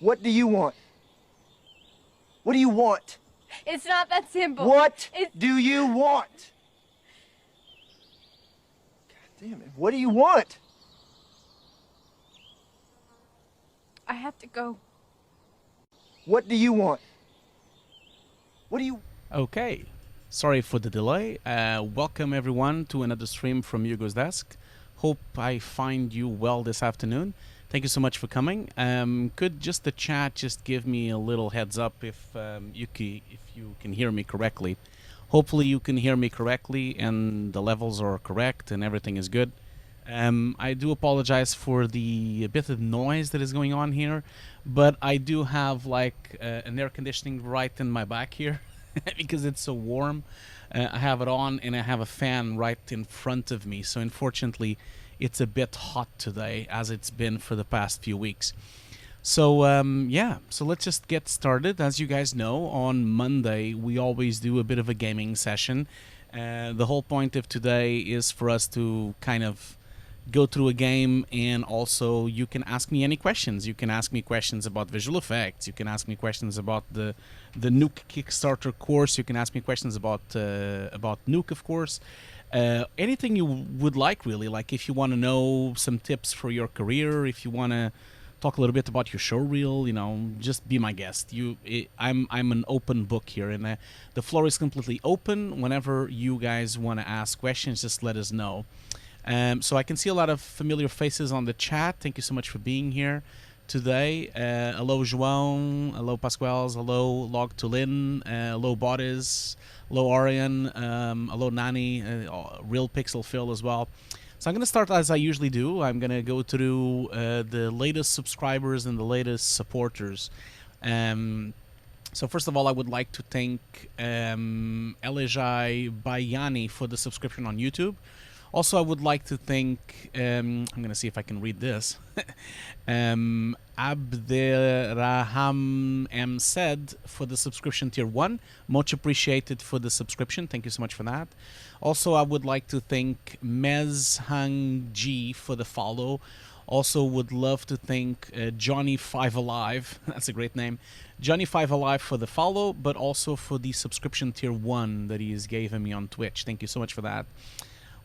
What do you want? What do you want? It's not that simple. What do you want? God damn it. What do you want? I have to go. What do you want? What do you... Okay, sorry for the delay. Welcome everyone to another stream from Hugo's Desk. Hope I find you well this afternoon. Thank you so much for coming. Could just the chat just give me a little heads up if you can hear me correctly. Hopefully you can hear me correctly and the levels are correct and everything is good. I do apologize for the bit of noise that is going on here, but I do have like an air conditioning right in my back here because it's so warm. I have it on and I have a fan right in front of me, so unfortunately it's a bit hot today as it's been for the past few weeks. So yeah, so let's just get started. As you guys know, on Monday we always do a bit of a gaming session. The whole point of today is for us to kind of go through a game, and also you can ask me any questions. You can ask me questions about visual effects. You can ask me questions about the Nuuk Kickstarter course. You can ask me questions about Nuuk, of course. Anything you would like, really. Like if you want to know some tips for your career, if you want to talk a little bit about your showreel, you know, just be my guest. I'm an open book here, and the floor is completely open. Whenever you guys want to ask questions, just let us know. So I can see a lot of familiar faces on the chat. Thank you so much for being here today. Hello, João. Hello, Pasquales. Hello, Log Tulin. Hello, Boris. Hello, Arian. Hello, Nani. Real Pixel Phil as well. So I'm going to start as I usually do. I'm going to go through the latest subscribers and the latest supporters. So first of all, I would like to thank Elejai Bayani for the subscription on YouTube. Also, I would like to thank, I'm going to see if I can read this, Abderraham M. said for the subscription tier 1. Much appreciated for the subscription. Thank you so much for that. Also, I would like to thank Mezhang G for the follow. Also, would love to thank Johnny5 Alive. That's a great name. Johnny5 Alive for the follow, but also for the subscription tier 1 that he has given me on Twitch. Thank you so much for that.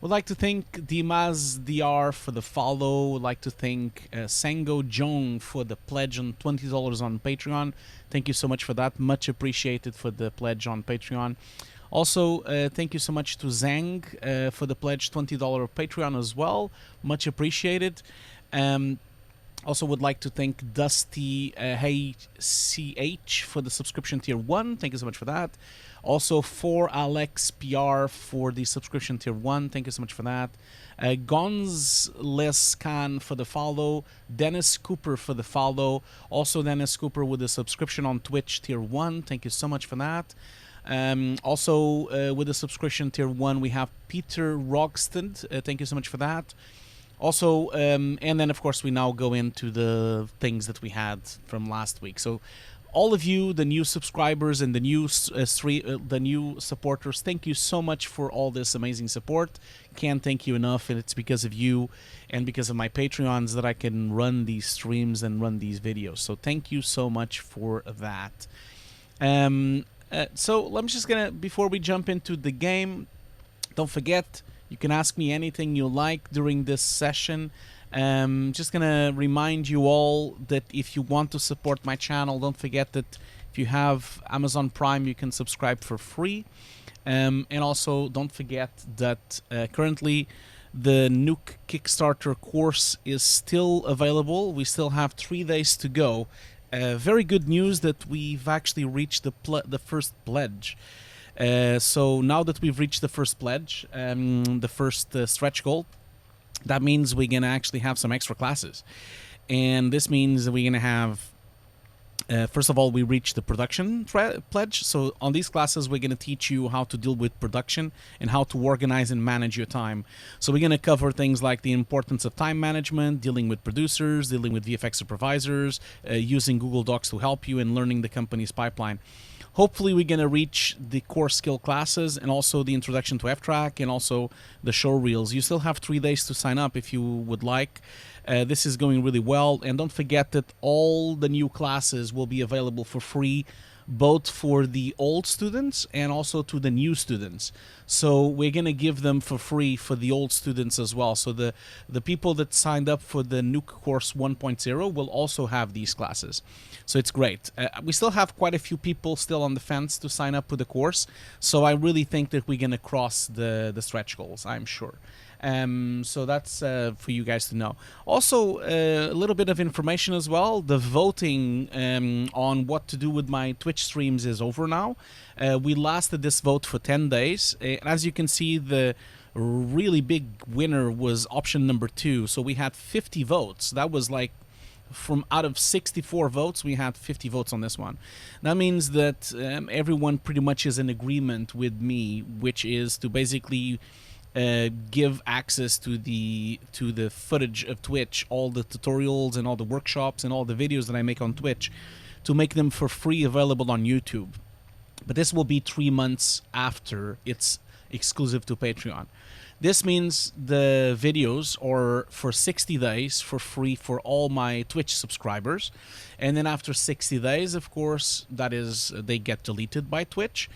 Would like to thank Dimaz DR for the follow. Would like to thank Sango Jong for the pledge on $20 on Patreon. Thank you so much for that. Much appreciated for the pledge on Patreon. Also, thank you so much to Zhang for the pledge $20 Patreon as well. Much appreciated. Also would like to thank Dusty HCH for the subscription tier 1. Thank you so much for that. Also for Alex PR for the subscription tier 1. Thank you so much for that. Gonzales Khan for the follow. Dennis Cooper for the follow. Also Dennis Cooper with the subscription on Twitch tier 1. Thank you so much for that. Also with the subscription tier 1 we have Peter Rogsted. Thank you so much for that. Also, and then of course we now go into the things that we had from last week. So all of you, the new subscribers and the new supporters, thank you so much for all this amazing support. Can't thank you enough, and it's because of you and because of my Patreons that I can run these streams and run these videos. So thank you so much for that. So I'm just gonna, before we jump into the game, don't forget, you can ask me anything you like during this session. Just gonna remind you all that if you want to support my channel, don't forget that if you have Amazon Prime, you can subscribe for free. And also don't forget that currently the Nuuk Kickstarter course is still available. We still have 3 days to go. Very good news that we've actually reached the first pledge. So now that we've reached the first pledge, the first stretch goal, that means we're going to actually have some extra classes. And this means that we're going to have, first of all, we reach the production pledge. So on these classes, we're going to teach you how to deal with production and how to organize and manage your time. So we're going to cover things like the importance of time management, dealing with producers, dealing with VFX supervisors, using Google Docs to help you, and learning the company's pipeline. Hopefully we're going to reach the core skill classes and also the introduction to F-Track and also the Showreels. You still have 3 days to sign up if you would like. This is going really well, and don't forget that all the new classes will be available for free, both for the old students and also to the new students. So we're going to give them for free for the old students as well. So the people that signed up for the Nuuk course 1.0 will also have these classes. So it's great. We still have quite a few people still on the fence to sign up for the course. So I really think that we're going to cross the stretch goals, I'm sure. So that's for you guys to know. Also, a little bit of information as well. The voting on what to do with my Twitch streams is over now. We lasted this vote for 10 days. As you can see, the really big winner was option number 2. So we had 50 votes. That was like, from out of 64 votes, we had 50 votes on this one. That means that everyone pretty much is in agreement with me, which is to basically give access to the footage of Twitch, all the tutorials and all the workshops and all the videos that I make on Twitch, to make them for free available on YouTube. But this will be 3 months after it's exclusive to Patreon. This means the videos are for 60 days for free for all my Twitch subscribers, and then after 60 days, of course, that is, they get deleted by Twitch.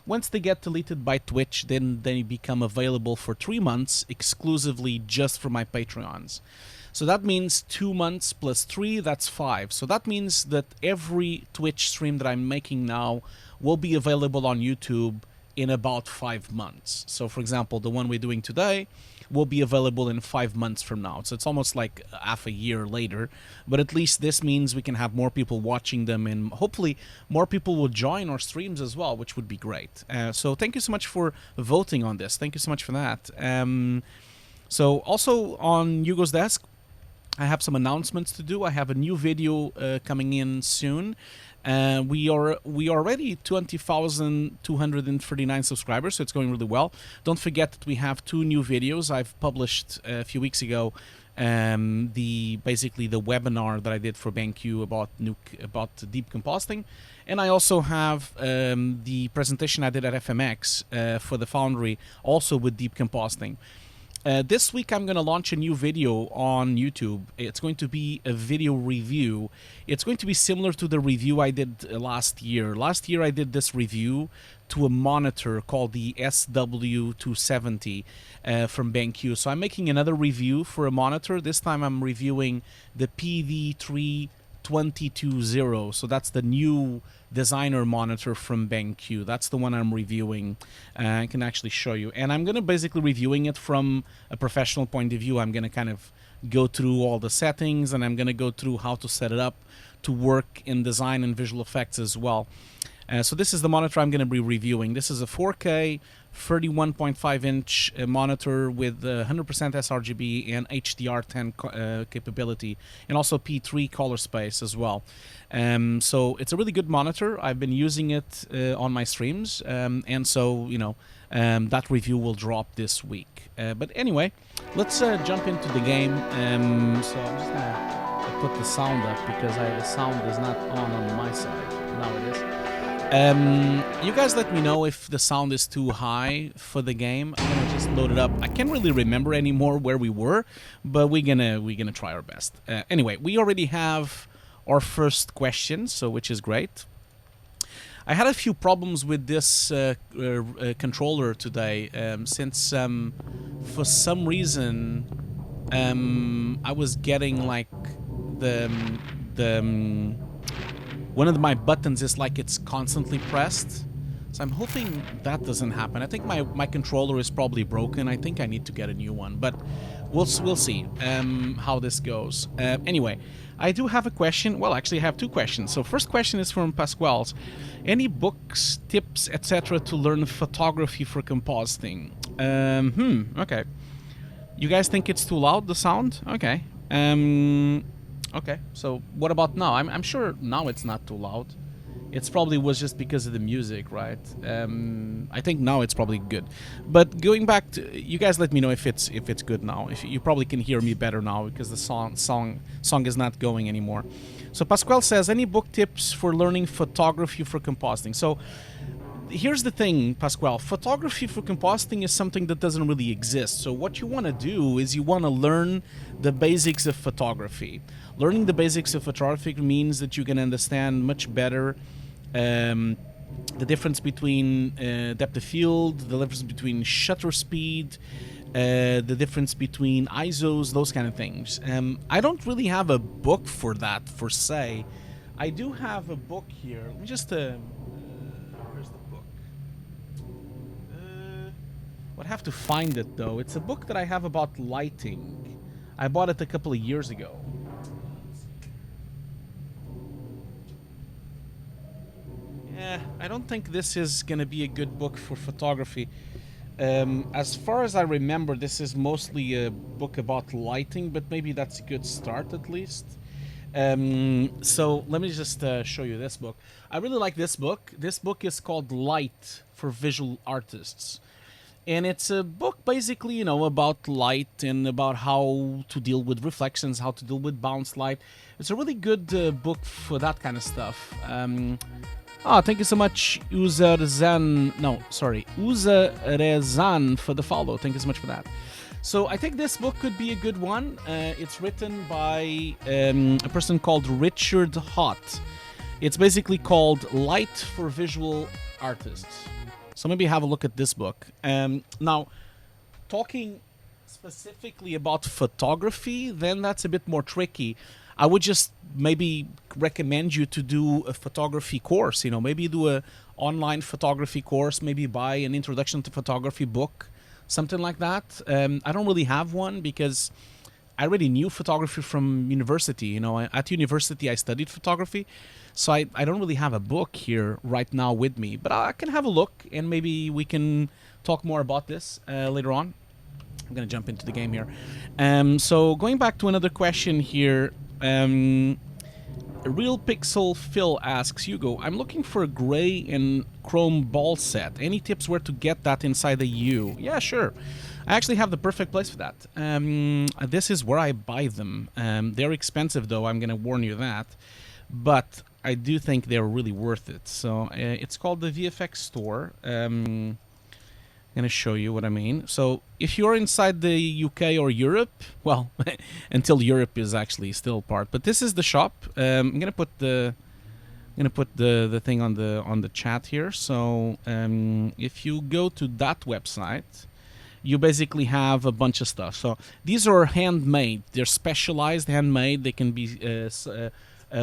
Once they get deleted by Twitch, then they become available for 3 months exclusively just for my Patreons. So that means 2 months plus 3, that's 5. So that means that every Twitch stream that I'm making now will be available on YouTube in about 5 months. So for example, the one we're doing today will be available in 5 months from now. So it's almost like half a year later, but at least this means we can have more people watching them, and hopefully more people will join our streams as well, which would be great. So thank you so much for voting on this. Thank you so much for that. So also on Hugo's Desk, I have some announcements to do. I have a new video coming in soon. We are already 20,239 subscribers, so it's going really well. Don't forget that we have 2 new videos I've published a few weeks ago. Basically the webinar that I did for BenQ about Nuuk, about deep compositing, and I also have the presentation I did at FMX for the Foundry, also with deep compositing. This week I'm going to launch a new video on YouTube. It's going to be a video review. It's going to be similar to the review I did last year. Last year I did this review to a monitor called the SW270 from BenQ. So I'm making another review for a monitor. This time I'm reviewing the PV3220. So that's the new designer monitor from BenQ. That's the one I'm reviewing. I can actually show you. And I'm going to basically reviewing it from a professional point of view. I'm going to kind of go through all the settings, and I'm going to go through how to set it up to work in design and visual effects as well. So this is the monitor I'm going to be reviewing. This is a 4K 31.5-inch monitor with 100% sRGB and HDR10 capability, and also P3 color space as well. So it's a really good monitor. I've been using it on my streams, and so, you know, that review will drop this week. But anyway, let's jump into the game. So I'm just gonna put the sound up because the sound is not on my side. Now it is. You guys let me know if the sound is too high for the game. I'm gonna just load it up. I can't really remember anymore where we were, but we're gonna try our best. Anyway, we already have our first question, so which is great. I had a few problems with this controller today, since for some reason I was getting like one of my buttons is like it's constantly pressed. So I'm hoping that doesn't happen. I think my controller is probably broken. I think I need to get a new one, but we'll see how this goes. Anyway, I do have a question. Well, actually I have 2 questions. So first question is from Pasquale's. Any books, tips, etc. to learn photography for compositing? Okay. You guys think it's too loud, the sound? Okay. Okay, so what about now? I'm sure now it's not too loud. It's probably was just because of the music, right? I think now it's probably good. But going back to, you guys let me know if it's good now. If you probably can hear me better now because the song is not going anymore. So Pasquale says, any book tips for learning photography for compositing? So here's the thing, Pasquale. Photography for compositing is something that doesn't really exist. So what you want to do is you want to learn the basics of photography. Learning the basics of photography means that you can understand much better the difference between depth of field, the difference between shutter speed, the difference between ISOs, those kind of things. I don't really have a book for that, per se. I do have a book here. Let me just... where's the book? Would have to find it, though. It's a book that I have about lighting. I bought it a couple of years ago. Yeah, I don't think this is going to be a good book for photography. As far as I remember, this is mostly a book about lighting, but maybe that's a good start at least. So let me just show you this book. I really like this book. This book is called Light for Visual Artists. And it's a book basically, you know, about light and about how to deal with reflections, how to deal with bounce light. It's a really good book for that kind of stuff. Thank you so much, Uzarezan for the follow. Thank you so much for that. So I think this book could be a good one. It's written by a person called Richard Hott. It's basically called Light for Visual Artists. So maybe have a look at this book. Now, talking specifically about photography, then that's a bit more tricky. I would just maybe recommend you to do a photography course. You know, maybe do a online photography course. Maybe buy an introduction to photography book, something like that. I don't really have one because I already knew photography from university. You know, at university I studied photography, so I don't really have a book here right now with me. But I can have a look, and maybe we can talk more about this later on. I'm gonna jump into the game here. So going back to another question here. Real Pixel Phil asks, Hugo, I'm looking for a gray and chrome ball set. Any tips where to get that inside the U? Yeah, sure. I actually have the perfect place for that. This is where I buy them. They're expensive, though, I'm going to warn you that. But I do think they're really worth it. So it's called the VFX store. I'm going to show you what I mean. So if you're inside the UK or Europe, well, until Europe is actually still part, but this is the shop. I'm going to put the thing on the chat here. So if you go to that website, you basically have a bunch of stuff. So these are handmade. They're specialized handmade. They can be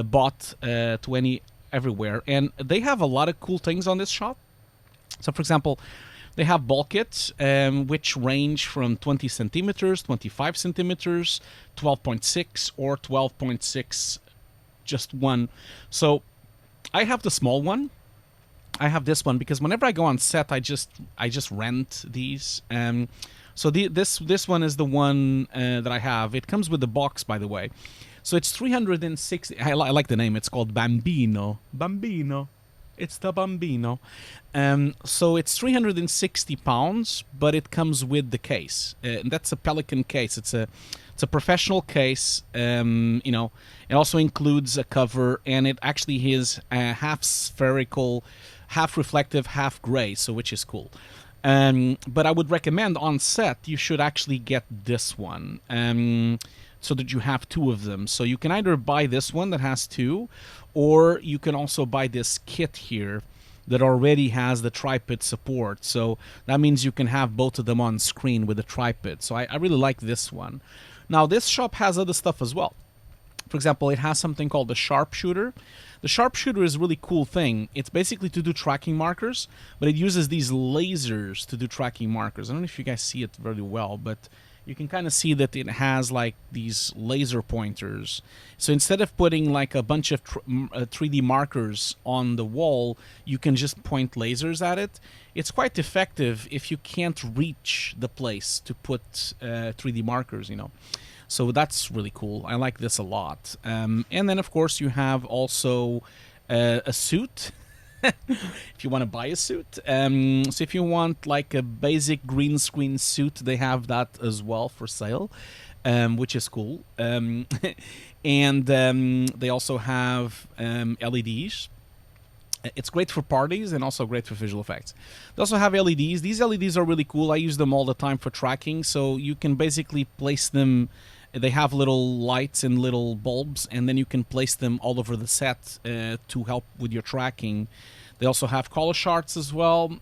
bought to everywhere, and they have a lot of cool things on this shop. So for example, they have ball kits, which range from 20 centimeters, 25 centimeters, 12.6, or 12.6, just one. So I have the small one. I have this one because whenever I go on set, I just rent these. So this one is the one that I have. It comes with the box, by the way. So it's 360. I like the name. It's called Bambino. Bambino. It's the Bambino. So it's 360 pounds, but it comes with the case. And that's a Pelican case. It's a professional case. You know, it also includes a cover, and it actually is half spherical, half reflective, half gray. So which is cool. But I would recommend on set you should actually get this one. So that you have two of them. So you can either buy this one that has two, or you can also buy this kit here that already has the tripod support. So that means you can have both of them on screen with the tripod. So I really like this one. Now this shop has other stuff as well. For example, it has something called the Sharpshooter. The Sharpshooter is a really cool thing. It's basically to do tracking markers, but it uses these lasers to do tracking markers. I don't know if you guys see it very well, but you can kind of see that it has like these laser pointers. So instead of putting like a bunch of 3D markers on the wall, you can just point lasers at it. It's quite effective if you can't reach the place to put 3D markers, you know. So that's really cool. I like this a lot. And then, of course, you have also a suit. if you want to buy a suit. So if you want like a basic green screen suit, they have that as well for sale, which is cool. And they also have LEDs. It's great for parties and also great for visual effects. They also have LEDs. These LEDs are really cool. I use them all the time for tracking. So you can basically place them. They have little lights and little bulbs, and then you can place them all over the set to help with your tracking. They also have color charts as well.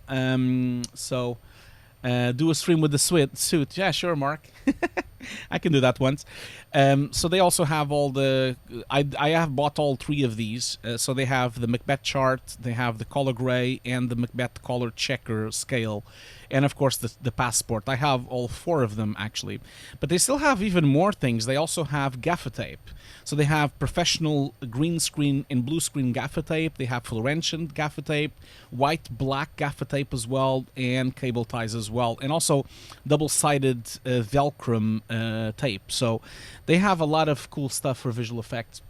So do a stream with the suit. Yeah, sure, Mark. I can do that once. So they also have all the... I have bought all 3 of these. So they have the Macbeth chart, they have the color gray, and the Macbeth color checker scale. And of course the passport. I have all 4 of them actually. But they still have even more things. They also have gaffer tape. So they have professional green screen and blue screen gaffer tape. They have fluorescent gaffer tape, white, black gaffer tape as well, and cable ties as well. And also double-sided Velcrum tape. So they have a lot of cool stuff for visual effects.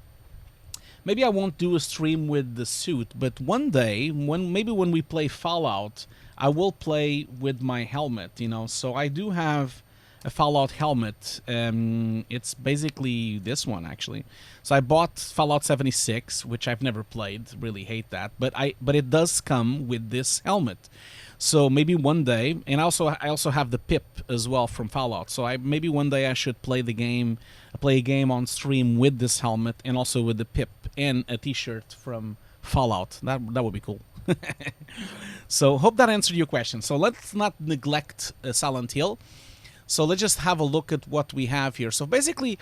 Maybe I won't do a stream with the suit, but one day, maybe when we play Fallout, I will play with my helmet, you know. So I do have a Fallout helmet. It's basically this one, actually. So I bought Fallout 76, which I've never played. Really hate that, but it does come with this helmet. So maybe one day, and I also have the pip as well from Fallout. So maybe one day I should play a game on stream with this helmet and also with the pip and a T-shirt from Fallout. That would be cool. So hope that answered your question. So let's not neglect Silent Hill. So let's just have a look at what we have here. So basically,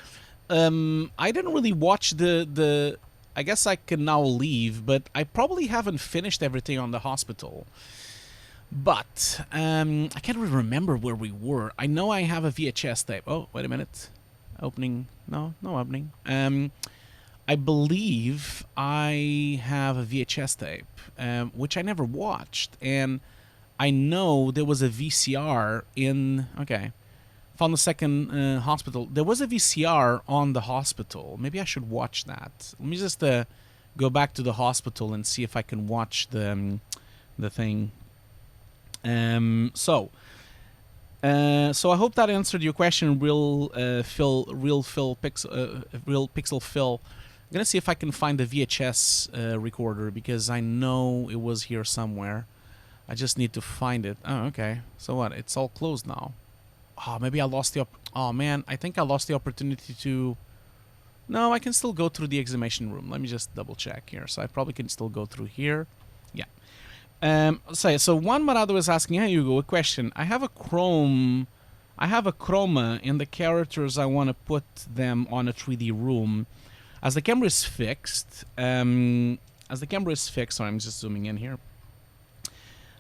I didn't really watch the. I guess I can now leave, but I probably haven't finished everything on the hospital. But I can't really remember where we were. I know I have a VHS tape. Oh, wait a minute. Opening. No opening. I believe I have a VHS tape, which I never watched. And I know there was a VCR in... Okay. Found the second hospital. There was a VCR on the hospital. Maybe I should watch that. Let me just go back to the hospital and see if I can watch the thing. So I hope that answered your question, Real Pixel Phil. I'm gonna see if I can find the VHS recorder because I know it was here somewhere. I just need to find it. Oh, okay. So what? It's all closed now. Oh, maybe I lost the... Oh man, I think I lost the opportunity to... No, I can still go through the examination room. Let me just double check here. So I probably can still go through here. Yeah. So Juan Marado is asking, hey Hugo, a question. I have a chroma in the characters. I want to put them on a 3D room. As the camera is fixed, sorry, I'm just zooming in here.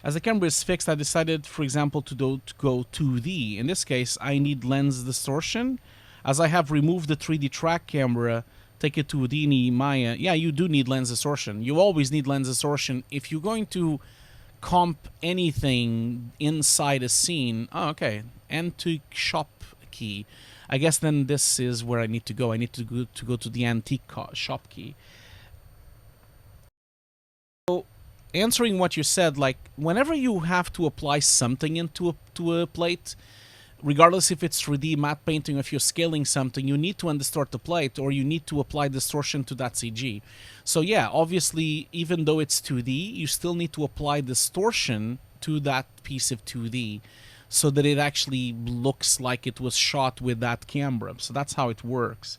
As the camera is fixed, I decided, for example, to go 2D. In this case, I need lens distortion. As I have removed the 3D track camera, take it to Houdini, Maya. Yeah, you do need lens distortion. You always need lens distortion. If you're going to comp anything inside a scene... Oh, okay. Antique shop key. I guess then this is where I need to go. I need to go to the antique shop key. So, answering what you said, like, whenever you have to apply something into a plate, regardless if it's 3D matte painting or if you're scaling something, you need to undistort the plate or you need to apply distortion to that CG. So yeah, obviously, even though it's 2D, you still need to apply distortion to that piece of 2D so that it actually looks like it was shot with that camera. So that's how it works.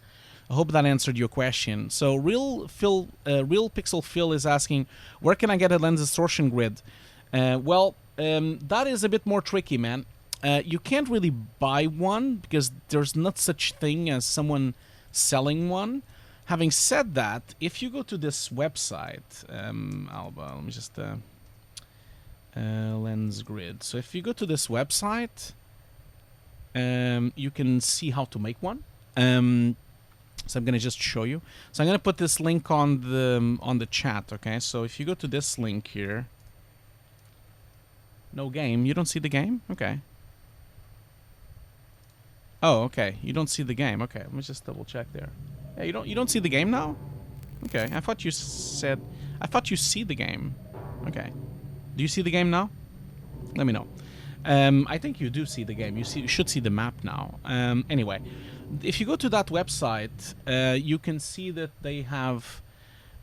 I hope that answered your question. So Real Pixel Phil is asking, where can I get a lens distortion grid? That is a bit more tricky, man. You can't really buy one because there's not such thing as someone selling one. Having said that, if you go to this website, Alba, let me just lens grid. So if you go to this website, you can see how to make one. So I'm gonna just show you. So I'm gonna put this link on the chat. Okay, so if you go to this link here, no game. You don't see the game? Okay. Oh, okay. You don't see the game. Okay, let me just double check there. Yeah, you don't see the game now? Okay, I thought you said... I thought you see the game. Okay. Do you see the game now? Let me know. I think you do see the game. You should see the map now. Anyway, if you go to that website, you can see that they have.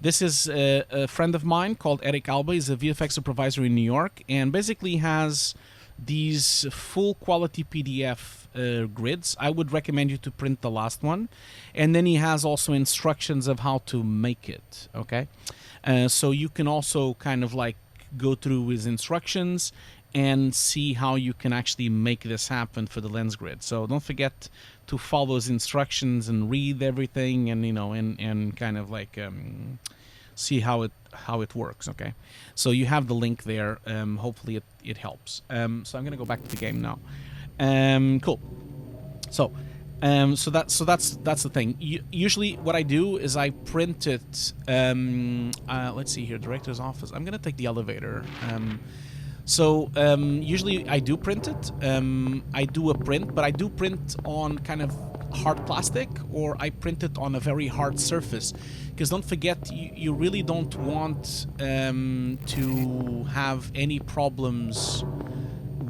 This is a friend of mine called Eric Alba. He's a VFX supervisor in New York, and basically has these full quality PDF grids. I would recommend you to print the last one, and then he has also instructions of how to make it. Okay, so you can also kind of like go through his instructions and see how you can actually make this happen for the lens grid. So don't forget to follow his instructions and read everything, and and kind of like see how it works. Okay, so you have the link there. Hopefully it helps. So I'm gonna go back to the game now. Cool. So that's the thing. Usually what I do is I print it. Let's see here, director's office. I'm gonna take the elevator. Usually I do print it. I do a print, but I do print on kind of hard plastic, or I print it on a very hard surface. Because don't forget, you really don't want to have any problems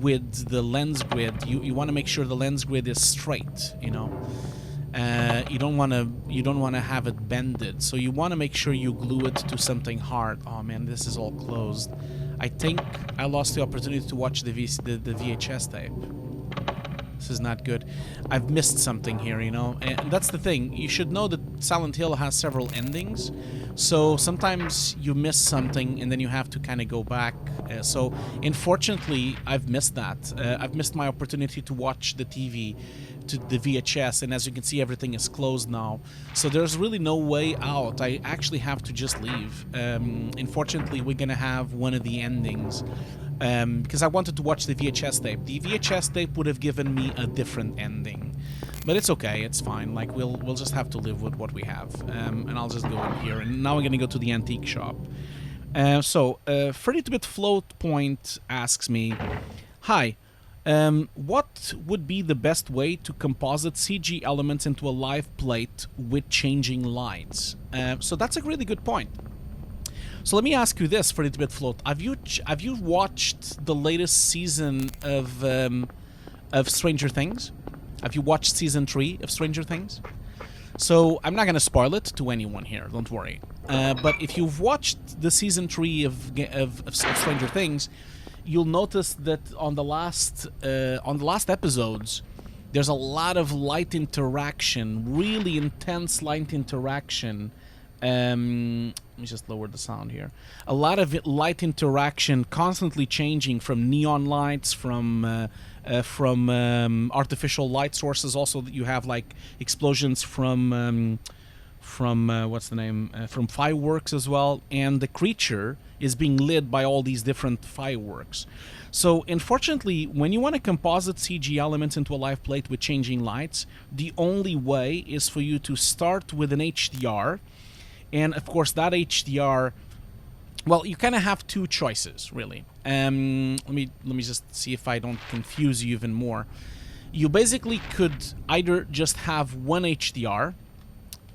with the lens grid. You want to make sure the lens grid is straight. You don't want to have it bended. So you want to make sure you glue it to something hard. Oh man, this is all closed. I think I lost the opportunity to watch the VHS tape. This is not good. I've missed something here, and that's the thing. You should know that Silent Hill has several endings, so sometimes you miss something and then you have to kind of go back. So unfortunately, I've missed that. I've missed my opportunity to watch the TV, to the VHS, and as you can see, everything is closed now. So there's really no way out. I actually have to just leave. Unfortunately, we're gonna have one of the endings. Because I wanted to watch the VHS tape. The VHS tape would have given me a different ending, but it's okay. It's fine. Like we'll just have to live with what we have. And I'll just go in here. And now we're gonna go to the antique shop. So 32-bit float point asks me, "Hi, what would be the best way to composite CG elements into a live plate with changing lights?" So that's a really good point. So let me ask you this, 32-bit float. Have you watched the latest season of Stranger Things? Have you watched season 3 of Stranger Things? So I'm not going to spoil it to anyone here. Don't worry. But if you've watched the season 3 of Stranger Things, you'll notice that on the last episodes, there's a lot of light interaction, really intense light interaction. Let me just lower the sound here. A lot of light interaction, constantly changing from neon lights, from artificial light sources. Also, you have like explosions from what's the name? From fireworks as well. And the creature is being lit by all these different fireworks. So, unfortunately, when you want to composite CG elements into a live plate with changing lights, the only way is for you to start with an HDR. And of course, that HDR, well, you kind of have two choices, really. Let me just see if I don't confuse you even more. You basically could either just have one HDR.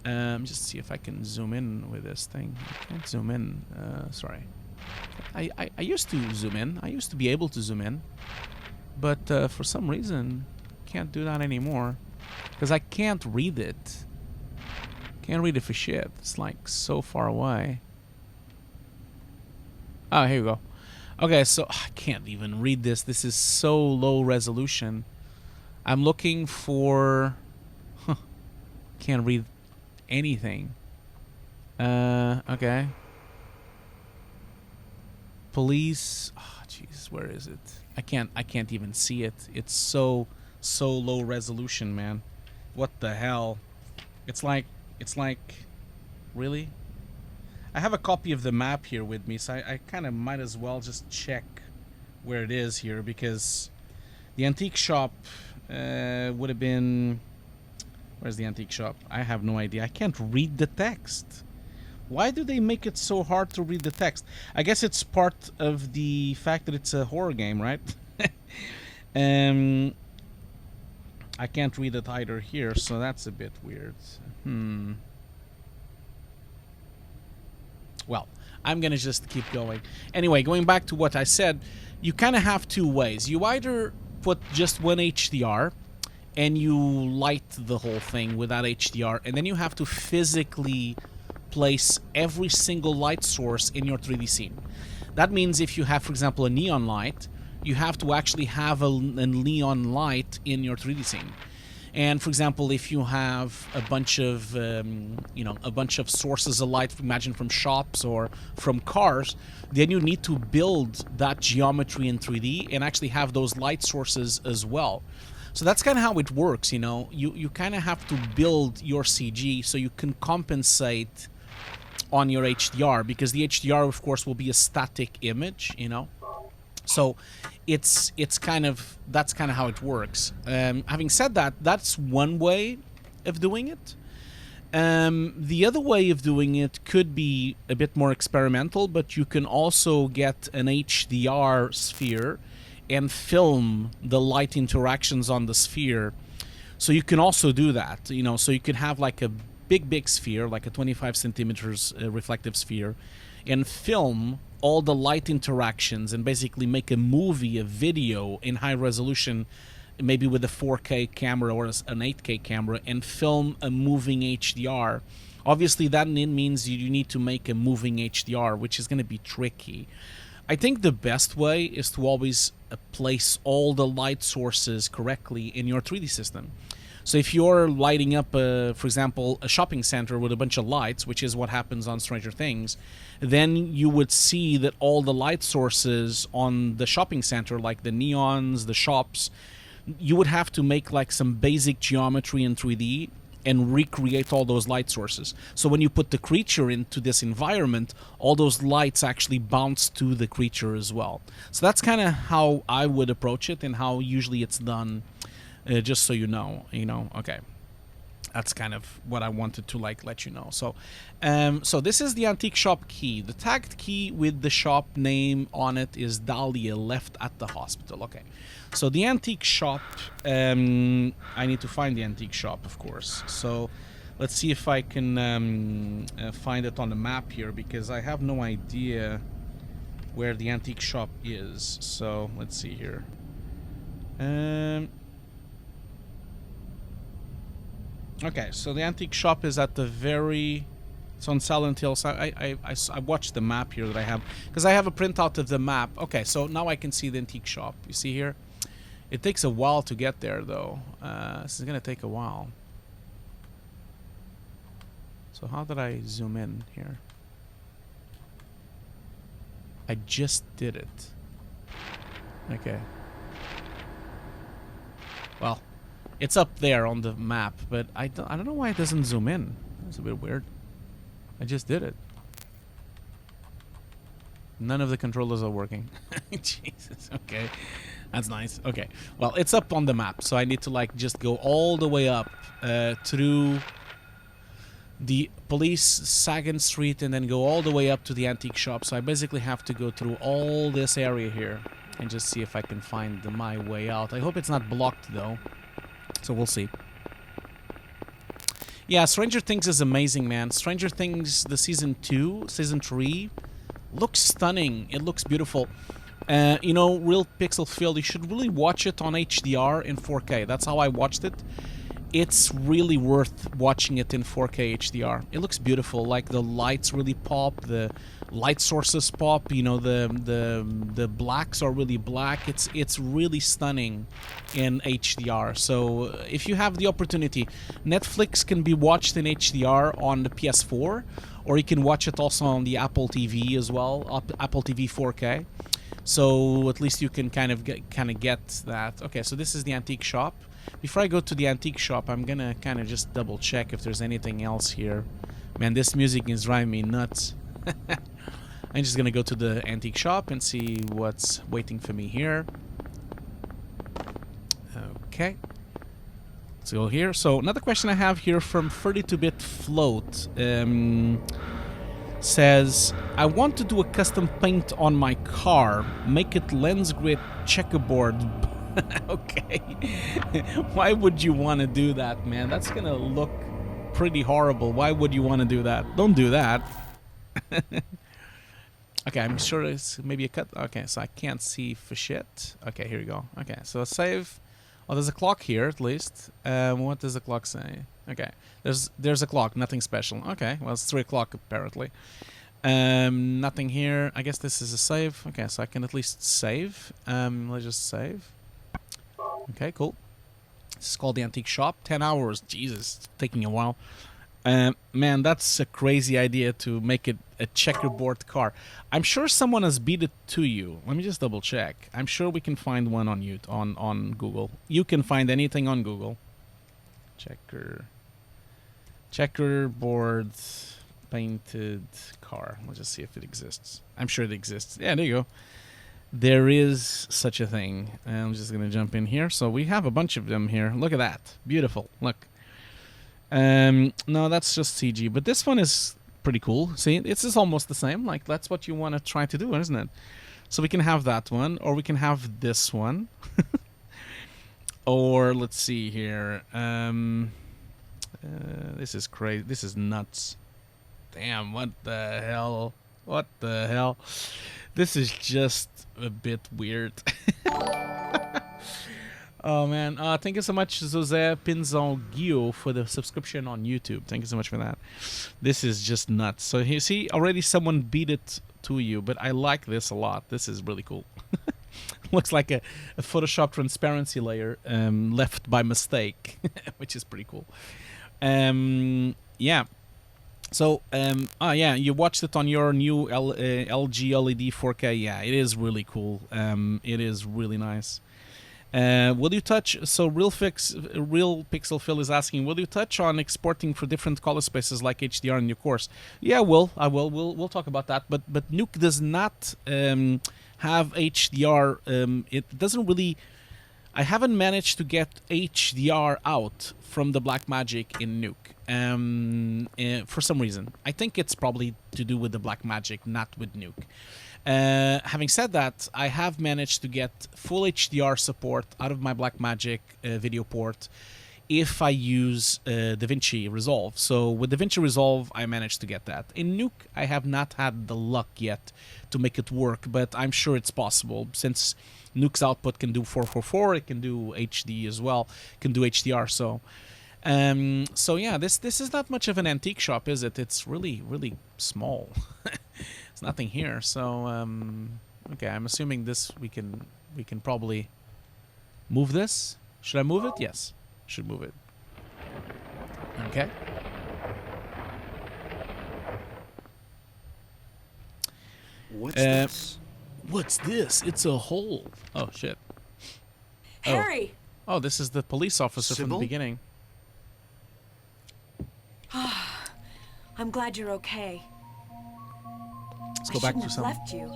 Just see if I can zoom in with this thing. I can't zoom in. Sorry. I used to zoom in. I used to be able to zoom in, but for some reason, can't do that anymore because I can't read it. Can't read it for shit. It's like so far away. Oh, here we go. Okay, so I can't even read this. This is so low resolution. I'm looking for... Can't read anything. Okay. Police. Oh, jeez, where is it? I can't even see it. It's so low resolution, man. What the hell? It's like, really? I have a copy of the map here with me, so I kind of might as well just check where it is here, because the antique shop would have been... Where's the antique shop? I have no idea. I can't read the text. Why do they make it so hard to read the text? I guess it's part of the fact that it's a horror game, right? I can't read it either here, so that's a bit weird. Well, I'm gonna just keep going. Anyway, going back to what I said, you kind of have two ways. You either put just one HDR and you light the whole thing with that HDR, and then you have to physically place every single light source in your 3D scene. That means if you have, for example, a neon light, you have to actually have a neon light in your 3D scene. And for example, if you have a bunch of, a bunch of sources of light, imagine from shops or from cars, then you need to build that geometry in 3D and actually have those light sources as well. So that's kind of how it works, you know. You kind of have to build your CG so you can compensate on your HDR, because the HDR, of course, will be a static image, you know. So that's kind of how it works. Having said that, that's one way of doing it. The other way of doing it could be a bit more experimental, but you can also get an HDR sphere and film the light interactions on the sphere. So you can also do that, you know. So you could have like a big sphere, like a 25 centimeters reflective sphere, and film all the light interactions and basically make a movie, a video in high resolution, maybe with a 4K camera or an 8K camera, and film a moving HDR. Obviously that means you need to make a moving HDR, which is going to be tricky. I think the best way is to always place all the light sources correctly in your 3D system. So if you're lighting up, for example, a shopping center with a bunch of lights, which is what happens on Stranger Things, then you would see that all the light sources on the shopping center, like the neons, the shops, you would have to make like some basic geometry in 3D and recreate all those light sources. So when you put the creature into this environment, all those lights actually bounce to the creature as well. So that's kind of how I would approach it and how usually it's done. Just so you know, okay. That's kind of what I wanted to like let you know. So, so this is the antique shop key. The tagged key with the shop name on it is Dahlia, left at the hospital. Okay. So the antique shop, I need to find the antique shop, of course. So let's see if I can find it on the map here, because I have no idea where the antique shop is. So let's see here. Okay, so the antique shop is at the very... It's on Silenthill. So I watched the map here that I have, because I have a printout of the map. Okay, so now I can see the antique shop. You see here? It takes a while to get there, though. This is going to take a while. So how did I zoom in here? I just did it. Okay. Well... It's up there on the map, but I don't know why it doesn't zoom in. That's a bit weird. I just did it. None of the controllers are working. Jesus, okay. That's nice. Okay. Well, it's up on the map, so I need to like just go all the way up through the police Sagan Street and then go all the way up to the antique shop. So I basically have to go through all this area here and just see if I can find my way out. I hope it's not blocked though. So we'll see. Yeah, Stranger Things is amazing, man. Stranger Things, the season 2, season 3, looks stunning. It looks beautiful. You know, real pixel filled. You should really watch it on HDR in 4K. That's how I watched it. It's really worth watching it in 4K HDR. It looks beautiful. Like the lights really pop, the light sources pop. You know, the blacks are really black. It's really stunning in HDR. So if you have the opportunity, Netflix can be watched in HDR on the PS4, or you can watch it also on the Apple TV as well, Apple TV 4K. So at least you can kind of get that. Okay, so this is the antique shop. Before I go to the antique shop, I'm gonna kind of just double check if there's anything else here. Man, this music is driving me nuts. I'm just gonna go to the antique shop and see what's waiting for me here. Okay. Let's go here. So another question I have here from 32-bit float says, I want to do a custom paint on my car, make it lens grid checkerboard. Okay. Why would you want to do that, man? That's gonna look pretty horrible. Why would you want to do that? Don't do that. Okay, I'm sure it's maybe a cut. Okay, so I can't see for shit. Okay, here we go. Okay, so save. Oh, there's a clock here at least. What does the clock say? Okay, there's a clock, nothing special. Okay, well it's 3 o'clock apparently. Nothing here. I guess this is a save. Okay, so I can at least save. Let's just save. Okay, cool. This is called the Antique Shop. 10 hours. Jesus, it's taking a while. Man, that's a crazy idea to make it a checkerboard car. I'm sure someone has beat it to you. Let me just double check. I'm sure we can find one on on Google. You can find anything on Google. Checkerboard painted car. Let's just see if it exists. I'm sure it exists. Yeah, there you go. There is such a thing. I'm just gonna jump in here. So we have a bunch of them here. Look at that. Beautiful. Look. No, that's just CG, but this one is pretty cool. See, it's just almost the same. Like, that's what you want to try to do, isn't it? So we can have that one, or we can have this one. Or, let's see here. This is crazy. This is nuts. Damn, what the hell? What the hell? This is just a bit weird. Oh man, thank you so much, José Pinzon-Guillot, for the subscription on YouTube. Thank you so much for that. This is just nuts. So you see, already someone beat it to you, but I like this a lot. This is really cool. Looks like a Photoshop transparency layer left by mistake, which is pretty cool. Yeah. So, yeah, you watched it on your new LG LED 4K. Yeah, it is really cool. It is really nice. Will you touch? So Real Pixel Phil is asking, will you touch on exporting for different color spaces like HDR in your course? Yeah, I will. We'll talk about that. But Nuuk does not have HDR. It doesn't really. I haven't managed to get HDR out from the Blackmagic in Nuuk. For some reason, I think it's probably to do with the Blackmagic, not with Nuuk. Having said that, I have managed to get full HDR support out of my Blackmagic video port if I use DaVinci Resolve. So with DaVinci Resolve, I managed to get that. In Nuuk, I have not had the luck yet to make it work, but I'm sure it's possible since Nuuk's output can do 444, it can do HD as well, can do HDR. So yeah, this is not much of an antique shop, is it? It's really small. There's nothing here. So okay, I'm assuming this we can probably move this. Should I move it? Yes, should move it. Okay. What's this? What's this? It's a hole. Oh shit. Harry! Oh, this is the police officer from the Sybil? beginning. I'm glad you're okay. Let's go back to have some. left you.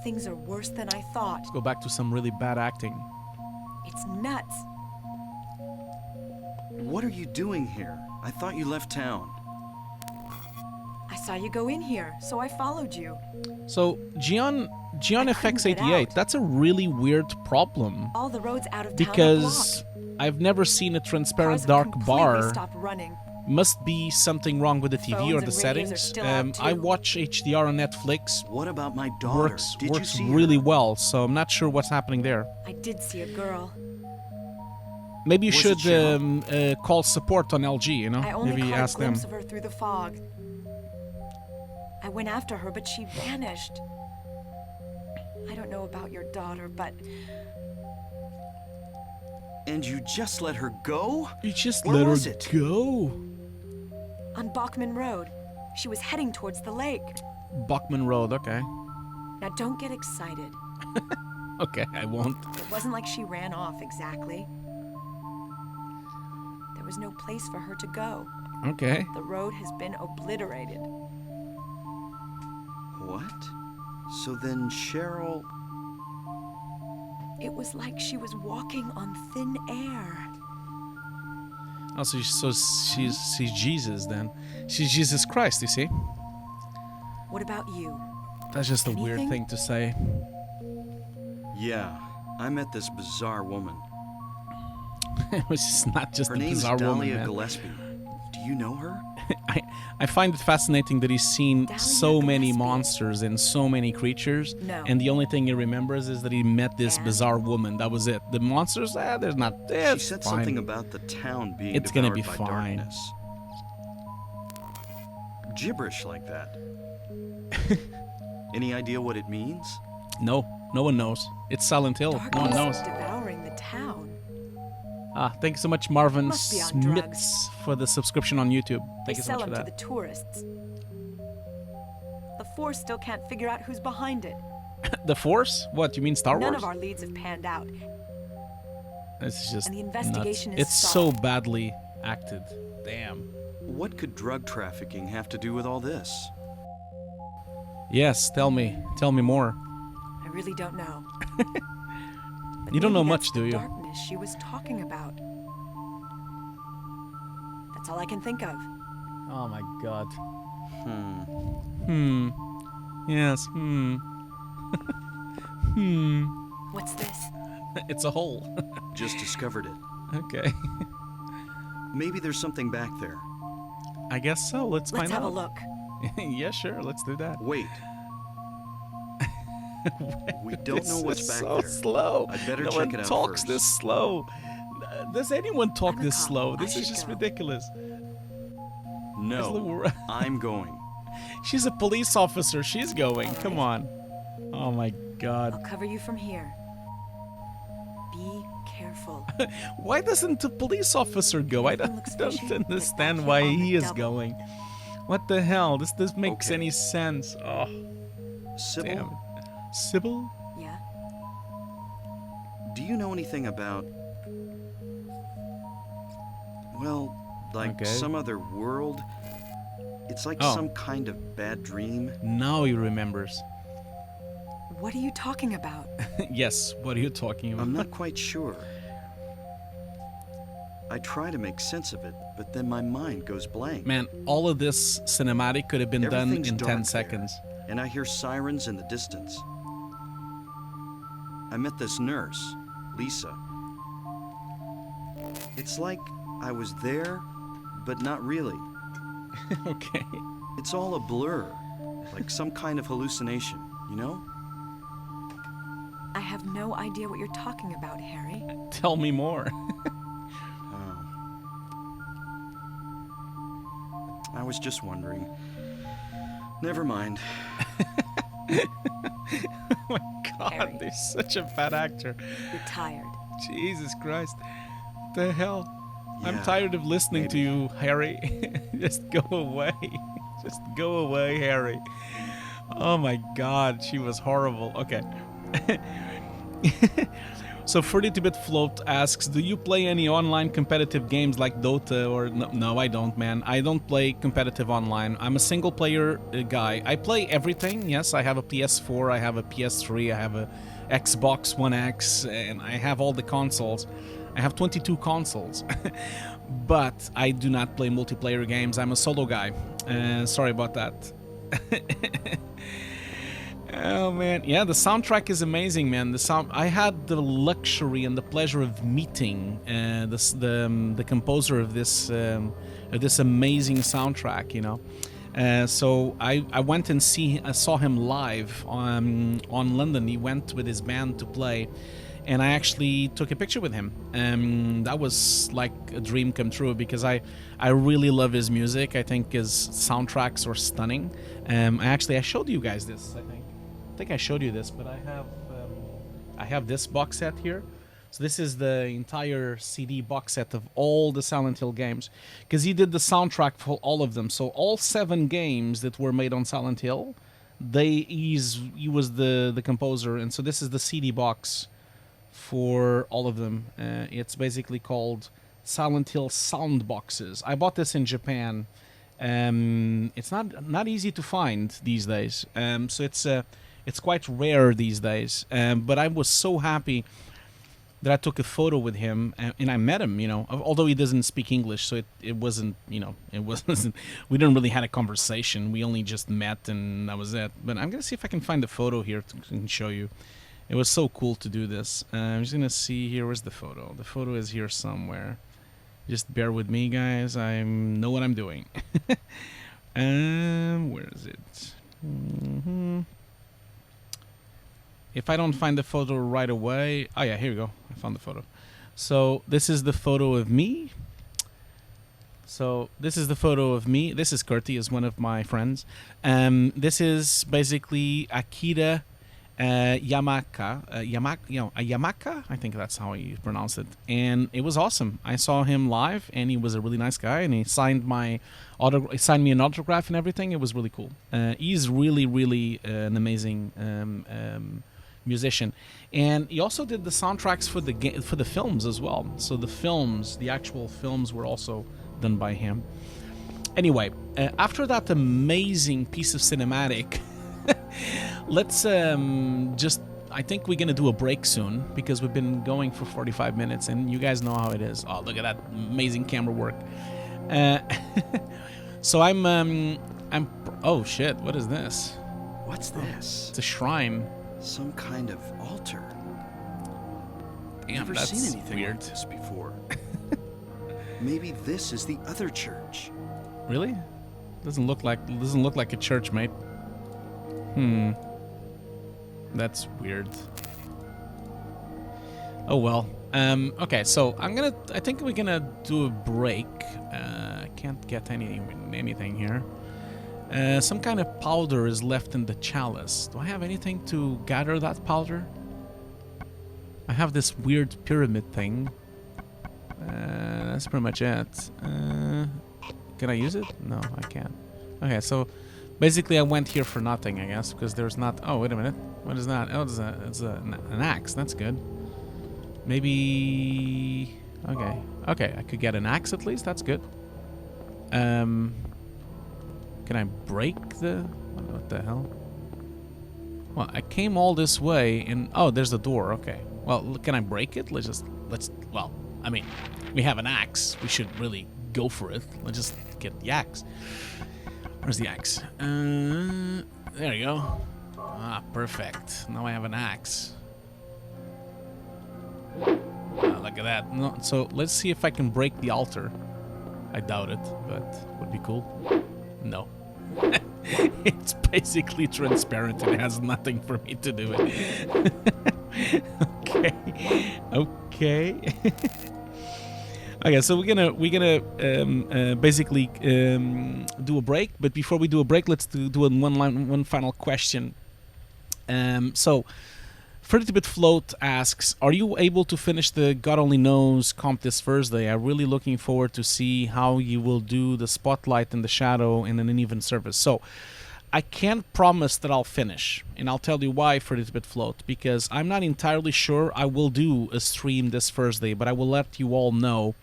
Things are worse than I thought. Let's go back to some really bad acting. It's nuts. What are you doing here? I thought you left town. I saw you go in here, so I followed you. So Gian couldn't FX88, get out. that's a really weird problem All the roads out of town are because blocked. I've never seen a transparent Cars have dark completely bar. stopped running. Must be something wrong with the TV Phones or and the radios are settings. still out, I too. watch HDR on Netflix. What about my daughter? Did you Works see really her? well, so I'm not sure what's happening there. I did see a girl. Maybe you Was should it Cheryl? call support on LG, you know? I only Maybe caught a ask them. glimpse of her through the fog. I went after her, but she vanished. I don't know about your daughter, but And you just let her go? You just Where let was her it? go. on Bachman Road, she was heading towards the lake. Bachman Road, okay. Now don't get excited. Okay, I won't. It wasn't like she ran off exactly. There was no place for her to go. Okay. The road has been obliterated. What? So then Cheryl... It was like she was walking on thin air. Oh, so she's Jesus then. She's Jesus Christ, you see? What about you? That's just a weird Anything? thing to say. Yeah, I met this bizarre woman. It was just not just Her a name's bizarre Dahlia woman, man. Gillespie. Do you know her? I find it fascinating that he's seen Dahlia so many Gillespie. monsters and so many creatures, No. and the only thing he remembers is that he met this And? bizarre woman. That was it. The monsters, there's not. She It's said fine. something about the town being It's gonna devoured be by fine. darkness. Gibberish like that. Any idea what it means? No one knows. It's Silent Hill. No one knows. Darkness devouring the town. Thank you so much, Marvin Must be on Smits, drugs. for the subscription on YouTube. They Thank you so sell much for them to that. the tourists. The Force still can't figure out who's behind it. The Force? What, you mean Star None Wars? of our leads have panned out. It's just And the investigation nuts. is It's so stalled. badly acted. Damn. What could drug trafficking have to do with all this? Yes, tell me more. I really don't know. But You don't know maybe much, that's do the you? Darkness she was talking about. That's all I can think of. Oh my god. Hmm. Yes, What's this? It's a hole. Just discovered it. Okay. Maybe there's something back there. I guess so. Let's Let's find have out. a look. Yeah, sure. Let's do that. Wait. We don't know what's This back is so there. slow. I'd better no check one it out talks first. this slow. Does anyone talk I'm a this cop. slow? I This is should just go. ridiculous. No, I'm going. She's a police officer. She's going. All Come right. on. Oh my I'll god. cover you from here. Be careful. Why doesn't the police officer go? I Anything looks don't fishy? Get understand back why here on the he is double. going. What the hell? This makes Okay. any sense. Oh, Sybil, damn it. Sybil? Yeah? do you know anything about... Well, like Okay. some other world? It's like Oh. some kind of bad dream. Now he remembers. What are you talking about? Yes, what are you talking about? I'm not quite sure. I try to make sense of it, but then my mind goes blank. Man, all of this cinematic could have been done Everything's in dark 10 there, seconds. and I hear sirens in the distance. I met this nurse, Lisa. It's like I was there, but not really. Okay. It's all a blur, like some kind of hallucination, you know? I have no idea what you're talking about, Harry. Tell me more. Oh. I was just wondering. Never mind. Oh my god, Harry. he's such a bad actor. You're tired. Jesus Christ. What the hell? I'm Yeah, tired of listening to maybe. you, Harry. Just go away. Just go away, Harry. Oh my god, she was horrible. Okay. So 32-bit Float asks, do you play any online competitive games like Dota or... No, I don't, man. I don't play competitive online. I'm a single-player guy. I play everything, yes. I have a PS4, I have a PS3, I have a Xbox One X, and I have all the consoles. I have 22 consoles. But I do not play multiplayer games. I'm a solo guy. Sorry about that. Oh man, yeah, the soundtrack is amazing, man. I had the luxury and the pleasure of meeting the composer of this amazing soundtrack, you know. So I went and saw him live on London. He went with his band to play, and I actually took a picture with him. That was like a dream come true because I really love his music. I think his soundtracks are stunning. I showed you guys this, I think I showed you this, but I have this box set here. So this is the entire CD box set of all the Silent Hill games, because he did the soundtrack for all of them. So all 7 games that were made on Silent Hill, he was the composer, and so this is the CD box for all of them. It's basically called Silent Hill Sound Boxes. I bought this in Japan. It's not easy to find these days. So it's quite rare these days, but I was so happy that I took a photo with him, and I met him, you know, although he doesn't speak English, so it wasn't, you know, we didn't really had a conversation. We only just met, and that was it. But I'm going to see if I can find the photo here to show you. It was so cool to do this. I'm just going to see here, where's the photo? The photo is here somewhere. Just bear with me, guys. I know what I'm doing. Where is it? If I don't find the photo right away... Oh, yeah, here we go. I found the photo. So this is the photo of me. This is Kurti, is one of my friends. This is basically Akira Yamaka, Yamaka, I think that's how you pronounce it, and it was awesome. I saw him live, and he was a really nice guy, and he signed me an autograph and everything. It was really cool. He's really an amazing musician, and he also did the soundtracks for the films as well. So the actual films were also done by him. Anyway, after that amazing piece of cinematic. Let's I think we're gonna do a break soon because we've been going for 45 minutes and you guys know how it is. Oh, look at that amazing camera work. So oh shit, what is this? What's this? It's a shrine. Some kind of altar. Damn, Never that's seen anything weird. like this before. Maybe this is the other church. Really? Doesn't look like a church, mate. That's weird. Oh well. Okay, so I think we're gonna do a break. I can't get anything here. Some kind of powder is left in the chalice. Do I have anything to gather that powder? I have this weird pyramid thing. That's pretty much it. Can I use it? No, I can't. Okay, so basically I went here for nothing, I guess, because there's not... Oh, wait a minute. What is that? Oh, it's an axe. That's good. Maybe... Okay, I could get an axe at least. That's good. Can I break the... What the hell? Well, I came all this way and... Oh, there's the door. Okay. Well, can I break it? Well, I mean, we have an axe. We should really go for it. Let's just get the axe. Where's the axe? There you go. Ah, perfect. Now I have an axe. Look at that. No, so let's see if I can break the altar. I doubt it, but would be cool. No. It's basically transparent and has nothing for me to do it. Okay. Okay, so we're gonna basically do a break. But before we do a break, let's do one final question. So, 30-bit Float asks, "Are you able to finish the God Only Knows comp this Thursday? I'm really looking forward to see how you will do the spotlight and the shadow in an uneven surface." So, I can't promise that I'll finish, and I'll tell you why, 30-bit Float, because I'm not entirely sure I will do a stream this Thursday, but I will let you all know.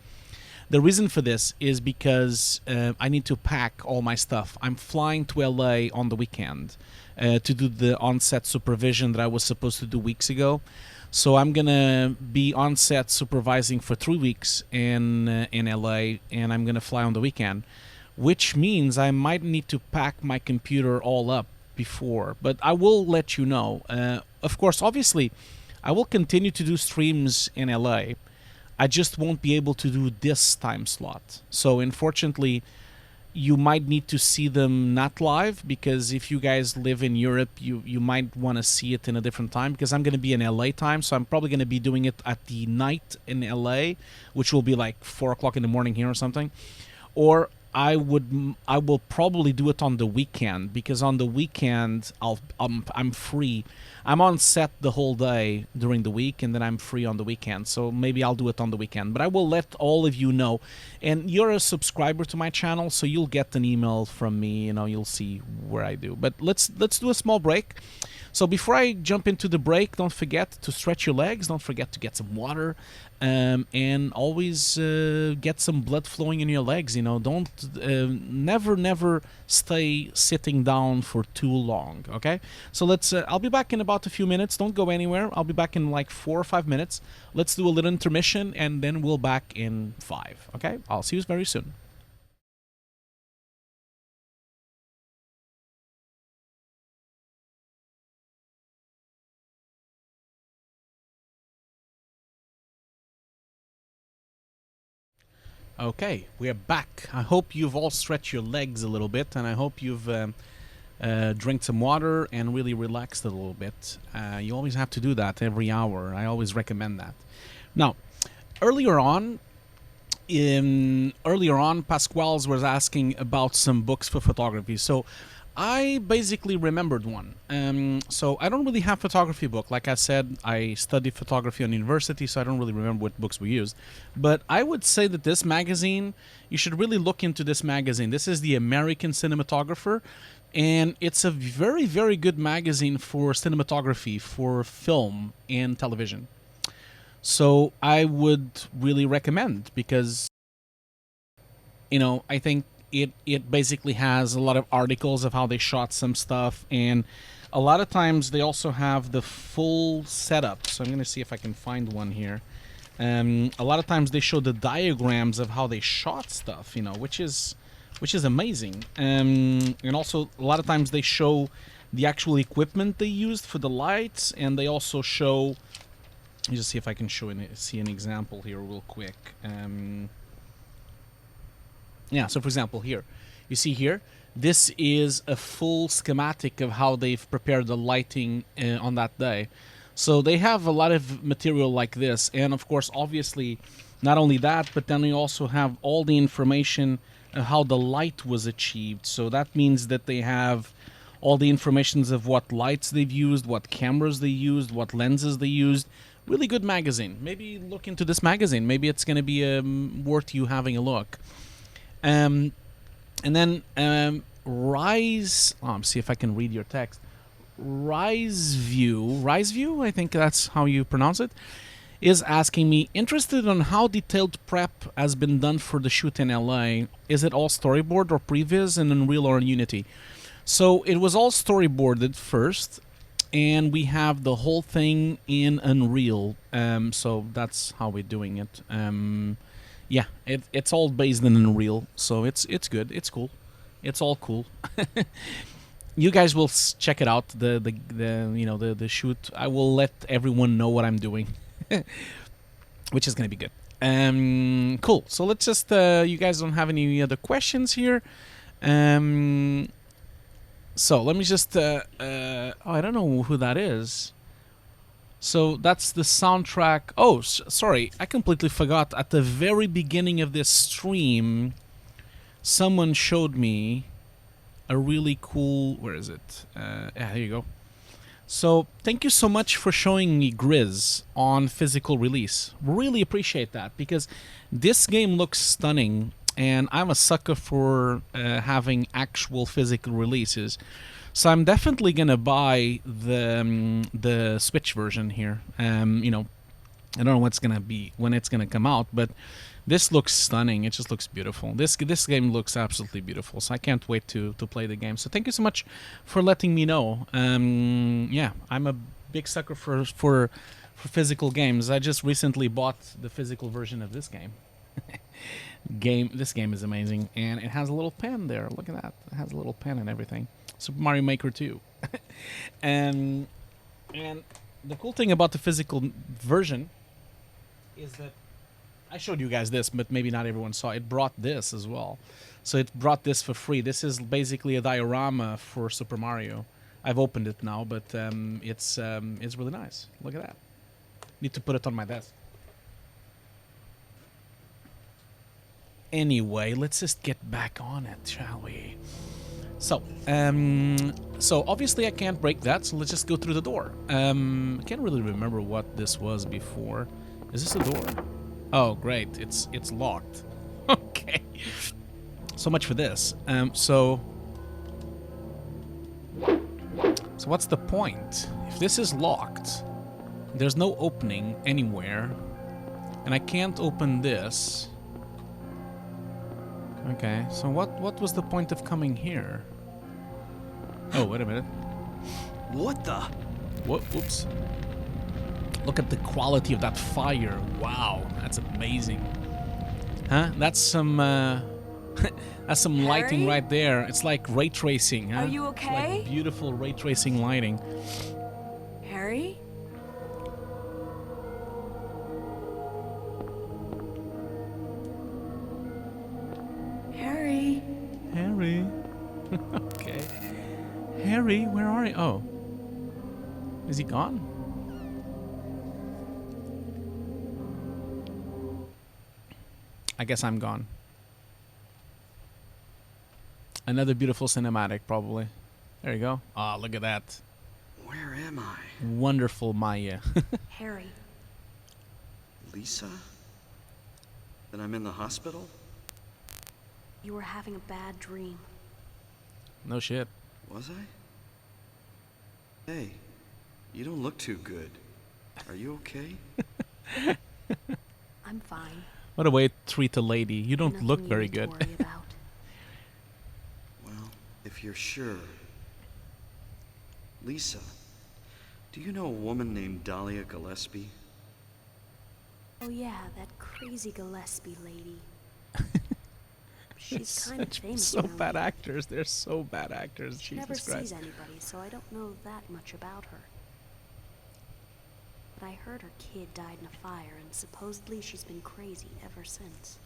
The reason for this is because I need to pack all my stuff. I'm flying to LA on the weekend to do the on-set supervision that I was supposed to do weeks ago. So I'm going to be on-set supervising for 3 weeks in LA, and I'm going to fly on the weekend, which means I might need to pack my computer all up before. But I will let you know. Of course, obviously, I will continue to do streams in LA. I just won't be able to do this time slot. So unfortunately, you might need to see them not live, because if you guys live in Europe, you might want to see it in a different time, because I'm going to be in LA time, so I'm probably going to be doing it at the night in LA, which will be like 4 o'clock in the morning here or something. Or I will probably do it on the weekend, because on the weekend I'm free. I'm on set the whole day during the week, and then I'm free on the weekend. So maybe I'll do it on the weekend. But I will let all of you know. And you're a subscriber to my channel, so you'll get an email from me. You'll see where I do. But let's do a small break. So before I jump into the break, don't forget to stretch your legs. Don't forget to get some water, and always get some blood flowing in your legs. Don't never stay sitting down for too long. Okay. So I'll be back in about a few minutes. Don't go anywhere. I'll be back in like 4 or 5 minutes. Let's do a little intermission, and then we'll back in 5. Okay. I'll see you very soon. Okay, we're back. I hope you've all stretched your legs a little bit, and I hope you've drank some water and really relaxed a little bit. You always have to do that every hour. I always recommend that. Now, earlier on, Pasquale's was asking about some books for photography. So I basically remembered one. So I don't really have photography book. Like I said, I studied photography on university, so I don't really remember what books we used. But I would say that this magazine, you should really look into this magazine. This is the American Cinematographer, and it's a very, very good magazine for cinematography, for film and television. So I would really recommend, because, you know, I think it basically has a lot of articles of how they shot some stuff, and a lot of times they also have the full setup. So I'm going to see if I can find one here. A lot of times they show the diagrams of how they shot stuff, you know, which is amazing. And also a lot of times they show the actual equipment they used for the lights, and they also show. Let me just see if I can see an example here real quick. Yeah, so for example here, you see here, this is a full schematic of how they've prepared the lighting on that day. So they have a lot of material like this, and of course, obviously, not only that, but then they also have all the information of how the light was achieved. So that means that they have all the informations of what lights they've used, what cameras they used, what lenses they used. Really good magazine. Maybe look into this magazine. Maybe it's going to be worth you having a look. And then Rise. Oh, see if I can read your text. Riseview, I think that's how you pronounce it, is asking me, interested on how detailed prep has been done for the shoot in LA. Is it all storyboard or previs in Unreal or in Unity? So it was all storyboarded first, and we have the whole thing in Unreal. So that's how we're doing it. Yeah, it's all based in Unreal, so it's good. It's cool. It's all cool. You guys will check it out. The shoot. I will let everyone know what I'm doing, which is gonna be good. Cool. So let's just. You guys don't have any other questions here. So let me just. I don't know who that is. So that's the soundtrack. Oh, sorry. I completely forgot. At the very beginning of this stream, someone showed me a really cool... Where is it? Yeah, here you go. So thank you so much for showing me Grizz on physical release. Really appreciate that, because this game looks stunning, and I'm a sucker for having actual physical releases. So I'm definitely gonna buy the Switch version here. You know, I don't know what's gonna be when it's gonna come out, but this looks stunning. It just looks beautiful. This game looks absolutely beautiful. So I can't wait to play the game. So thank you so much for letting me know. Yeah, I'm a big sucker for physical games. I just recently bought the physical version of this game. This game is amazing, and it has a little pen there. Look at that. It has a little pen and everything. Super Mario Maker 2. And the cool thing about the physical version is that I showed you guys this, but maybe not everyone saw. It brought this as well. So it brought this for free. This is basically a diorama for Super Mario. I've opened it now, but it's really nice. Look at that. Need to put it on my desk. Anyway, let's just get back on it, shall we? So obviously I can't break that, so let's just go through the door. I can't really remember what this was before. Is this a door? Oh, great. It's locked. Okay. So much for this. So what's the point? If this is locked, there's no opening anywhere, and I can't open this. Okay, so what was the point of coming here? Oh, wait a minute. What the? Whoops. Look at the quality of that fire. Wow, that's amazing. Huh? That's some that's some lighting Harry? right there. It's like ray tracing, huh? Are you It's okay? like beautiful ray tracing lighting. Harry? Okay. Harry, where are you? Oh. Is he gone? I guess I'm gone. Another beautiful cinematic, probably. There you go. Ah, look at that. Where am I? Wonderful Maya. Harry, Lisa? Then I'm in the hospital? you were having a bad dream. No shit. Was I? Hey, you don't look too good. Are you okay? I'm fine. What a way to treat a lady. You don't Nothing look you very need to good. worry about. Well, if you're sure. Lisa, do you know a woman named Dahlia Gillespie? Oh yeah, that crazy Gillespie lady. She's kind of famous So around bad here. actors. They're so bad actors. She never Jesus Christ. sees anybody, so I don't know that much about her. But I heard her kid died in a fire, and supposedly she's been crazy ever since.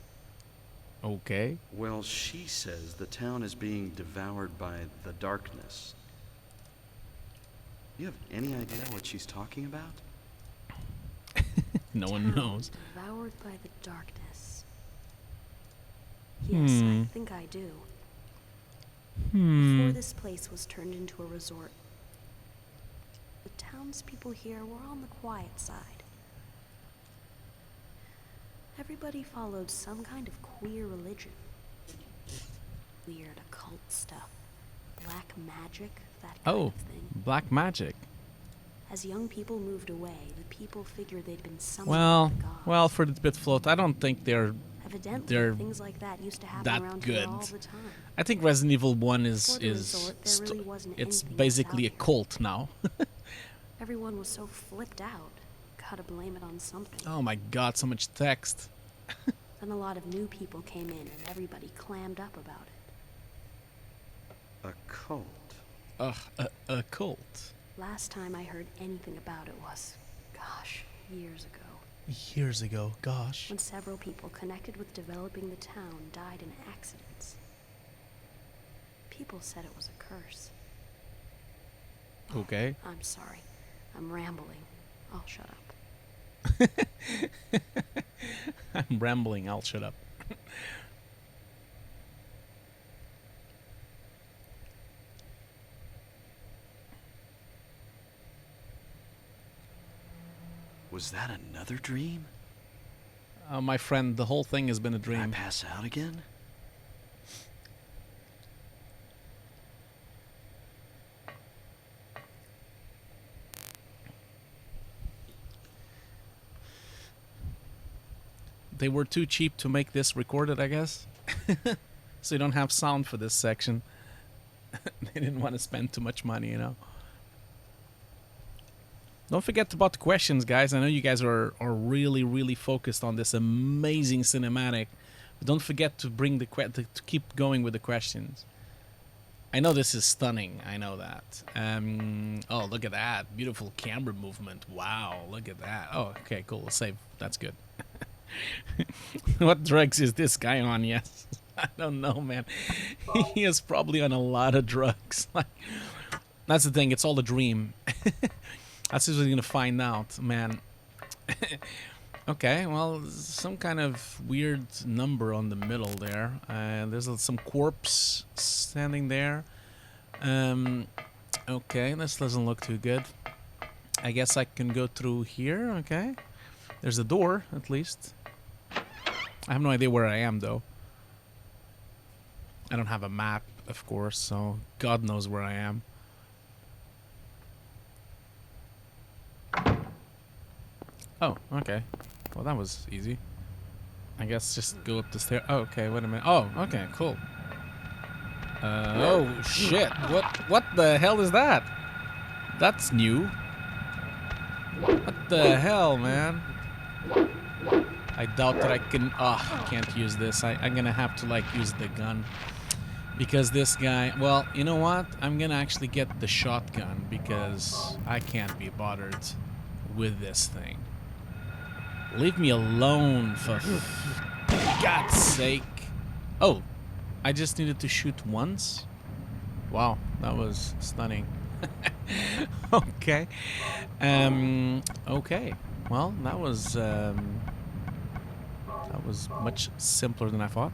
Okay. Well, she says the town is being devoured by the darkness. You have any idea what she's talking about? No one knows. Devoured by the darkness. Yes, I think I do. Before this place was turned into a resort, the townspeople here were on the quiet side. Everybody followed some kind of queer religion. Weird occult stuff. Black magic, that kind Oh, of thing. black magic. As young people moved away, the people figured they'd been summoned Well, by the gods. well, for the bit float, I don't think they're. Evidently, they're things like that used to happen that around good. here all the time. I think Resident Evil 1 Before the resort, there really wasn't it's anything else basically a out here. cult now. Everyone was so flipped out. Gotta blame it on something. Oh my god, so much text. Then a lot of new people came in, and everybody clammed up about it. A cult. Ugh, a cult. Last time I heard anything about it was, gosh, years ago. Years ago, gosh. When several people connected with developing the town died in accidents. People said it was a curse. Okay. I'm sorry. I'm rambling. I'll shut up. I'm rambling, I'll shut up. Was that another dream? My friend, the whole thing has been a Did I dream. pass out again? They were too cheap to make this recorded, I guess. So you don't have sound for this section. They didn't want to spend too much money, you know. Don't forget about the questions, guys. I know you guys are really, really focused on this amazing cinematic. But don't forget to bring to keep going with the questions. I know this is stunning. I know that. Oh, look at that. Beautiful camera movement. Wow, look at that. Oh, okay, cool. Save. That's good. What drugs is this guy on? Yes. I don't know, man. He is probably on a lot of drugs. Like, that's the thing. It's all a dream. That's what we're going to find out, man. Okay, well, some kind of weird number on the middle there. There's some corpse standing there. Okay, this doesn't look too good. I guess I can go through here, okay. There's a door, at least. I have no idea where I am, though. I don't have a map, of course, so God knows where I am. Oh, okay. Well, that was easy. I guess just go up the stair. Oh, okay, wait a minute. Oh, okay, cool. Oh, shit. What the hell is that? That's new. What the hell, man? I doubt that I can... I can't use this. I'm gonna have to, like, use the gun. Because this guy... Well, you know what? I'm gonna actually get the shotgun because I can't be bothered with this thing. Leave me alone, for God's sake. Oh, I just needed to shoot once? Wow, that was stunning. Okay. Okay. Well, that was much simpler than I thought.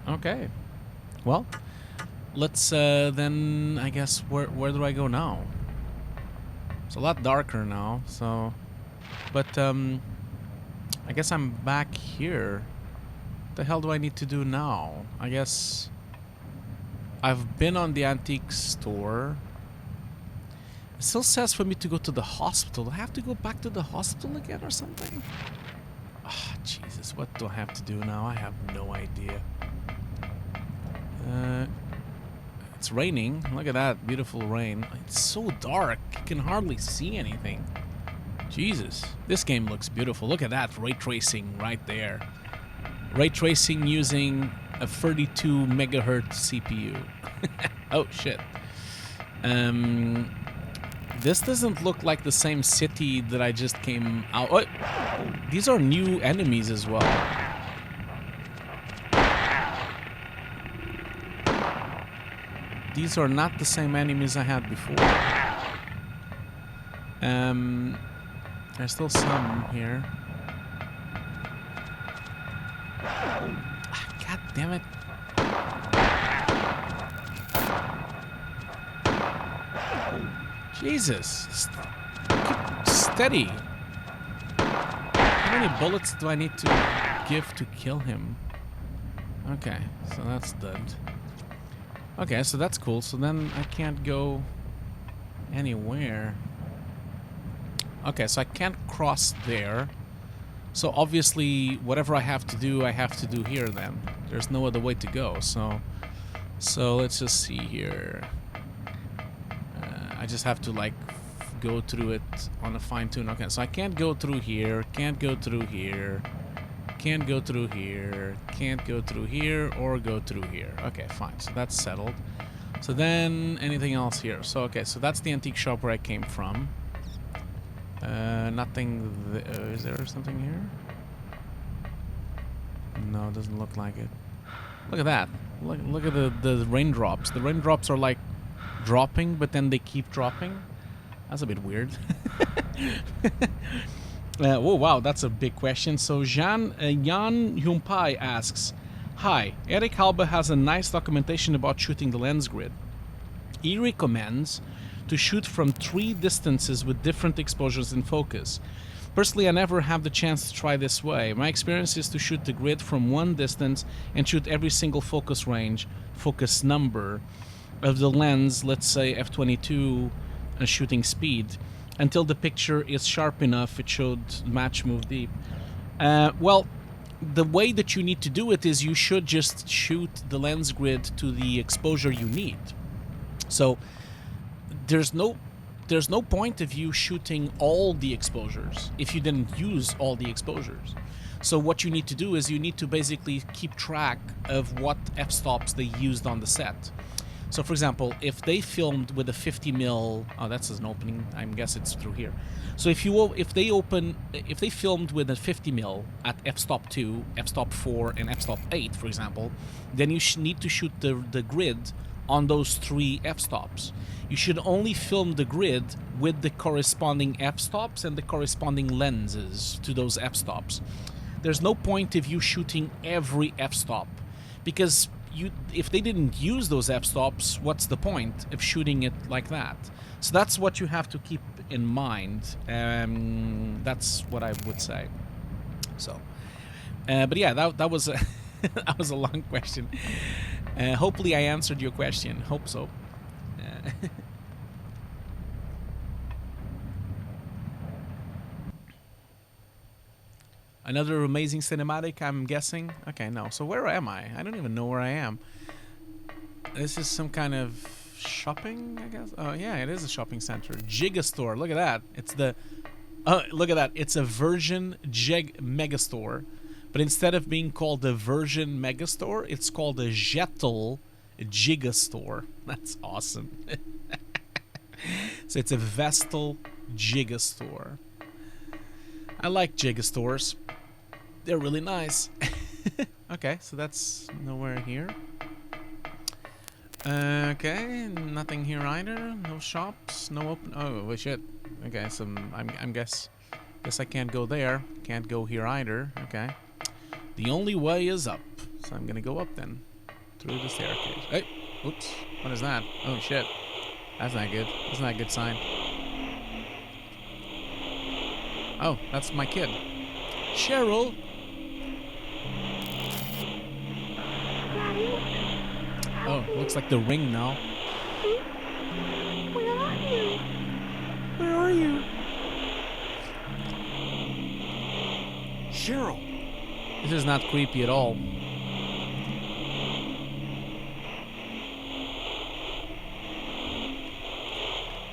Okay. Well, let's then I guess where do I go now? It's a lot darker now, so but I guess I'm back here. What the hell do I need to do now? I guess I've been on the antique store. It still says for me to go to the hospital. Do I have to go back to the hospital again or something? Ah, Jesus, what do I have to do now? I have no idea. It's raining. Look at that beautiful rain. It's so dark. You can hardly see anything. Jesus, this game looks beautiful. Look at that ray tracing right there. Ray tracing using a 32 megahertz CPU. Oh shit. This doesn't look like the same city that I just came out. Oh, these are new enemies as well. These are not the same enemies I had before. There's still some here. God damn it. Jesus. Keep steady. How many bullets do I need to give to kill him? Okay, so that's dead. Okay, so that's cool. So then I can't go anywhere. Okay, so I can't cross there. So obviously, whatever I have to do here then. There's no other way to go, so let's just see here. I just have to, like, go through it on a fine-tune. Okay, so I can't go through here, can't go through here, can't go through here, can't go through here, or go through here. Okay, fine, so that's settled. So then, anything else here? So, okay, so that's the antique shop where I came from. Nothing. Is there something here? No, it doesn't look like it. Look at that. Look at the raindrops. The raindrops are like dropping, but then they keep dropping. That's a bit weird. Oh wow, that's a big question. So Jan Humpai asks, "Hi, Eric Halbe has a nice documentation about shooting the lens grid. He recommends to shoot from 3 distances with different exposures in focus. Personally, I never have the chance to try this way. My experience is to shoot the grid from 1 distance and shoot every single focus range, focus number of the lens, let's say f22 shooting speed, until the picture is sharp enough it should match move deep." Well, the way that you need to do it is you should just shoot the lens grid to the exposure you need. So there's no point of you shooting all the exposures if you didn't use all the exposures. So what you need to do is you need to basically keep track of what f-stops they used on the set. So for example, if they filmed with a 50mm, oh, that's an opening, I guess it's through here. So if they filmed with a 50mm at f-stop 2, f-stop 4, and f-stop 8, for example, then you need to shoot the grid on those 3 f-stops. You should only film the grid with the corresponding f-stops and the corresponding lenses to those f-stops. There's no point of you shooting every f-stop, because if they didn't use those f-stops, what's the point of shooting it like that? So that's what you have to keep in mind. That's what I would say. So, but yeah, that was a that was a long question. Hopefully I answered your question. Hope so. Another amazing cinematic, I'm guessing. Okay, no. So where am I? I don't even know where I am. This is some kind of shopping, I guess. Oh yeah, it is a shopping center. Gigastore. Look at that. It's the. Oh, look at that. It's a Virgin Megastore. But instead of being called a Virgin Megastore, it's called a Jettel Gigastore. That's awesome. So it's a Vestel Gigastore. I like Gigastores. They're really nice. Okay, so that's nowhere here. Okay, nothing here either. No shops, no open. Oh shit. Okay, so I'm guess I can't go there. Can't go here either. Okay. The only way is up, so I'm gonna go up then through the staircase. Hey, oops. What is that? Oh shit. That's not good. That's not a good sign. Oh, that's my kid. Cheryl. Oh, looks like the ring now. Where are you? Where are you? Cheryl! This is not creepy at all.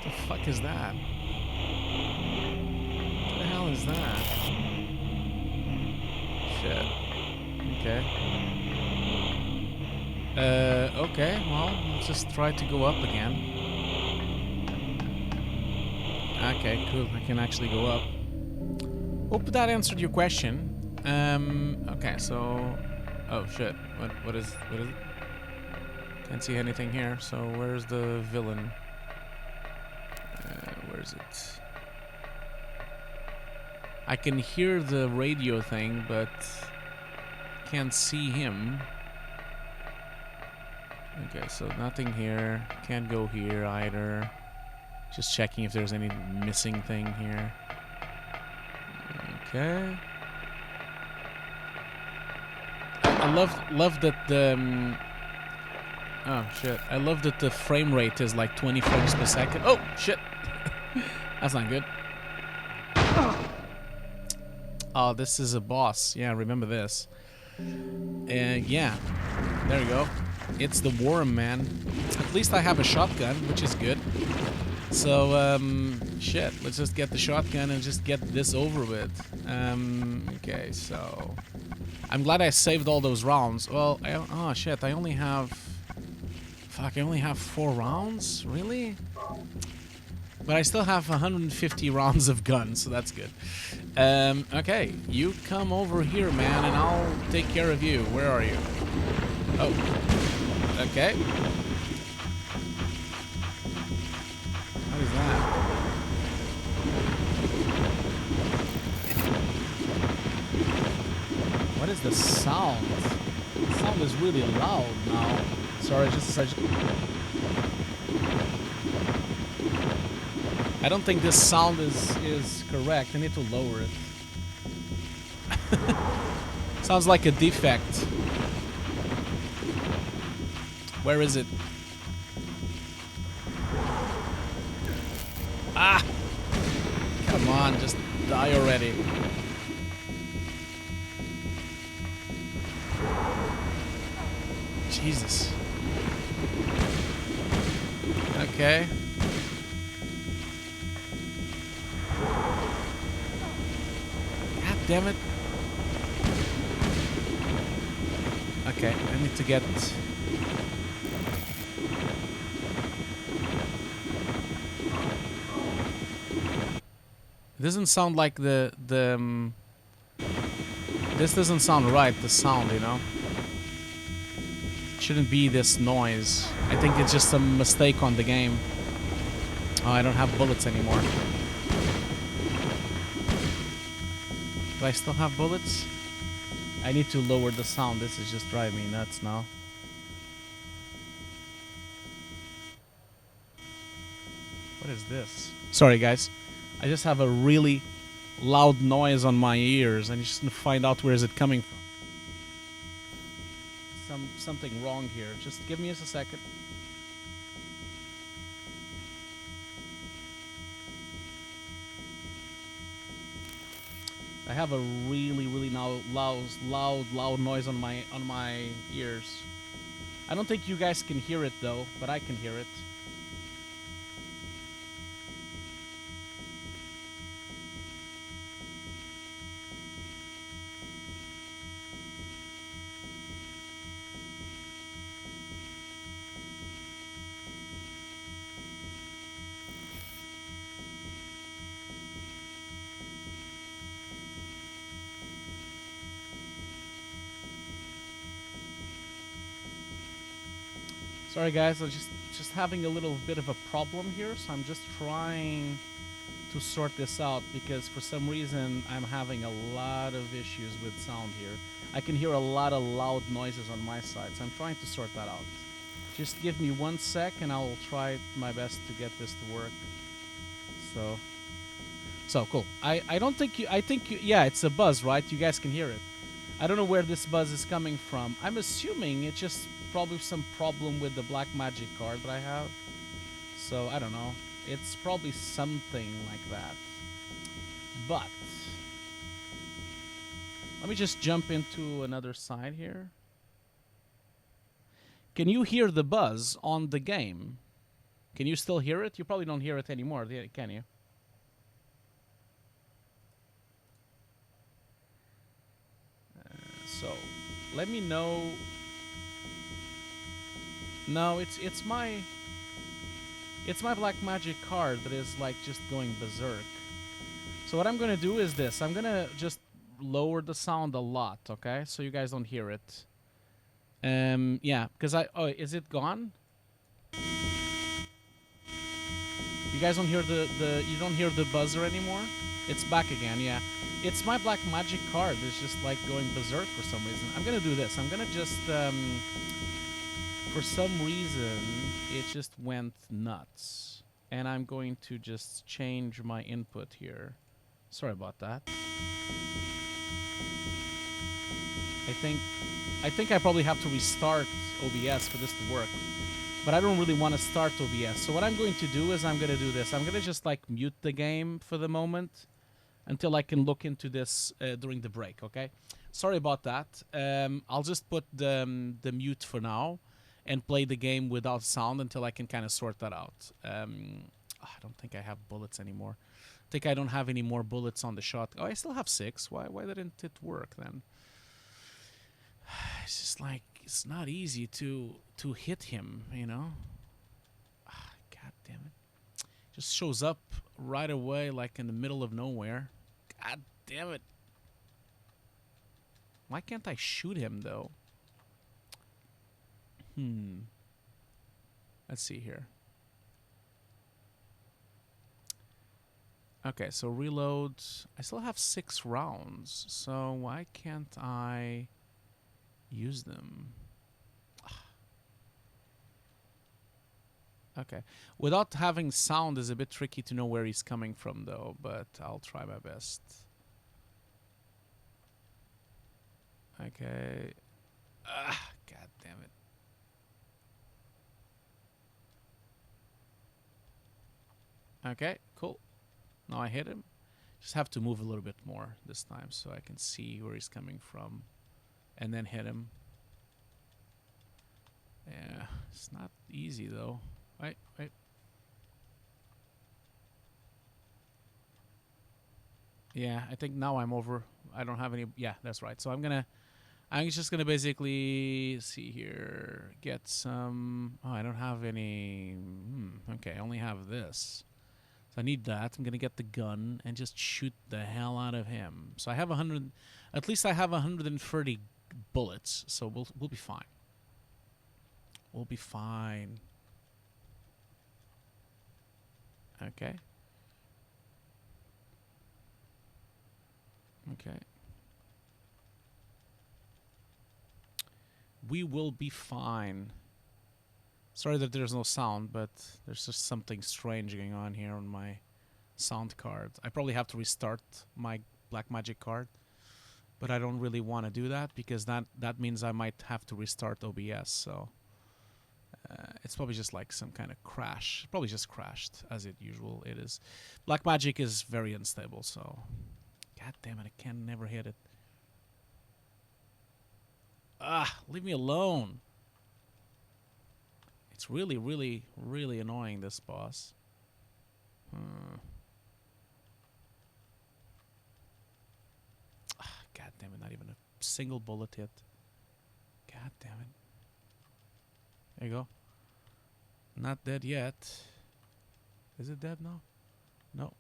The fuck is that? What the hell is that? Shit. Okay. Okay, well, let's just try to go up again. Okay, cool. I can actually go up. Hope that answered your question. Okay, so... Oh, shit. What is it? Can't see anything here, so where's the villain? Where is it? I can hear the radio thing, but can't see him. Okay, so nothing here. Can't go here either. Just checking if there's any missing thing here. Okay. I love that the oh shit. I love that the frame rate is like 20 frames per second. Oh shit. That's not good. Oh, this is a boss. Yeah, remember this. Yeah. There we go. It's the worm, man. At least I have a shotgun, which is good. So, shit. Let's just get the shotgun and just get this over with. Okay, so... I'm glad I saved all those rounds. Well, oh shit, I only have... Fuck, I only have 4 rounds? Really? But I still have 150 rounds of guns, so that's good. Okay, you come over here, man, and I'll take care of you. Where are you? Oh. Okay. What is that? What is the sound? The sound is really loud now. Sorry, just a second. I don't think this sound is correct. I need to lower it. Sounds like a defect. Where is it? Ah! Come on, just die already. Jesus. Okay. God damn it. Okay, I need to get... It doesn't sound like this doesn't sound right, the sound, you know? It shouldn't be this noise. I think it's just a mistake on the game. Oh, I don't have bullets anymore. Do I still have bullets? I need to lower the sound. This is just driving me nuts now. What is this? Sorry, guys. I just have a really loud noise on my ears. I just need to find out where is it coming from. Something wrong here. Just give me just a second. I have a really now loud noise on my ears. I don't think you guys can hear it though, but I can hear it. Sorry guys, I'm just having a little bit of a problem here, so I'm just trying to sort this out because for some reason I'm having a lot of issues with sound here. I can hear a lot of loud noises on my side, so I'm trying to sort that out. Just give me 1 sec and I'll try my best to get this to work. So cool. I don't think you, I think you, yeah, it's a buzz, right? You guys can hear it. I don't know where this buzz is coming from. I'm assuming it's just probably some problem with the black magic card that I have. So I don't know. It's probably something like that. But let me just jump into another side here. Can you hear the buzz on the game? Can you still hear it? You probably don't hear it anymore, can you? So let me know. No, it's my black magic card that is like just going berserk. So what I'm gonna do is this. I'm gonna just lower the sound a lot, okay? So you guys don't hear it. Yeah, because oh, is it gone? You guys don't hear you don't hear the buzzer anymore? It's back again, yeah. It's my black magic card. It's just like going berserk for some reason. I'm gonna do this. I'm gonna just for some reason it just went nuts. And I'm going to just change my input here. Sorry about that. I think I probably have to restart OBS for this to work. But I don't really want to start OBS. So what I'm going to do is I'm going to do this. I'm going to just like mute the game for the moment until I can look into this during the break, okay? Sorry about that. I'll just put the mute for now and play the game without sound until I can kind of sort that out. I don't think I have bullets anymore. I think I don't have any more bullets on the shot. Oh, I still have 6. Why didn't it work then? It's just like it's not easy to hit him, you know. God damn it! Just shows up right away, like in the middle of nowhere. God damn it! Why can't I shoot him though? Let's see here. Okay, so reload. I still have 6 rounds, so why can't I use them? Okay. Without having sound is a bit tricky to know where he's coming from though, but I'll try my best. Okay. God damn it. Okay, cool. Now I hit him. Just have to move a little bit more this time so I can see where he's coming from. And then hit him. Yeah, it's not easy though. Wait. Yeah, I think now I'm over. I don't have any. Yeah, that's right. So I'm just gonna basically see here, get some. Oh, I don't have any. Okay, I only have this. So I need that. I'm gonna get the gun and just shoot the hell out of him. So I have 100. At least I have 130 bullets. So we'll be fine. We'll be fine. Okay. Okay. We will be fine. Sorry that there's no sound, but there's just something strange going on here on my sound card. I probably have to restart my black magic card, but I don't really want to do that because that means I might have to restart OBS. So it's probably just like some kind of crash. Probably just crashed, as it usual it is. Black magic is very unstable, so god damn it, I can never hit it. Leave me alone. It's really, really, really annoying, this boss. God damn it, not even a single bullet hit. God damn it. There you go. Not dead yet. Is it dead now? No.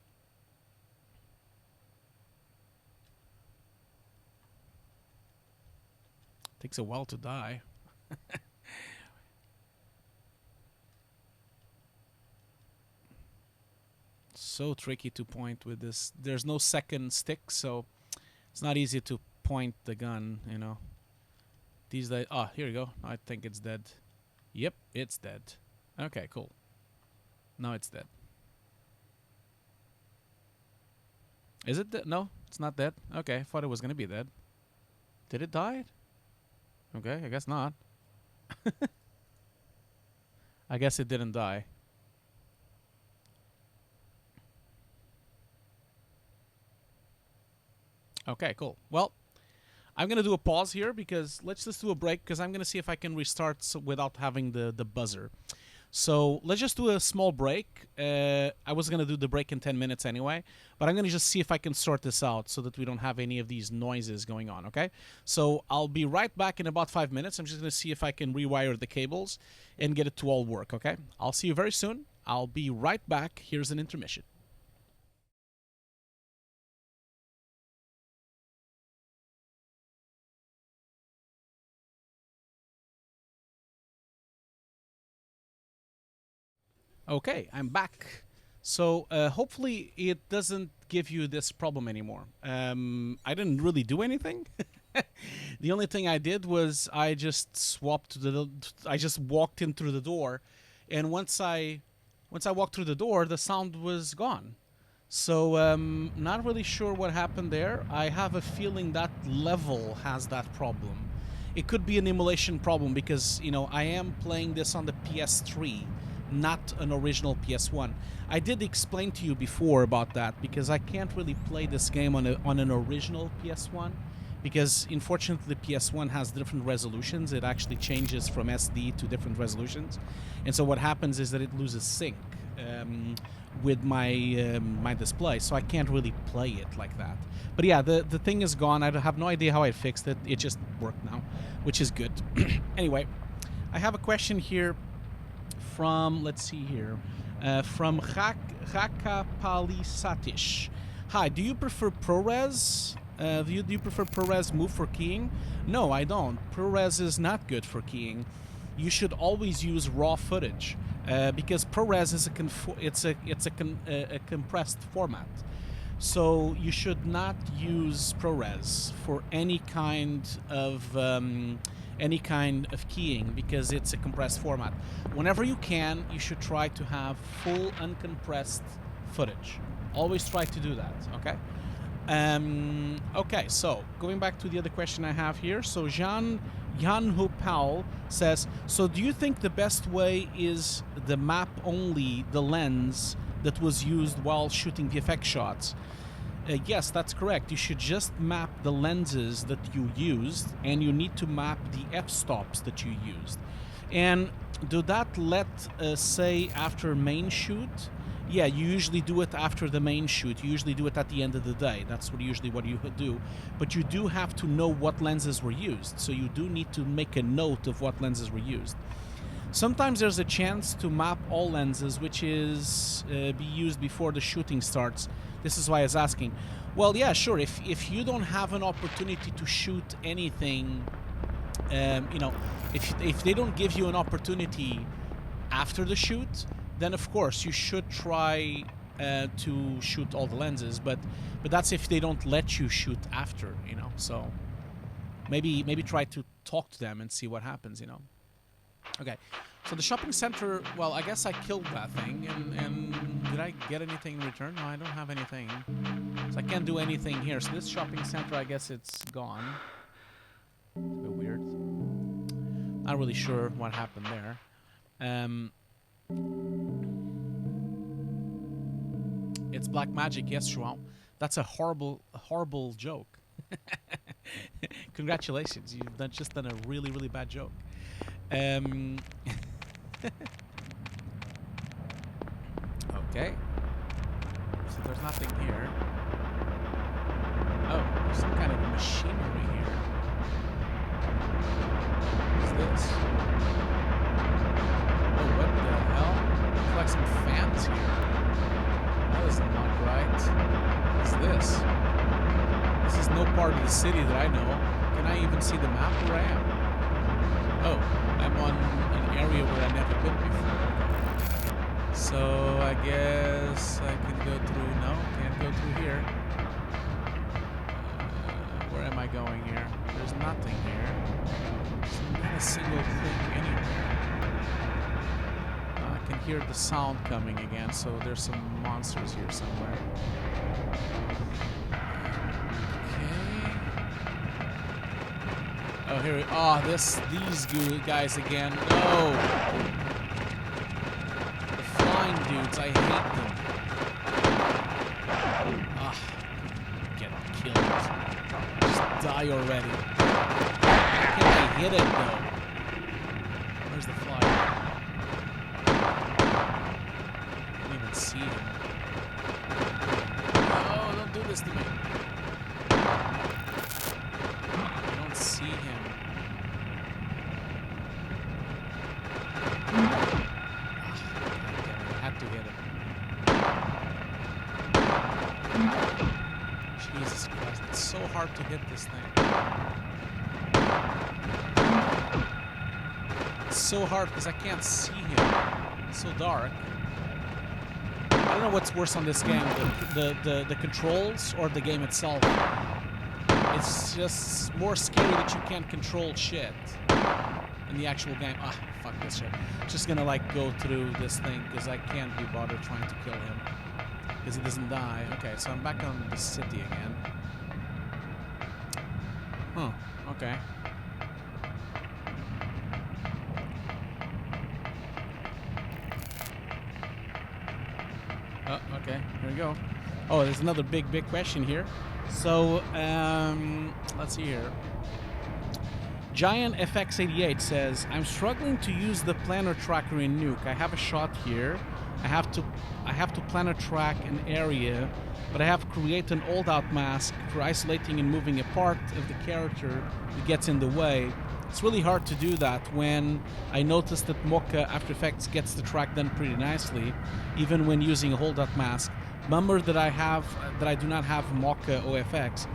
Takes a while to die. So tricky to point with this. There's no second stick, so it's not easy to point the gun, you know. These days... Oh, here we go. I think it's dead. Yep, it's dead. Okay, cool. Now it's dead. Is it dead? No, it's not dead. Okay, I thought it was going to be dead. Did it die? Okay, I guess not. I guess it didn't die. Okay, cool. Well, I'm going to do a pause here because let's just do a break because I'm going to see if I can restart without having the buzzer. So let's just do a small break. I was going to do the break in 10 minutes anyway, but I'm going to just see if I can sort this out so that we don't have any of these noises going on, okay? So I'll be right back in about 5 minutes. I'm just going to see if I can rewire the cables and get it to all work, okay? I'll see you very soon. I'll be right back. Here's an intermission. Okay, I'm back. So hopefully it doesn't give you this problem anymore. I didn't really do anything. The only thing I did was I just I just walked in through the door, and once I walked through the door, the sound was gone. So not really sure what happened there. I have a feeling that level has that problem. It could be an emulation problem because, you know, I am playing this on the PS3. Not an original PS1. I did explain to you before about that because I can't really play this game on an original PS1 because unfortunately the PS1 has different resolutions. It actually changes from SD to different resolutions, and so what happens is that it loses sync with my my display, so I can't really play it like that. But yeah, the thing is gone. I have no idea how I fixed it. It just worked now, which is good. Anyway, I have a question here from, let's see here, from Rakapali Satish. Hi, do you prefer ProRes? Do you prefer ProRes move for keying? No, I don't. ProRes is not good for keying. You should always use raw footage because ProRes is a compressed format. So you should not use ProRes for any kind of keying because it's a compressed format. Whenever you can, you should try to have full uncompressed footage. Always try to do that, okay? Okay, so going back to the other question I have here. So Jan Hopal says, so do you think the best way is the map only the lens that was used while shooting VFX shots? Yes, that's correct. You should just map the lenses that you used, and you need to map the f-stops that you used. And do that let, say, after main shoot? Yeah, you usually do it after the main shoot. You usually do it at the end of the day. That's usually what you do. But you do have to know what lenses were used, so you do need to make a note of what lenses were used. Sometimes there's a chance to map all lenses, which is be used before the shooting starts. This is why I was asking. Well, yeah, sure. If you don't have an opportunity to shoot anything, you know, if they don't give you an opportunity after the shoot, then of course you should try to shoot all the lenses. But that's if they don't let you shoot after, you know. So maybe try to talk to them and see what happens, you know. Okay, so the shopping center, well, I guess I killed that thing, and did I get anything in return? No, I don't have anything, so I can't do anything here. So this shopping center, I guess it's gone. It's a bit weird. Not really sure what happened there. It's black magic, yes, João. That's a horrible joke. Congratulations, you've just done a really, really bad joke. Okay. So there's nothing here. Oh, there's some kind of machinery here. What's this? Oh, what the hell? There's like some fans here. That is not right. What's this? This is no part of the city that I know. Can I even see the map where I am? Oh, I'm on an area where I've never been before. So I guess I can go through. No, can't go through here. Where am I going here? There's nothing here. There's not a single thing anywhere. I can hear the sound coming again, so there's some monsters here somewhere. Okay. Oh, here we. Oh, these guys again. No. The flying dudes. I hate them. Ah, get killed. Just die already. Can I hit it though? Where's the fly? I can't even see him. Oh, don't do this to me. I don't see him. I had to hit him. Jesus Christ, it's so hard to hit this thing. It's so hard because I can't see him. It's so dark. I don't know what's worse on this game, the controls or the game itself. It's just more scary that you can't control shit in the actual game. Ah, fuck this shit. Just gonna like go through this thing because I can't be bothered trying to kill him because he doesn't die. Okay, so I'm back on the city again. Huh, okay. Oh, okay, here we go. Oh, there's another big question here. So, let's see here. Giant FX88 says, I'm struggling to use the planar tracker in Nuuk. I have a shot here. I have to planar track an area, but I have to create an old out mask for isolating and moving a part of the character that gets in the way. It's really hard to do that when I noticed that Mocha After Effects gets the track done pretty nicely, even when using a holdout mask. Bummer that I do not have Mocha OFX.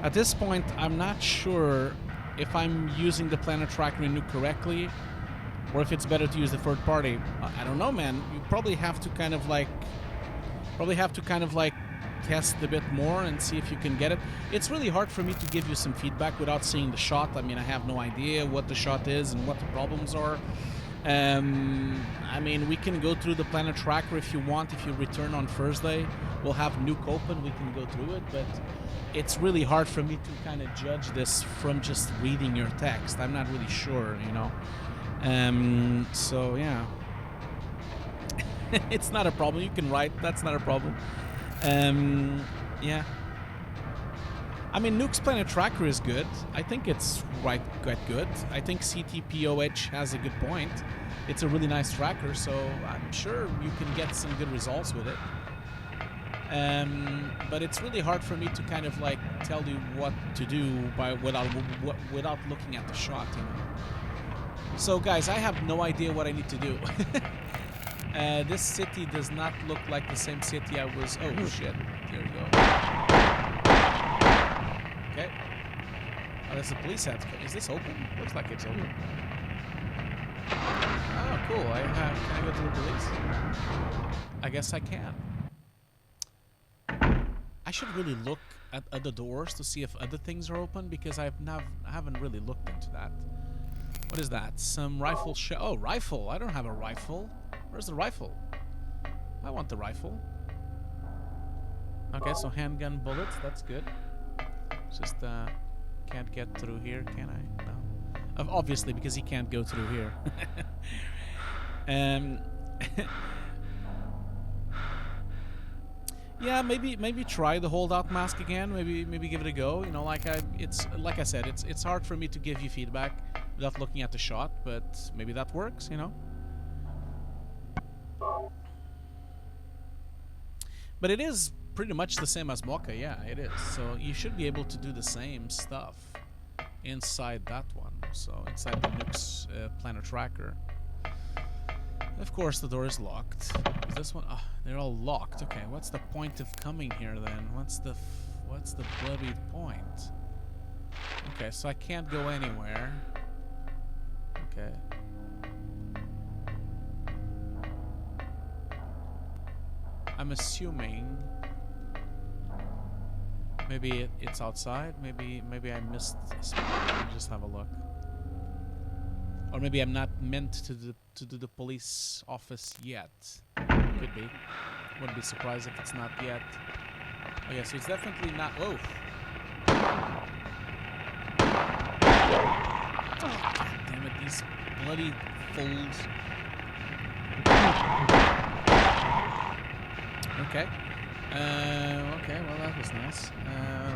At this point, I'm not sure if I'm using the planar tracker in Nuuk correctly, or if it's better to use the third party. I don't know, man. You probably have to kind of like test a bit more and see if you can get it. It's really hard for me to give you some feedback without seeing the shot. I mean, I have no idea what the shot is and what the problems are. I mean, we can go through the planar tracker if you want. If you return on Thursday, we'll have Nuuk open. We can go through it, but it's really hard for me to kind of judge this from just reading your text. I'm not really sure, you know. So yeah, it's not a problem. You can write. That's not a problem. Yeah. I mean, Nuuk's planar tracker is good. I think it's quite good. I think CTPOH has a good point. It's a really nice tracker, so I'm sure you can get some good results with it. But it's really hard for me to kind of like tell you what to do without looking at the shot, you know. So guys, I have no idea what I need to do. This city does not look like the same city I was. Oh shit! There we go. Okay. Oh, there's a police head. Is this open? Looks like it's open. Oh, cool. Can I go to the police? I guess I can. I should really look at other doors to see if other things are open because I haven't really looked into that. What is that? Some rifle shell. Oh, rifle. I don't have a rifle. Where's the rifle? I want the rifle. Okay, so handgun bullets. That's good. Just can't get through here, can I? No. Obviously, because he can't go through here. Yeah, maybe try the holdout mask again. Maybe give it a go. You know, like I said, it's hard for me to give you feedback without looking at the shot, but maybe that works. You know. But it is pretty much the same as Mocha, yeah, it is. So you should be able to do the same stuff inside that one. So inside the Nuuk's planar tracker. Of course, the door is locked. Is this one? Oh, they're all locked. Okay, what's the point of coming here then? What's the bloody point? Okay, so I can't go anywhere. Okay. I'm assuming maybe it's outside. Maybe I missed a spot. Let me just have a look. Or maybe I'm not meant to do the police office yet. Could be. Wouldn't be surprised if it's not yet. Oh yeah, so it's definitely not. Oh. God damn it! These bloody folds. Okay. Okay, well that was nice.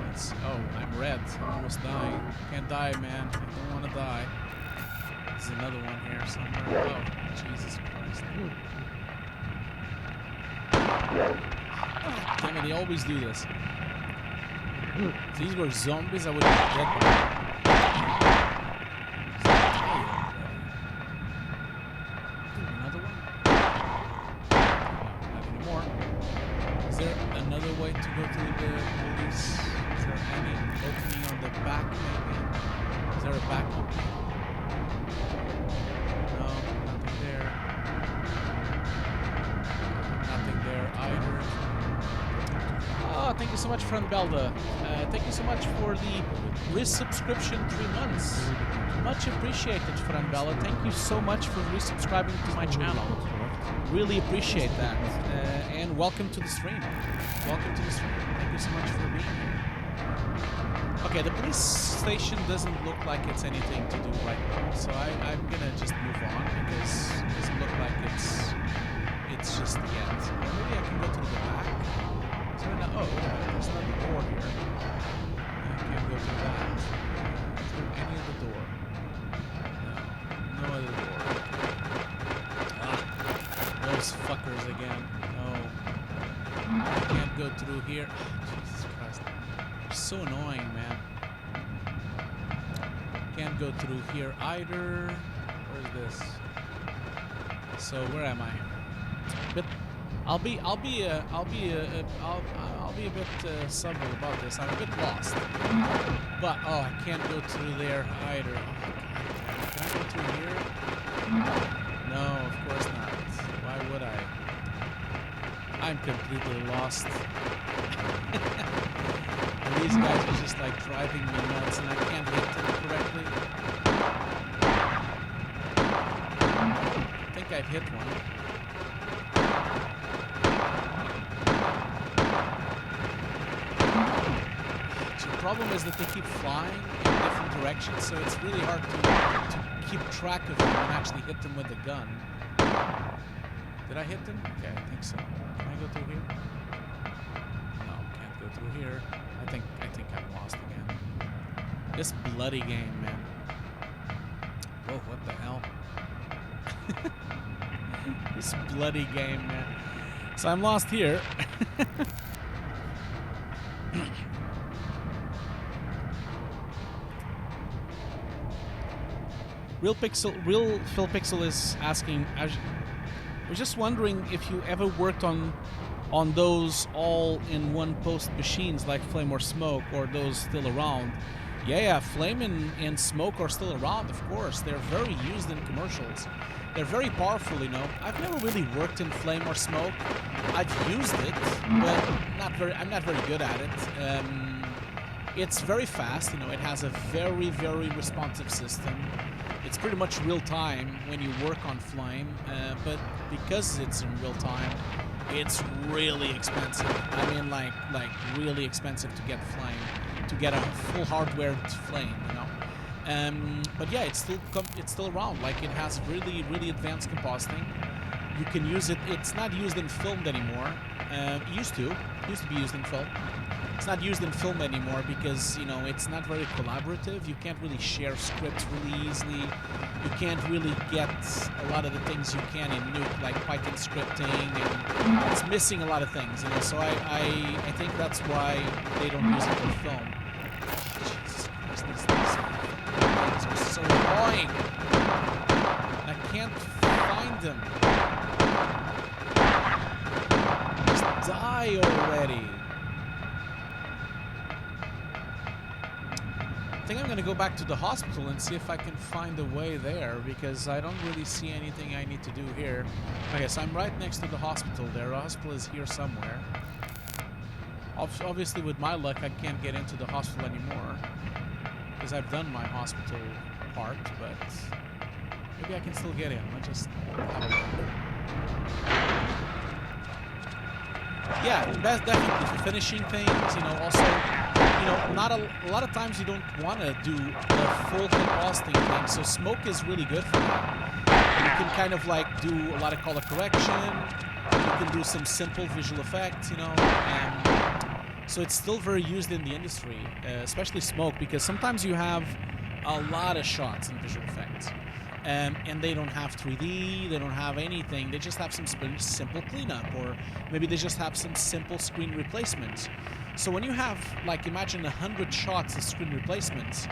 Let's. Oh, I'm red. I'm almost dying. Can't die, man. I don't want to die. There's another one here somewhere. Oh, Jesus Christ. Damn it, they always do this. If these were zombies, I would be dead by now. Another one? No, not anymore. Is there another way to go to the police? Is there any opening on the back, maybe? Is there a back opening? No, nothing there. Nothing there either. Oh, thank you so much, friend Belda. Thank you so much for the resubscription 3 months. Much appreciated, friend Bella. Thank you so much for resubscribing to my channel. Really appreciate that. And welcome to the stream. Welcome to the stream. Thank you so much for being here. Okay, the police station doesn't look like it's anything to do right now, so I'm gonna just move on because it doesn't look like it's just the end. Or maybe I can go to the back. Is there oh, there's another door here. I can't go to that. Is there any other door? No. No other door. Ah, those fuckers again. No. I can't go through here. Oh, Jesus Christ. They're so annoying, man. Can't go through here either. Where's this? So where am I? But I'll be a bit subtle about this. I'm a bit lost. But oh, I can't go through there either. Oh, can I go through here? No, of course not. Why would I? I'm completely lost. And these guys are just like driving me nuts, and I can't hit them correctly. I think I've hit one. The problem is that they keep flying in different directions, so it's really hard to keep track of them and actually hit them with a gun. Did I hit them? Okay, I think so. Can I go through here? No, can't go through here. I think I'm lost again. This bloody game, man. Whoa, what the hell? This bloody game, man. So I'm lost here. Real Phil Pixel is asking. I was just wondering if you ever worked on those all-in-one post machines like Flame or Smoke, or those still around. Yeah, Flame and Smoke are still around, of course. They're very used in commercials. They're very powerful, you know. I've never really worked in Flame or Smoke. I've used it, but I'm not very good at it. It's very fast, you know. It has a very, very responsive system. It's pretty much real time when you work on Flame, but because it's in real time, it's really expensive. I mean, like really expensive to get Flame, to get a full hardware Flame, you know. But yeah, it's still around. Like, it has really, really advanced compositing. You can use it. It's not used in film anymore. It used to be used in film. It's not used in film anymore because, you know, it's not very collaborative. You can't really share scripts really easily. You can't really get a lot of the things you can in Nuuk, like Python scripting, and it's missing a lot of things, you know. So I think that's why they don't use it in film. Jesus Christ, these things are so annoying. I can't find them. Just die already. think I'm gonna go back to the hospital and see if I can find a way there, because I don't really see anything I need to do here. Okay, so I'm right next to the hospital there. The hospital is here somewhere. Obviously, with my luck, I can't get into the hospital anymore, because I've done my hospital part, but maybe I can still get in. Let's just have a look. Yeah, definitely finishing things, you know, also, you know, not a lot of times you don't want to do the full compositing thing, so smoke is really good for that. You can kind of like do a lot of color correction, you can do some simple visual effects, you know, so it's still very used in the industry, especially smoke, because sometimes you have a lot of shots in visual effects. And they don't have 3D, they don't have anything, they just have some simple cleanup, or maybe they just have some simple screen replacements. So when you have, like, imagine 100 shots of screen replacements,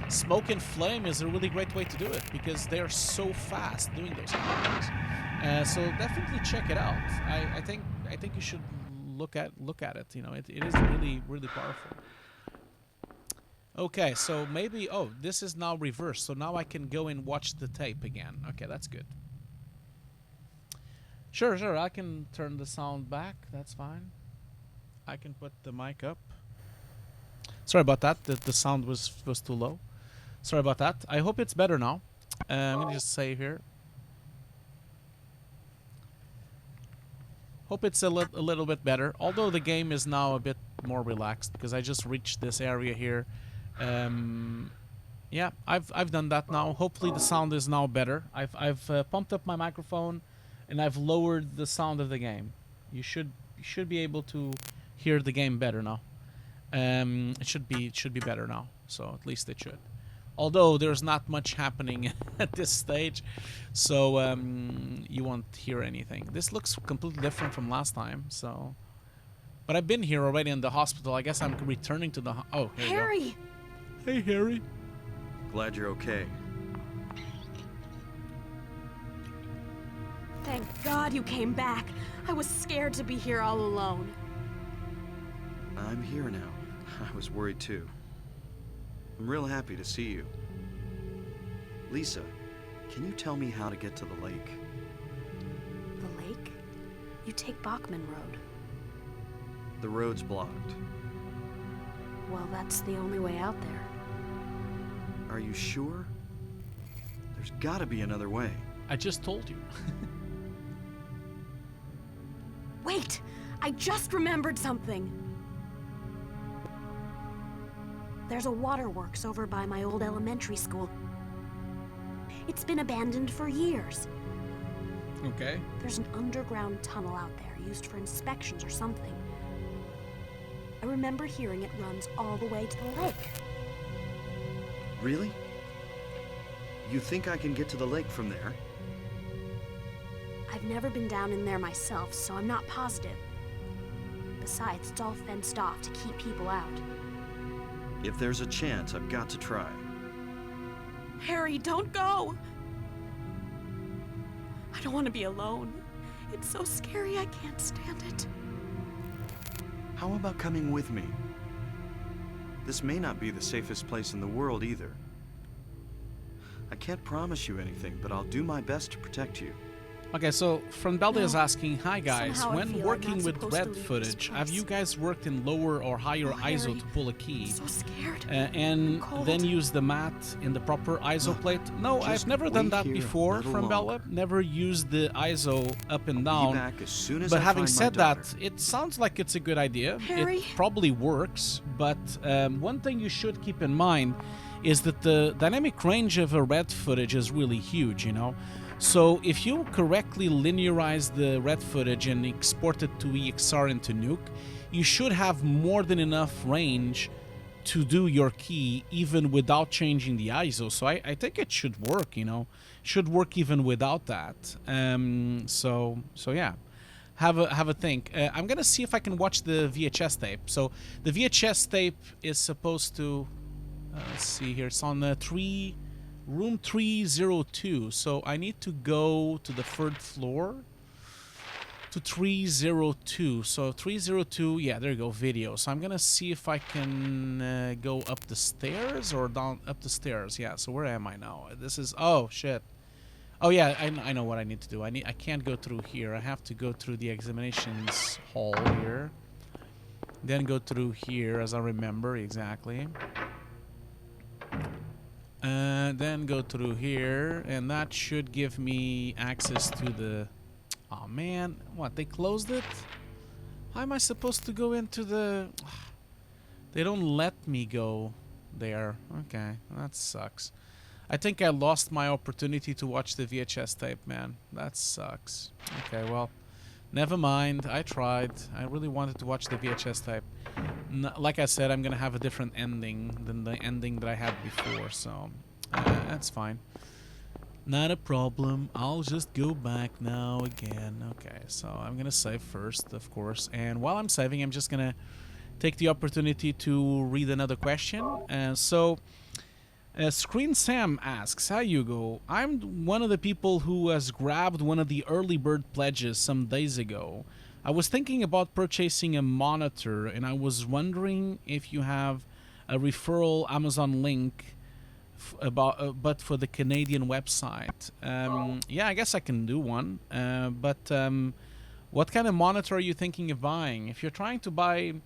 smoke and flame is a really great way to do it, because they're so fast doing those kind of things. So definitely check it out. I think you should look at it. You know, it is really, really powerful. Okay, so maybe... Oh, this is now reversed, so now I can go and watch the tape again. Okay, that's good. Sure, I can turn the sound back. That's fine. I can put the mic up. Sorry about that. The sound was too low. Sorry about that. I hope it's better now. I'm going to just save here. Hope it's a little bit better, although the game is now a bit more relaxed, because I just reached this area here. Yeah, I've done that now. Hopefully the sound is now better. I've pumped up my microphone and I've lowered the sound of the game. You should be able to hear the game better now. It should be better now. So at least it should. Although there's not much happening at this stage, so you won't hear anything. This looks completely different from last time. So, but I've been here already in the hospital. I guess I'm returning to the. Oh, here Harry! you go. Hey, Harry. Glad you're okay. Thank God you came back. I was scared to be here all alone. I'm here now. I was worried too. I'm real happy to see you. Lisa, can you tell me how to get to the lake? The lake? You take Bachman Road. The road's blocked. Well, that's the only way out there. Are you sure? There's gotta be another way. I just told you. Wait! I just remembered something! There's a waterworks over by my old elementary school. It's been abandoned for years. Okay. There's an underground tunnel out there, used for inspections or something. I remember hearing it runs all the way to the lake. Really? You think I can get to the lake from there? I've never been down in there myself, so I'm not positive. Besides, it's all fenced off to keep people out. If there's a chance, I've got to try. Harry, don't go! I don't want to be alone. It's so scary, I can't stand it. How about coming with me? This may not be the safest place in the world either. I can't promise you anything, but I'll do my best to protect you. Okay, so from Dahlia is No. asking, hi guys, Somehow I when feel I'm working not with supposed to red leave this footage, have place. you guys worked in lower or higher Oh, ISO Harry, to pull a key? I'm so scared. And cold. then use the mat in the proper ISO Look, plate? No, just I've never done wait that here a before little from Bella. longer. Never used the ISO up and I'll down. be back as soon as But I having find said my that, daughter. it sounds like it's a good idea. Harry? It probably works, but one thing you should keep in mind is that the dynamic range of a red footage is really huge, you know? So if you correctly linearize the red footage and export it to EXR into Nuuk, you should have more than enough range to do your key even without changing the ISO. So I think it should work, you know? Should work even without that. So yeah. Have a think. I'm gonna see if I can watch the VHS tape. So the VHS tape is supposed to let's see here. It's on room 302. So I need to go to the third floor to 302. So 302, yeah, there you go, video. So I'm gonna see if I can go up the stairs or down up the stairs. Yeah, so where am I now? This is, oh shit. Oh yeah, I know what I need to do. I can't go through here. I have to go through the examinations hall here. Then go through here, as I remember exactly. Then go through here, and that should give me access to the... Oh man, what, they closed it? How am I supposed to go into the... They don't let me go there. Okay, that sucks. I think I lost my opportunity to watch the VHS tape, man. That sucks. Okay, well, never mind. I tried. I really wanted to watch the VHS tape. Like I said, I'm gonna have a different ending than the ending that I had before, so that's fine. Not a problem. I'll just go back now again. Okay, so I'm gonna save first, of course, and while I'm saving, I'm just gonna take the opportunity to read another question. Screen Sam asks, "Hi Hugo, I'm one of the people who has grabbed one of the early bird pledges some days ago. I was thinking about purchasing a monitor, and I was wondering if you have a referral Amazon link but for the Canadian website." Yeah, I guess I can do one. But what kind of monitor are you thinking of buying? If you're trying to buy,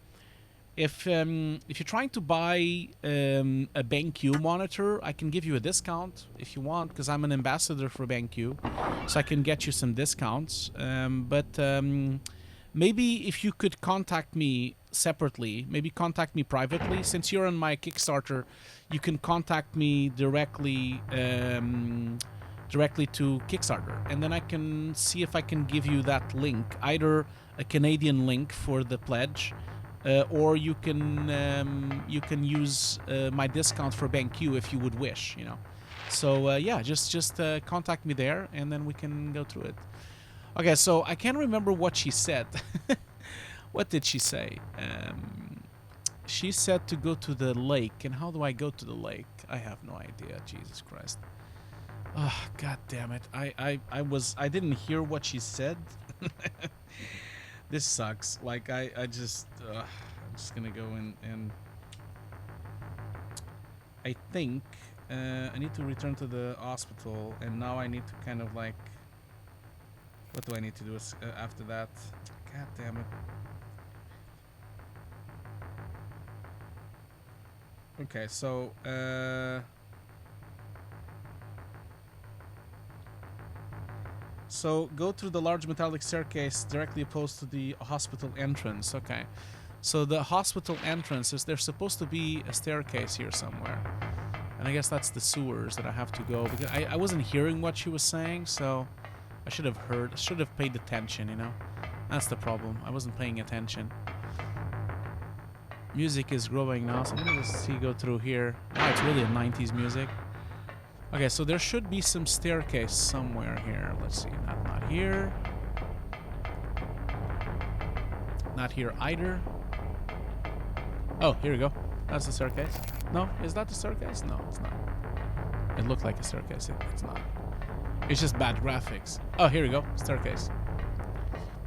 if you're trying to buy a BenQ monitor, I can give you a discount if you want, because I'm an ambassador for BenQ, so I can get you some discounts. Maybe if you could contact me separately, maybe contact me privately. Since you're on my Kickstarter, you can contact me directly to Kickstarter, and then I can see if I can give you that link, either a Canadian link for the pledge, or you can use my discount for BenQ if you would wish, you know. So yeah, just contact me there, and then we can go through it. Okay, so I can't remember what she said. What did she say? She said to go to the lake. And how do I go to the lake? I have no idea. Jesus Christ. Oh, God damn it. I didn't hear what she said. This sucks. Like, I'm just gonna go in and... I think I need to return to the hospital, and now I need to kind of like... What do I need to do after that? God damn it. Okay, so go through the large metallic staircase directly opposed to the hospital entrance. Okay, so the hospital entrance is, there's supposed to be a staircase here somewhere, and I guess that's the sewers that I have to go, because I wasn't hearing what she was saying, so I should have paid attention, you know. That's the problem. I wasn't paying attention. Music is growing now, so I'm gonna just go through here. Oh, it's really a 90s music. Okay, so there should be some staircase somewhere here. Let's see. Not here. Not here either. Oh, here we go. That's the staircase. No, is that the staircase? No, it's not. It looked like a staircase. It's not. It's just bad graphics. Oh, here we go. Staircase.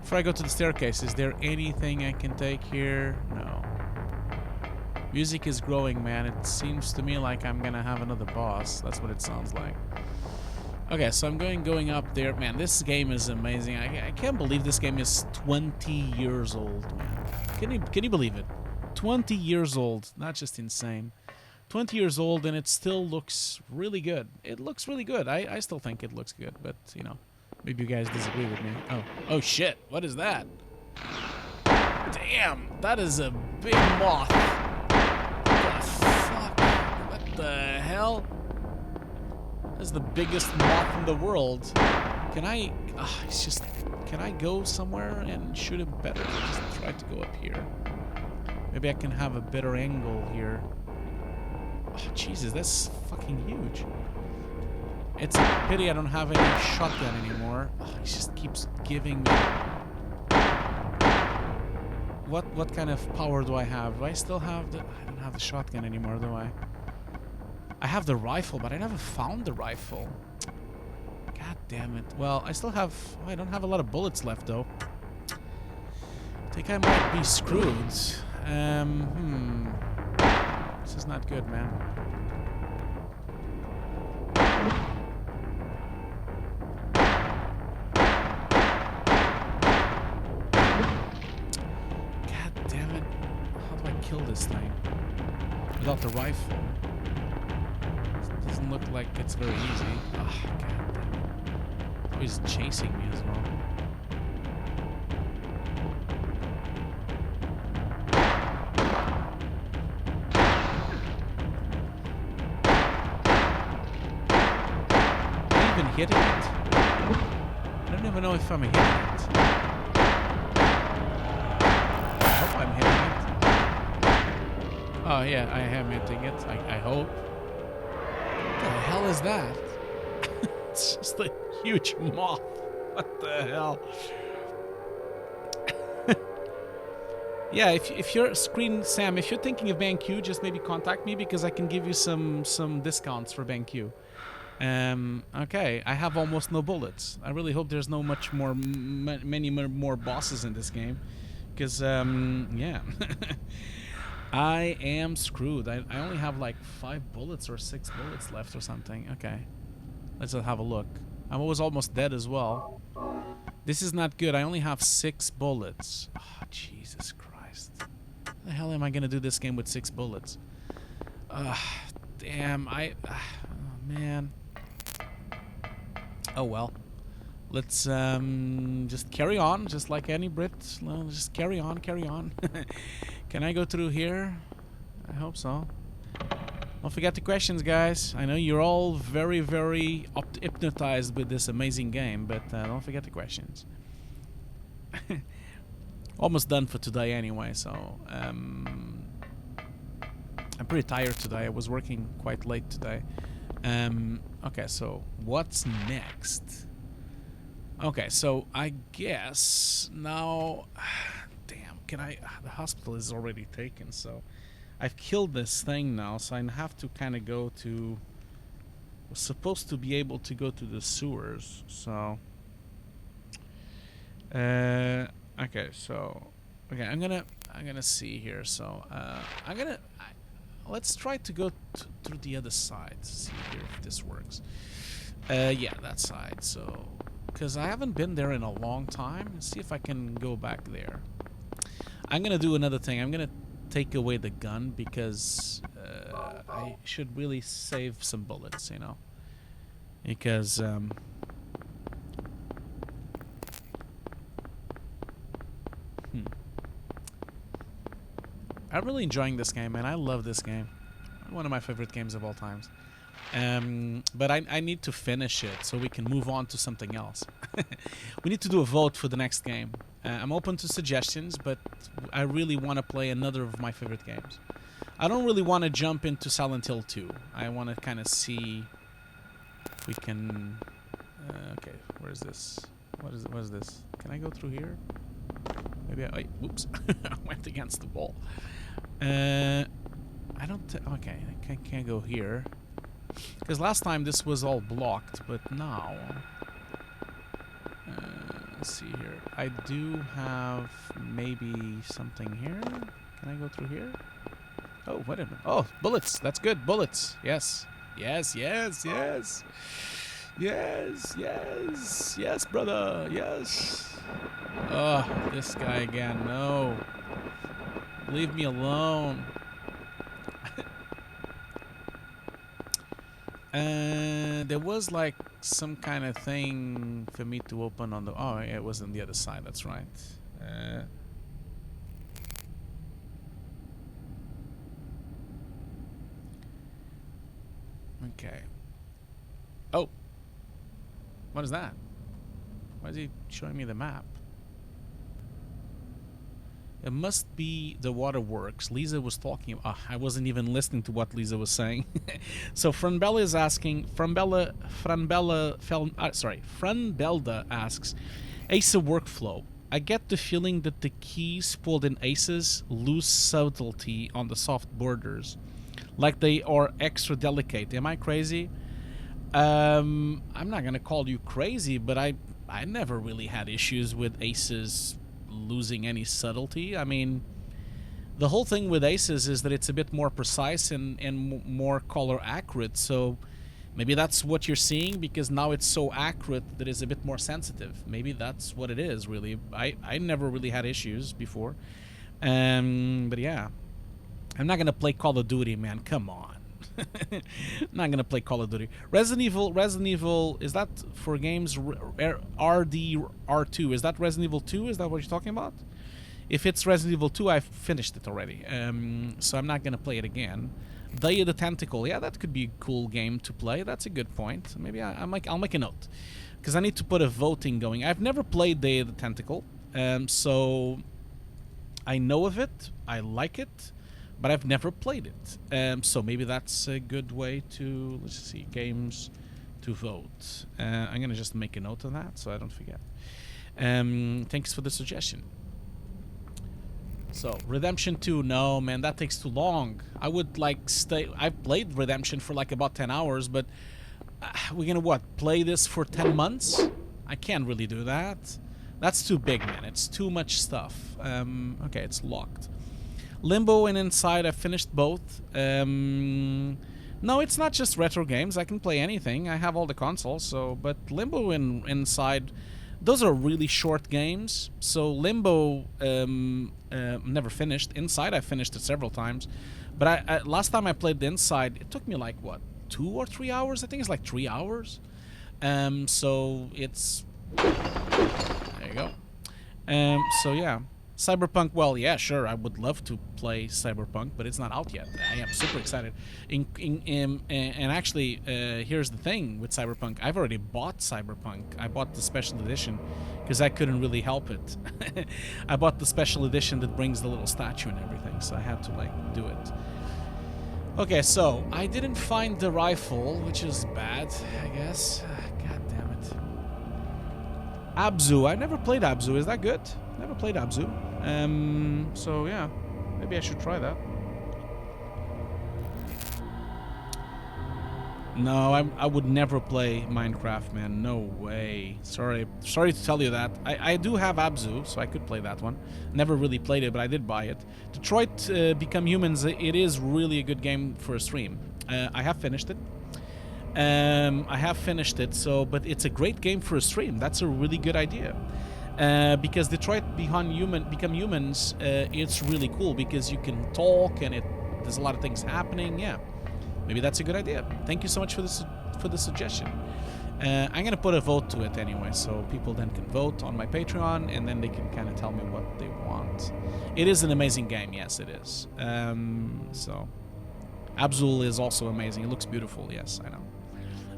Before I go to the staircase, is there anything I can take here? No. Music is growing, man. It seems to me like I'm gonna have another boss. That's what it sounds like. Okay, so I'm going up there. Man, this game is amazing. I can't believe this game is 20 years old, man. Can you believe it? 20 years old. That's just insane. 20 years old, and it still looks really good. It looks really good. I still think it looks good, but, you know, maybe you guys disagree with me. Oh shit. What is that? Damn, that is a big moth. What the hell? That's the biggest moth in the world. Can I... it's just... Can I go somewhere and shoot it better? Just try to go up here. Maybe I can have a better angle here. Oh, Jesus, that's fucking huge. It's a pity I don't have any shotgun anymore. Oh, it just keeps giving me... What kind of power do I have? Do I still have the... I don't have the shotgun anymore, do I? I have the rifle, but I never found the rifle. God damn it. Well, I still have... Oh, I don't have a lot of bullets left, though. think I might be screwed. This is not good, man. God damn it. How do I kill this thing? Without the rifle? It doesn't look like it's very easy. Oh, God damn it. Oh, he's chasing me as well. Hitting it. I don't even know if I'm hitting it. I hope I'm hitting it. Oh yeah, I am hitting it. I hope. What the hell is that? It's just a huge moth. What the hell? Yeah, if you're Sam, if you're thinking of BenQ, just maybe contact me because I can give you some discounts for BenQ. Okay, I have almost no bullets. I really hope there's no many more bosses in this game, because yeah, I am screwed. I only have like 5 bullets or 6 bullets left or something. Okay, let's have a look. I was almost dead as well. This is not good. I only have 6 bullets. Oh, Jesus Christ! How the hell am I gonna do this game with 6 bullets? Damn! Oh, man. Oh well, let's just carry on, just like any Brit. Just carry on. Can I go through here? I hope so. Don't forget the questions, guys. I know you're all very, very hypnotized with this amazing game, but don't forget the questions. Almost done for today anyway, so I'm pretty tired today. I was working quite late today. Okay, so what's next? Okay, so I guess now... Damn, can I... The hospital is already taken, so... I've killed this thing now, so I have to kind of go to... Was supposed to be able to go to the sewers, so... Okay, so... Okay, I'm gonna see here, so... let's try to go through the other side to see here if this works. Yeah, that side. So, because I haven't been there in a long time. Let's see if I can go back there. I'm gonna do another thing. I'm gonna take away the gun because I should really save some bullets, you know. Because I'm really enjoying this game, man. I love this game. One of my favorite games of all times. But I need to finish it so we can move on to something else. We need to do a vote for the next game. I'm open to suggestions, but I really want to play another of my favorite games. I don't really want to jump into Silent Hill 2. I want to kind of see if we can... okay, where is this? What is this? Can I go through here? Maybe I... Whoops. I went against the wall. I don't... okay, I can't go here. Because last time this was all blocked, but now... let's see here. I do have maybe something here. Can I go through here? Oh, wait a minute. Oh, bullets. That's good. Bullets. Yes. Yes, yes, yes. Yes, yes. Yes, brother. Yes. Oh, this guy again. No. Leave me alone. There was like some kind of thing for me to open on the... Oh, it was on the other side. That's right. Okay. Oh. What is that? Why is he showing me the map? It must be the waterworks. Lisa was talking about... I wasn't even listening to what Lisa was saying. So Franbella is asking... Franbelda asks... ACE workflow. I get the feeling that the keys pulled in ACEs lose subtlety on the soft borders. Like they are extra delicate. Am I crazy? I'm not going to call you crazy, but I never really had issues with ACEs losing any subtlety. I mean, the whole thing with Aces is that it's a bit more precise and more color accurate, so maybe that's what you're seeing, because now it's so accurate that it's a bit more sensitive. Maybe that's what it is, really. I never really had issues before. But yeah. I'm not going to play Call of Duty, man. Come on. I'm not going to play Call of Duty. Resident Evil, is that for games RDR2? Is that Resident Evil 2? Is that what you're talking about? If it's Resident Evil 2, I've finished it already. So I'm not going to play it again. Dahlia the Tentacle. Yeah, that could be a cool game to play. That's a good point. Maybe I'll make a note, because I need to put a voting going. I've never played Dahlia the Tentacle, so I know of it. I like it, but I've never played it. So maybe that's a good way to, let's see, games to vote. I'm going to just make a note of that so I don't forget. Thanks for the suggestion. So, Redemption 2, no, man, that takes too long. I would, like, I've played Redemption for, like, about 10 hours, but we're gonna, what, play this for 10 months? I can't really do that. That's too big, man. It's too much stuff. Okay, it's locked. Limbo and Inside, I finished both. No, it's not just retro games. I can play anything. I have all the consoles, so... But Limbo and Inside... Those are really short games. So Limbo, never finished. Inside, I finished it several times. But I last time I played the Inside, it took me like, what, 2 or 3 hours? I think it's like 3 hours. So it's... There you go. So yeah. Cyberpunk, well, yeah, sure, I would love to play Cyberpunk, but it's not out yet. I am super excited. And actually, here's the thing with Cyberpunk. I've already bought Cyberpunk. I bought the special edition because I couldn't really help it. I bought the special edition that brings the little statue and everything, so I had to, like, do it. Okay, so I didn't find the rifle, which is bad, I guess. God damn it. Abzu. I never played Abzu. Is that good? Never played Abzu. So yeah, maybe I should try that. No, I would never play Minecraft, man. No way. Sorry to tell you that. I do have Abzu, so I could play that one. Never really played it, but I did buy it. Detroit Become Humans, it is really a good game for a stream. I have finished it. But it's a great game for a stream. That's a really good idea. Because Detroit Become Humans, it's really cool because you can talk and there's a lot of things happening. Yeah, maybe that's a good idea. Thank you so much for the suggestion. I'm gonna put a vote to it anyway, so people then can vote on my Patreon, and then they can kind of tell me what they want. It is an amazing game, yes, it is. So Abzul is also amazing. It looks beautiful, yes, I know.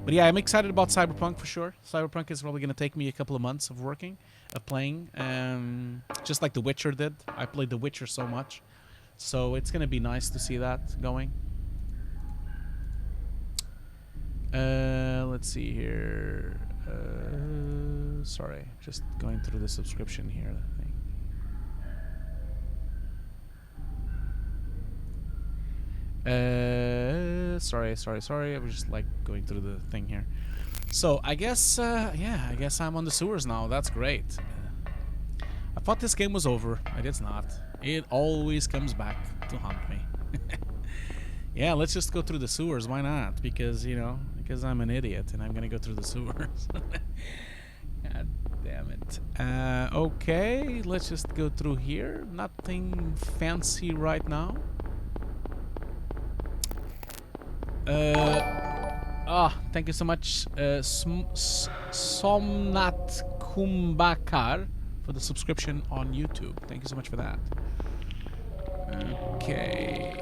But yeah, I'm excited about Cyberpunk for sure. Cyberpunk is probably going to take me a couple of months of playing, just like The Witcher did. I played The Witcher so much. So it's going to be nice to see that going. Let's see here. Sorry, just going through the subscription here. Sorry. I was just like going through the thing here. So I guess, yeah, I guess I'm on the sewers now. That's great. I thought this game was over. It's not. It always comes back to haunt me. Yeah, let's just go through the sewers. Why not? Because, you know, because I'm an idiot and I'm gonna go through the sewers. God damn it. Okay, let's just go through here. Nothing fancy right now. Thank you so much, Somnat Kumbakar, for the subscription on YouTube. Thank you so much for that. Okay.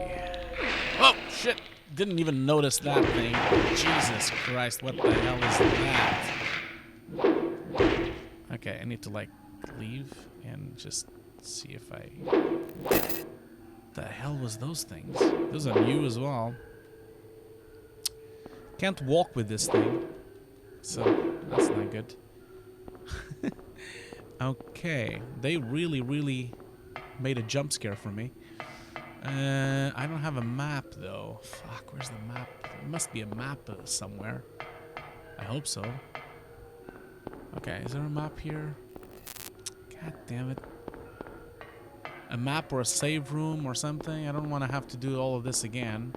Oh, shit! Didn't even notice that thing. Jesus Christ, what the hell is that? Okay, I need to, like, leave and just see if I... What the hell was those things? Those are new as well. Can't walk with this thing, so that's not good. Okay, they really made a jump scare for me. I don't have a map though. Fuck, where's the map? There must be a map somewhere. I hope so. Okay, is there a map here? God damn it. a map or a save room or something. I don't want to have to do all of this again.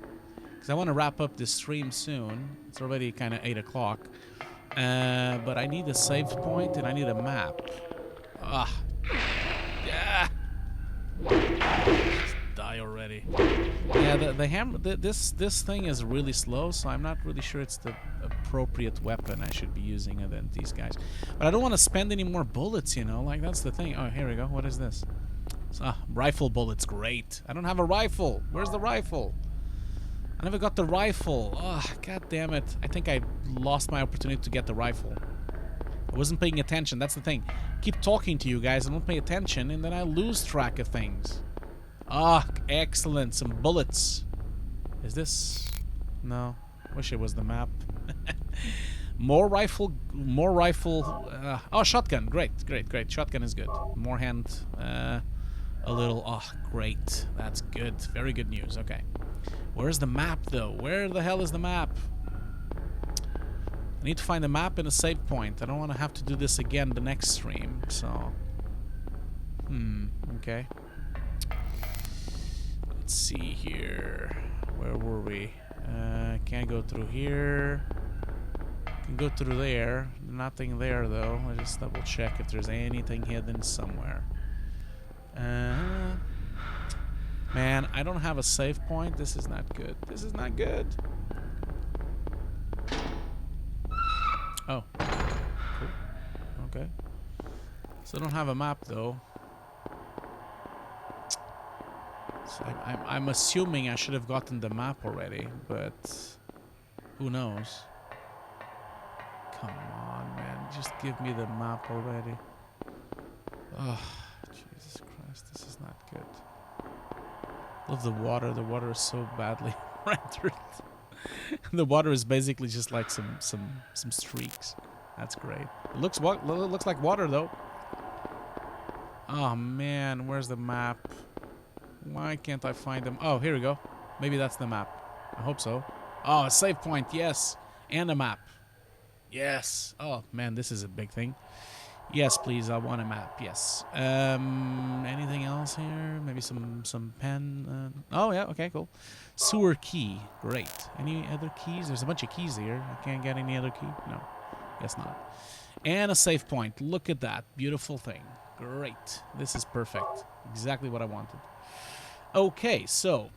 Because I want to wrap up this stream soon. It's already kind of 8 o'clock. But I need a save point and I need a map. Ah. Yeah. Just die already. Yeah, the hammer. This thing is really slow, so I'm not really sure it's the appropriate weapon I should be using than these guys. But I don't want to spend any more bullets, you know. Like, that's the thing. Oh, here we go. What is this? Rifle bullets. Great. I don't have a rifle. Where's the rifle? I never got the rifle. Oh, god damn it. I think I lost my opportunity to get the rifle. I wasn't paying attention. That's the thing. Keep talking to you guys. I don't pay attention, and then I lose track of things. Ah, excellent. Some bullets. Is this? No. Wish it was the map. More rifle. Oh, shotgun. Great. Shotgun is good. More hand. A little. Oh, great. That's good. Very good news. Okay. Where's the map, though? Where the hell is the map? I need to find a map and a save point. I don't want to have to do this again the next stream, so... Okay. Let's see here. Where were we? Can't go through here. Can go through there. Nothing there, though. Let's just double check if there's anything hidden somewhere. Man, I don't have a save point. This is not good. This is not good. Oh. Cool. Okay. So I don't have a map, though. So I'm assuming I should have gotten the map already, but who knows? Come on, man. Just give me the map already. Oh, Jesus Christ. This is not good. Love the water. The water is so badly rendered. The water is basically just like some streaks. That's great. It looks like water, though. Oh man, where's the map? Why can't I find them? Oh, here we go. Maybe that's the map. I hope so. Oh, a save point, yes, and a map. Yes. Oh man, this is a big thing. Yes, please. I want a map. Yes. Anything else here? Maybe some pen. Oh yeah. Okay. Cool. Sewer key. Great. Any other keys? There's a bunch of keys here. I can't get any other key. No. Guess not. And a save point. Look at that. Beautiful thing. Great. This is perfect. Exactly what I wanted. Okay. So.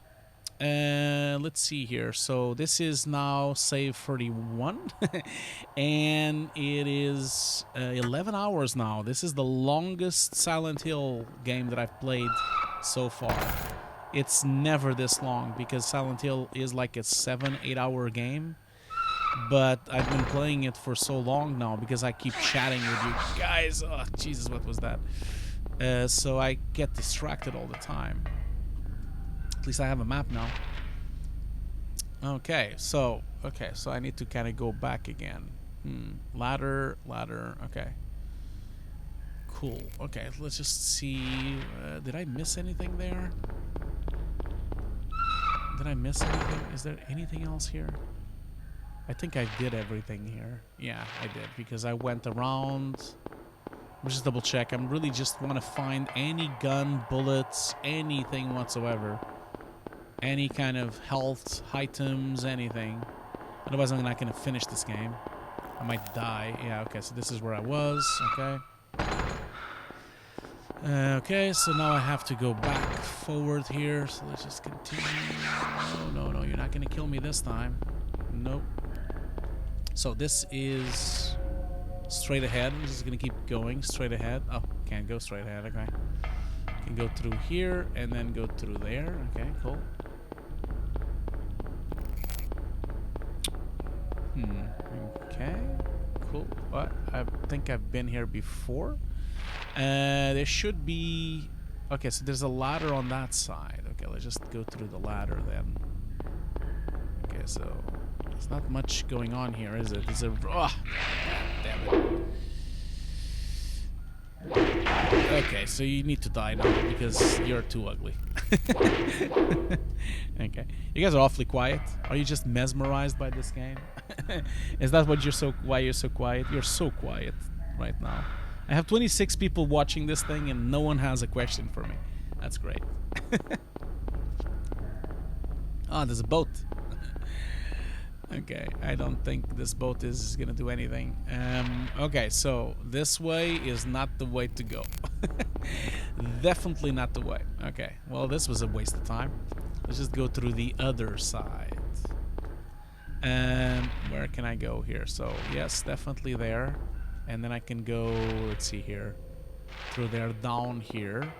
Let's see here. So this is now save 31 and it is 11 hours now. This is the longest Silent Hill game that I've played so far. It's never this long because Silent Hill is like a 7-8 hour game, but I've been playing it for so long now because I keep chatting with you guys. Oh Jesus, what was that? So I get distracted all the time. At least I have a map now. Okay, so I need to kind of go back again. Ladder. Okay. Cool. Okay, let's just see. Did I miss anything there? Did I miss anything? Is there anything else here? I think I did everything here. Yeah, I did because I went around. Let me just double check. I really just want to find any gun, bullets, anything whatsoever. Any kind of health items, anything. Otherwise, I'm not going to finish this game. I might die. Yeah, okay, so this is where I was. Okay. Okay, so now I have to go back forward here. So let's just continue. No, you're not going to kill me this time. Nope. So this is straight ahead. I'm just going to keep going straight ahead. Oh, can't go straight ahead. Okay. Can go through here and then go through there. Okay, cool. Okay, cool. What? I think I've been here before. There should be... Okay, so there's a ladder on that side. Okay, let's just go through the ladder then. Okay, so there's not much going on here, is it? Is it... Oh, damn it. Okay, so you need to die now because you're too ugly. Okay, you guys are awfully quiet. Are you just mesmerized by this game? Is that what why you're so quiet? You're so quiet right now. I have 26 people watching this thing and no one has a question for me. That's great. Oh, there's a boat. Okay, I don't think this boat is gonna do anything. Okay, so this way is not the way to go. Definitely not the way. Okay, well, this was a waste of time. Let's just go through the other side. Where can I go here? So, yes, definitely there. And then I can go, let's see here, through there, down here.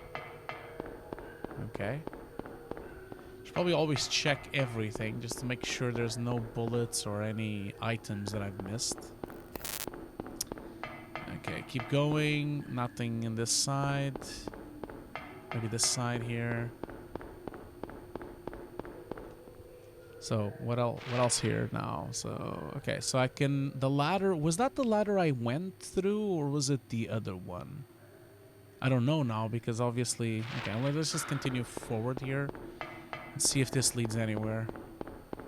Okay. Should probably always check everything just to make sure there's no bullets or any items that I've missed. Okay, keep going. Nothing in this side. Maybe this side here. So what else here now? So okay, so I can, the ladder, was that the ladder I went through, or was it the other one? I don't know now, because obviously, okay, let's just continue forward here and see if this leads anywhere.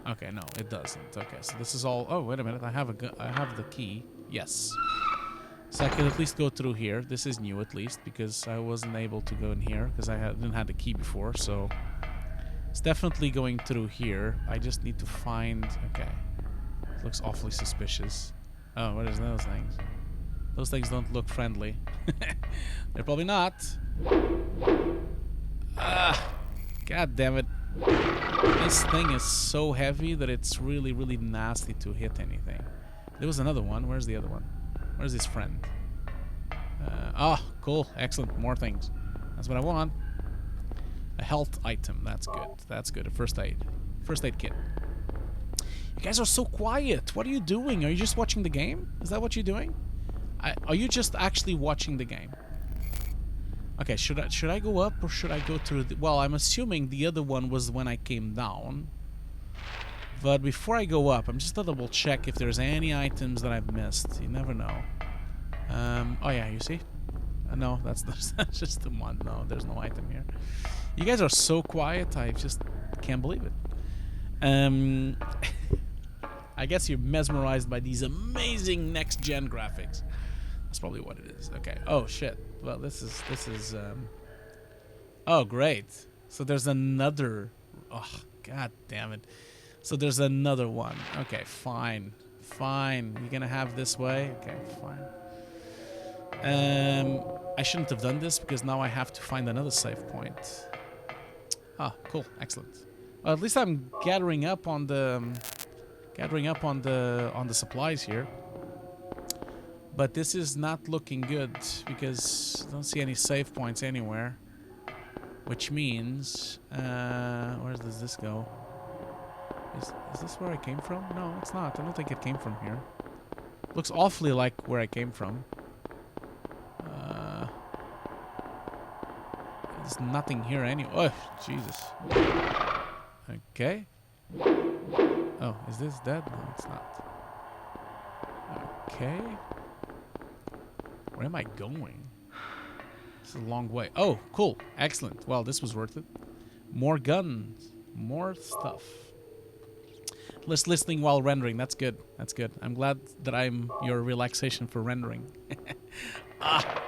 Okay, no, it doesn't. Okay, so this is all, oh, wait a minute, I have the key. Yes. So I can at least go through here. This is new at least, because I wasn't able to go in here because I didn't have the key before, so it's definitely going through here. I just need to find, okay. It looks awfully suspicious. Oh, what is those things? Those things don't look friendly. They're probably not. Ah, god damn it. This thing is so heavy that it's really, really nasty to hit anything. There was another one. Where's the other one? Where's his friend? Oh, cool. Excellent. More things. That's what I want. A health item. That's good. That's good. A first aid. First aid kit. You guys are so quiet. What are you doing? Are you just watching the game? Is that what you're doing? Are you just actually watching the game? Okay, should I go up or should I go through the... Well, I'm assuming the other one was when I came down. But before I go up, I'm just gonna double check if there's any items that I've missed. You never know. Oh yeah, you see? No, that's just the one. No, there's no item here. You guys are so quiet, I just can't believe it. I guess you're mesmerized by these amazing next-gen graphics. That's probably what it is. Okay. Oh shit. Well, this is. Oh great. So there's another. Oh god damn it. So there's another one. Okay, fine, fine. You're gonna have this way. Okay, fine. I shouldn't have done this because now I have to find another save point. Ah, cool, excellent. Well, at least I'm gathering up on the supplies here. But this is not looking good because I don't see any save points anywhere. Which means, where does this go? Is this where I came from? No, it's not. I don't think it came from here. Looks awfully like where I came from. There's nothing here anyway. Oh, Jesus. Okay. Oh, is this dead? No, it's not. Okay. Where am I going? This is a long way. Oh, cool. Excellent. Well, this was worth it. More guns. More stuff. Less listening while rendering. That's good. That's good. I'm glad that I'm your relaxation for rendering. Ah!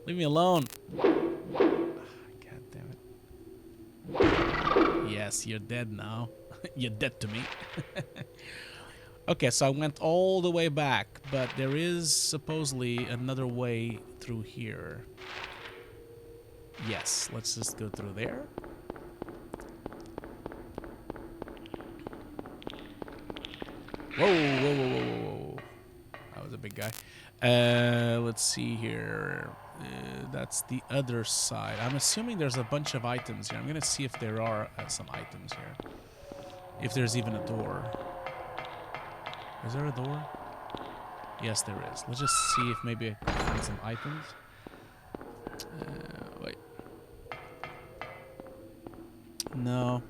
Leave me alone. God damn it. Yes, you're dead now. You're dead to me. Okay, so I went all the way back, but there is supposedly another way through here. Yes, let's just go through there. Whoa, whoa, whoa, whoa, whoa, whoa. That was a big guy. Let's see here. That's the other side. I'm assuming there's a bunch of items here. I'm going to see if there are some items here. If there's even a door. Is there a door? Yes, there is. Let's just see if maybe I can find some items. Wait. No.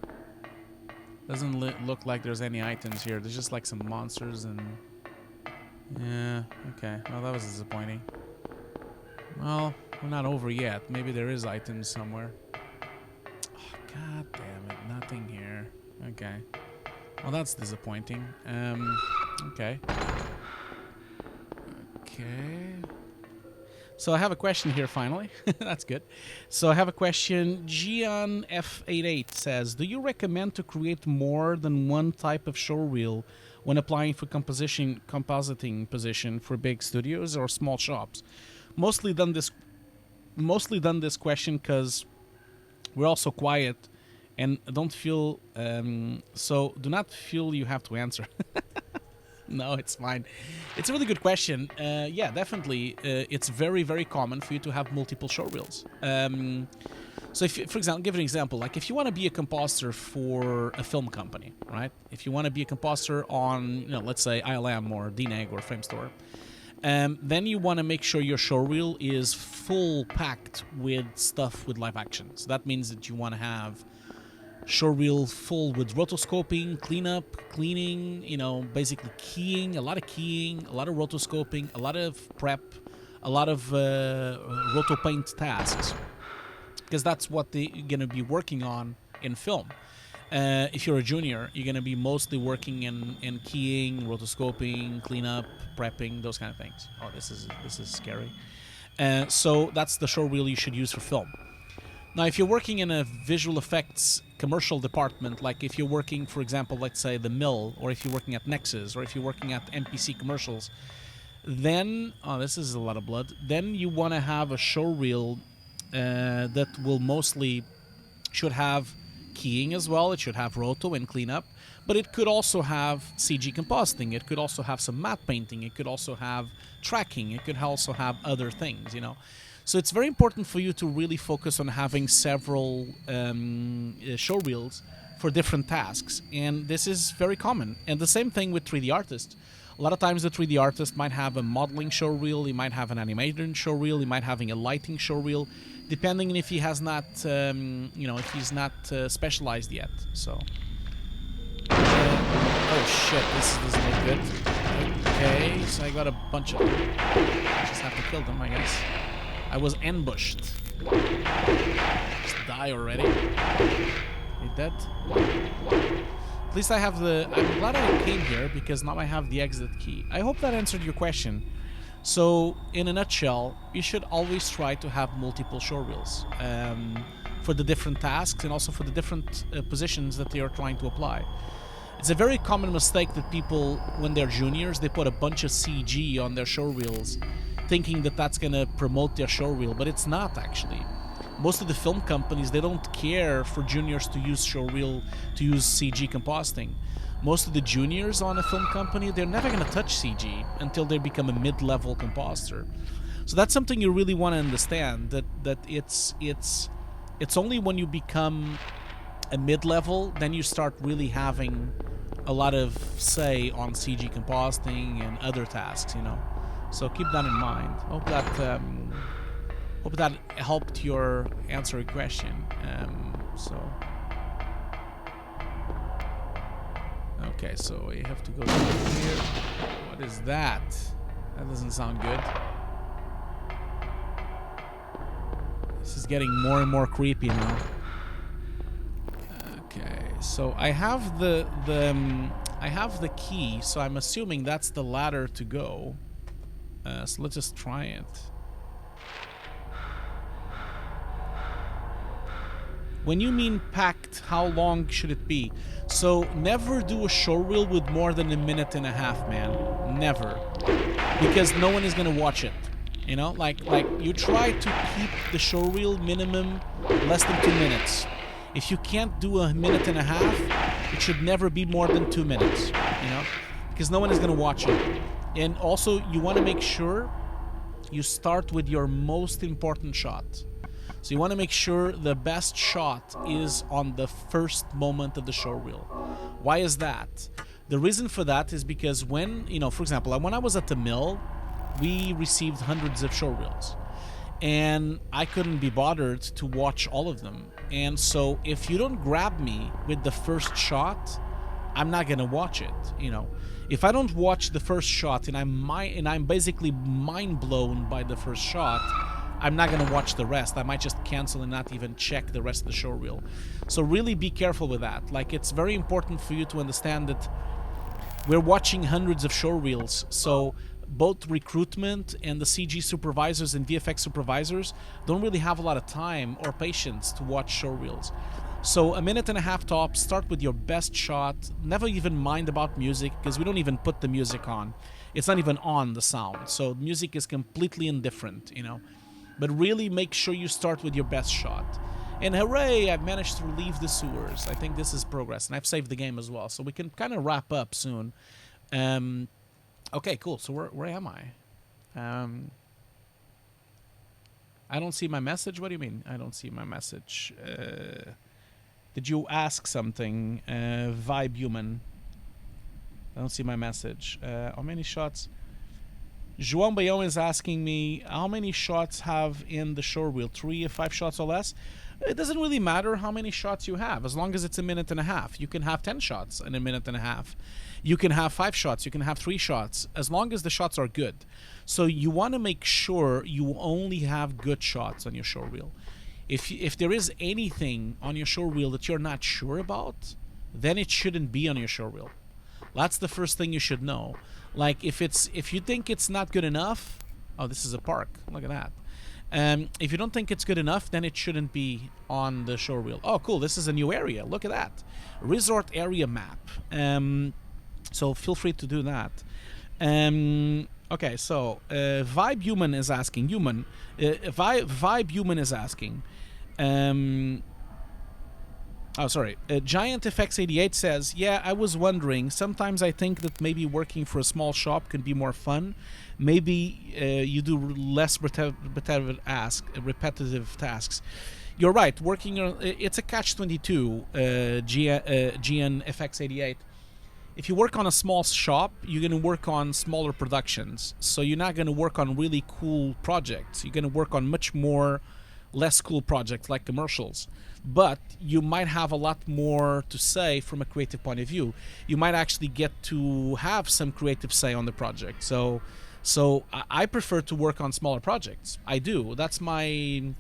Doesn't look like there's any items here. There's just like some monsters and... Yeah, okay. Well, that was disappointing. Well, we're not over yet. Maybe there is items somewhere. Oh, god damn it. Nothing here. Okay. Well, that's disappointing. Okay. Okay. So I have a question here finally. That's good. So I have a question. Gian F88 says, do you recommend to create more than one type of showreel when applying for compositing position for big studios or small shops? Mostly done this question because we're also quiet and don't feel so do not feel you have to answer. No, it's fine. It's a really good question. Yeah, definitely. It's very, very common for you to have multiple showreels. So, if, for example, give an example. Like, if you want to be a composer for a film company, right? If you want to be a composer on, you know, let's say ILM or DNEG or Framestore, then you want to make sure your showreel is full packed with stuff with live action. So that means that you want to have showreel full with rotoscoping, cleanup, cleaning, you know, basically keying, a lot of rotoscoping, a lot of prep, a lot of roto paint tasks, because that's what they're going to be working on in film. If you're a junior, you're going to be mostly working in keying, rotoscoping, cleanup, prepping, those kind of things. Oh, this is scary. So that's the showreel you should use for film. Now, if you're working in a visual effects commercial department, like if you're working, for example, let's say the Mill, or if you're working at Nexus, or if you're working at NPC commercials, then, oh, this is a lot of blood, then you want to have a showreel that will mostly, should have keying as well, it should have roto and cleanup, but it could also have CG compositing, it could also have some matte painting, it could also have tracking, it could also have other things, you know. So it's very important for you to really focus on having several showreels for different tasks, and this is very common. And the same thing with 3D artists. A lot of times the 3D artist might have a modeling showreel, he might have an animation showreel, he might have a lighting showreel, depending on if he has not, you know, if he's not specialized yet. So, oh shit, this doesn't look good. Okay, so I got a bunch of them. I just have to kill them, I guess. I was ambushed. Just die already. You dead? At least I have the... I'm glad I came here because now I have the exit key. I hope that answered your question. So, in a nutshell, you should always try to have multiple showreels for the different tasks and also for the different positions that they are trying to apply. It's a very common mistake that people, when they're juniors, they put a bunch of CG on their showreels, thinking that that's going to promote their showreel, but it's not actually. Most of the film companies, they don't care for juniors to use showreel, to use CG compositing. Most of the juniors on a film company, they're never going to touch CG until they become a mid-level compositor. So that's something you really want to understand, that it's only when you become a mid-level, then you start really having a lot of say on CG compositing and other tasks, you know. So keep that in mind. Hope that helped your answer your question. Okay, so you have to go here. What is that? That doesn't sound good. This is getting more and more creepy now. Okay, so I have the key, so I'm assuming that's the ladder to go. So let's just try it. When you mean packed, how long should it be? So never do a showreel with more than 1.5 minutes, man. Never. Because no one is gonna watch it. You know, like you try to keep the showreel minimum less than 2 minutes. If you can't do 1.5 minutes, it should never be more than 2 minutes. You know, because no one is gonna watch it. And also, you want to make sure you start with your most important shot. So you want to make sure the best shot is on the first moment of the showreel. Why is that? The reason for that is because when, you know, for example, when I was at the Mill, we received hundreds of showreels. And I couldn't be bothered to watch all of them. And so if you don't grab me with the first shot, I'm not going to watch it, you know. If I don't watch the first shot and I'm basically mind blown by the first shot, I'm not going to watch the rest. I might just cancel and not even check the rest of the showreel. So really be careful with that. Like, it's very important for you to understand that we're watching hundreds of showreels. So both recruitment and the CG supervisors and VFX supervisors don't really have a lot of time or patience to watch showreels. So a minute and a half tops, start with your best shot. Never even mind about music, because we don't even put the music on. It's not even on the sound. So music is completely indifferent, you know. But really make sure you start with your best shot. And hooray, I've managed to leave the sewers. I think this is progress. And I've saved the game as well. So we can kind of wrap up soon. Okay, cool. So where am I? I don't see my message. What do you mean? I don't see my message. Did you ask something? Vibe Human. I don't see my message. How many shots? João Bayão is asking me, how many shots have in the showreel? 3 or 5 shots or less? It doesn't really matter how many shots you have, as long as it's a minute and a half. You can have 10 shots in a minute and a half. You can have 5 shots. You can have 3 shots, as long as the shots are good. So you want to make sure you only have good shots on your showreel. If there is anything on your showreel that you're not sure about, then it shouldn't be on your showreel. That's the first thing you should know. Like if you think it's not good enough, oh, this is a park. Look at that. If you don't think it's good enough, then it shouldn't be on the showreel. Oh, cool. This is a new area. Look at that. Resort area map. So feel free to do that. Okay, so Vibe Human is asking. Vibe Human is asking. Oh, sorry. Giant FX88 says, yeah, I was wondering. Sometimes I think that maybe working for a small shop could be more fun. Maybe you do less repetitive tasks. You're right. Working on it's a catch-22. GN FX88. If you work on a small shop, you're going to work on smaller productions. So you're not going to work on really cool projects. You're going to work on much more less cool projects like commercials. But you might have a lot more to say from a creative point of view. You might actually get to have some creative say on the project. So I prefer to work on smaller projects. I do. That's my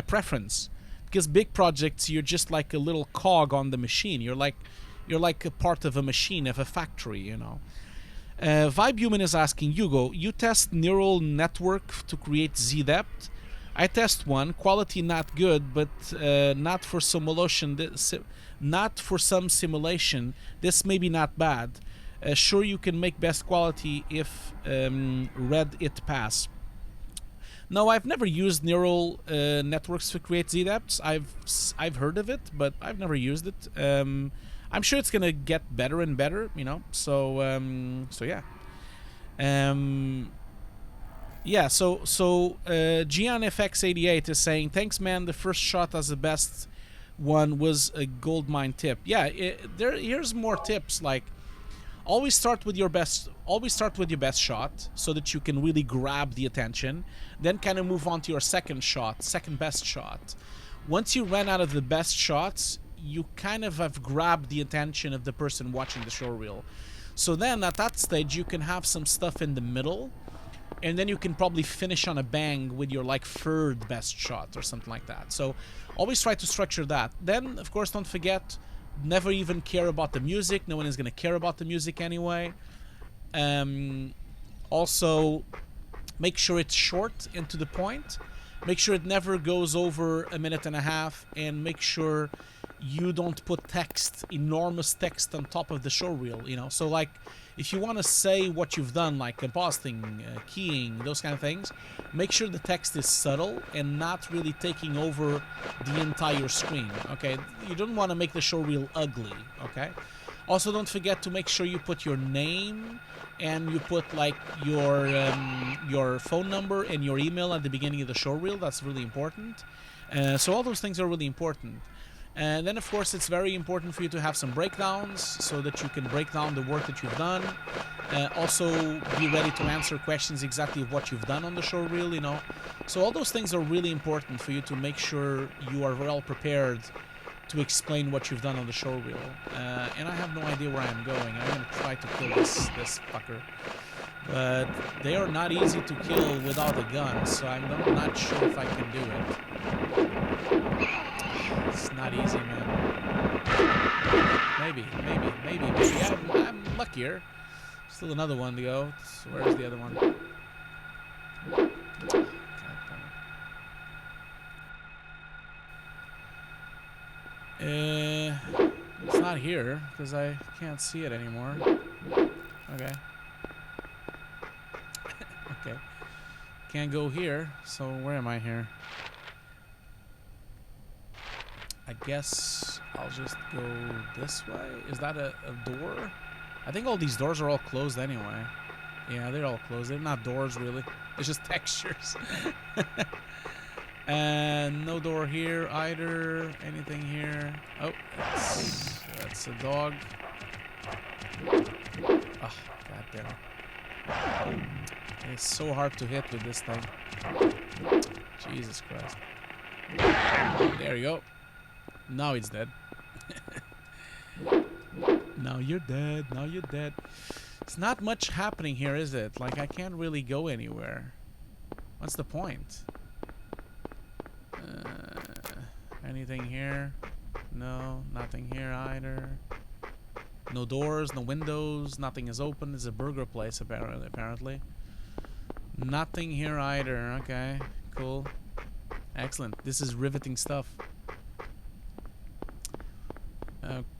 preference. Because big projects, you're just like a little cog on the machine. You're like a part of a machine, of a factory, you know. Vibe Human is asking, Hugo, you test neural network to create Z-depth? I test one, quality not good, but not for simulation. Not for some simulation. This may be not bad. Sure, you can make best quality if read it pass. No, I've never used neural networks to create Z-depths. I've heard of it, but I've never used it. I'm sure it's gonna get better and better, you know. So yeah. Yeah, so GNFX88 is saying, thanks man, the first shot as the best one was a goldmine tip. Yeah, here's more tips, like always start with your best shot so that you can really grab the attention, then kind of move on to your second best shot. Once you run out of the best shots, you kind of have grabbed the attention of the person watching the showreel. So then at that stage you can have some stuff in the middle, and then you can probably finish on a bang with your like third best shot or something like that. So always try to structure that. Then of course don't forget, never even care about the music. No one is going to care about the music anyway. Also make sure it's short and to the point. Make sure it never goes over a minute and a half, and make sure you don't put enormous text on top of the showreel, you know. So like if you want to say what you've done, like compositing, keying, those kind of things, make sure the text is subtle and not really taking over the entire screen, okay? You don't want to make the showreel ugly, okay? Also, don't forget to make sure you put your name and you put like your phone number and your email at the beginning of the showreel. That's really important. So all those things are really important. And then, of course, it's very important for you to have some breakdowns so that you can break down the work that you've done. Also, be ready to answer questions exactly of what you've done on the showreel, you know. So all those things are really important for you to make sure you are well prepared to explain what you've done on the showreel. And I have no idea where I'm going. I'm going to try to kill this fucker. But they are not easy to kill without a gun, so I'm not sure if I can do it. It's not easy, man. Maybe. I'm luckier. Still another one to go. So where's the other one? It's not here because I can't see it anymore. Okay. Okay. Can't go here. So where am I here? I guess I'll just go this way. Is that a door? I think all these doors are all closed anyway. Yeah, they're all closed. They're not doors really. It's just textures. And no door here either. Anything here? Oh, that's a dog. Oh, god damn it. It's so hard to hit with this thing. Jesus Christ. There you go. Now it's dead. Now you're dead. Now you're dead. It's not much happening here, is it? Like, I can't really go anywhere. What's the point? Anything here? No, nothing here either. No doors, no windows, nothing is open. It's a burger place apparently. Nothing here either. Okay, cool. Excellent. This is riveting stuff.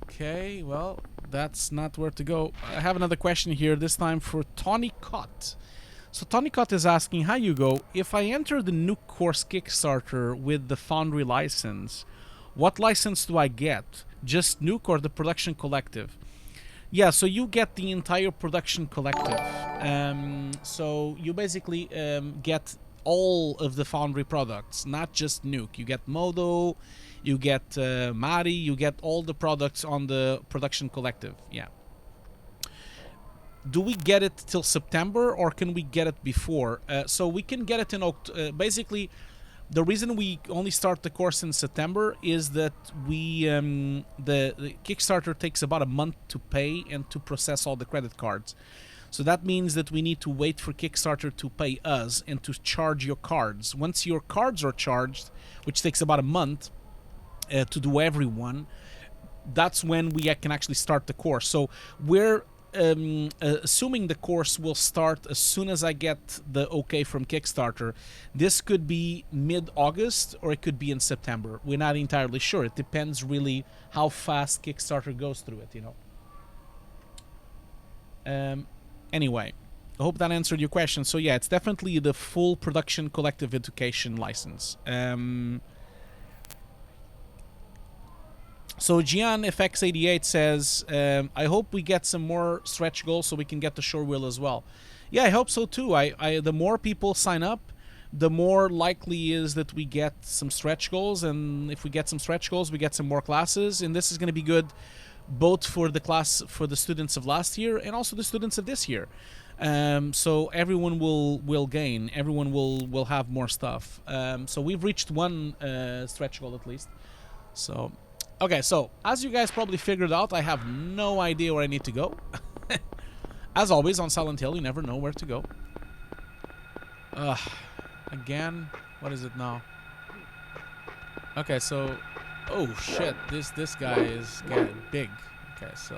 Okay, well, that's not where to go. I have another question here, this time for Tawny Cott. So Tawny Cott is asking, hi Hugo, if I enter the Nuuk course Kickstarter with the Foundry license, what license do I get? Just Nuuk or the Production Collective? Yeah, so you get the entire Production Collective. So you basically get all of the Foundry products, not just Nuuk. You get Modo, you get Mari, you get all the products on the Production Collective. Yeah. Do we get it till September or can we get it before? So we can get it in October. Basically, the reason we only start the course in September is that we the Kickstarter takes about a month to pay and to process all the credit cards. So that means that we need to wait for Kickstarter to pay us and to charge your cards. Once your cards are charged, which takes about a month to do everyone, that's when we can actually start the course. So we're assuming the course will start as soon as I get the okay from Kickstarter. This could be mid-August or it could be in September. We're not entirely sure. It depends really how fast Kickstarter goes through it, you know. Anyway, I hope that answered your question. So yeah, it's definitely the full Production Collective Education license. So Gian FX88 says, I hope we get some more stretch goals so we can get the Showreel as well. Yeah, I hope so too. The more people sign up, the more likely is that we get some stretch goals, and if we get some stretch goals, we get some more classes, and this is going to be good both for the students of last year and also the students of this year. So everyone will gain. Everyone will have more stuff. So we've reached one stretch goal at least. So. Okay, so, as you guys probably figured out, I have no idea where I need to go. As always, on Silent Hill, you never know where to go. Again? What is it now? Okay, so... Oh, shit. This guy is getting big. Okay, so...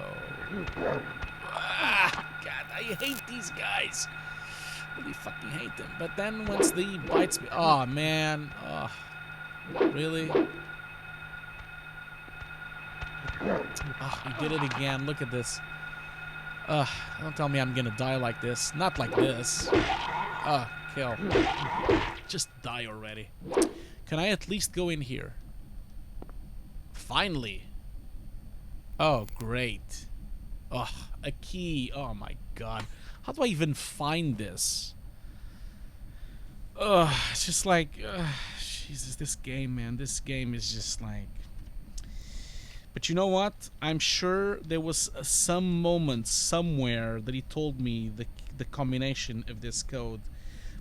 God, I hate these guys. I really fucking hate them. But then once the bites me... Oh, man. Oh, really? Oh, he did it again. Look at this. Don't tell me I'm gonna die like this. Not like this. Kill. Just die already. Can I at least go in here? Finally. Oh, great. Oh, a key. Oh my god. How do I even find this? It's just like... Jesus, this game, man. This game is just like... But you know what? I'm sure there was some moment somewhere that he told me the combination of this code,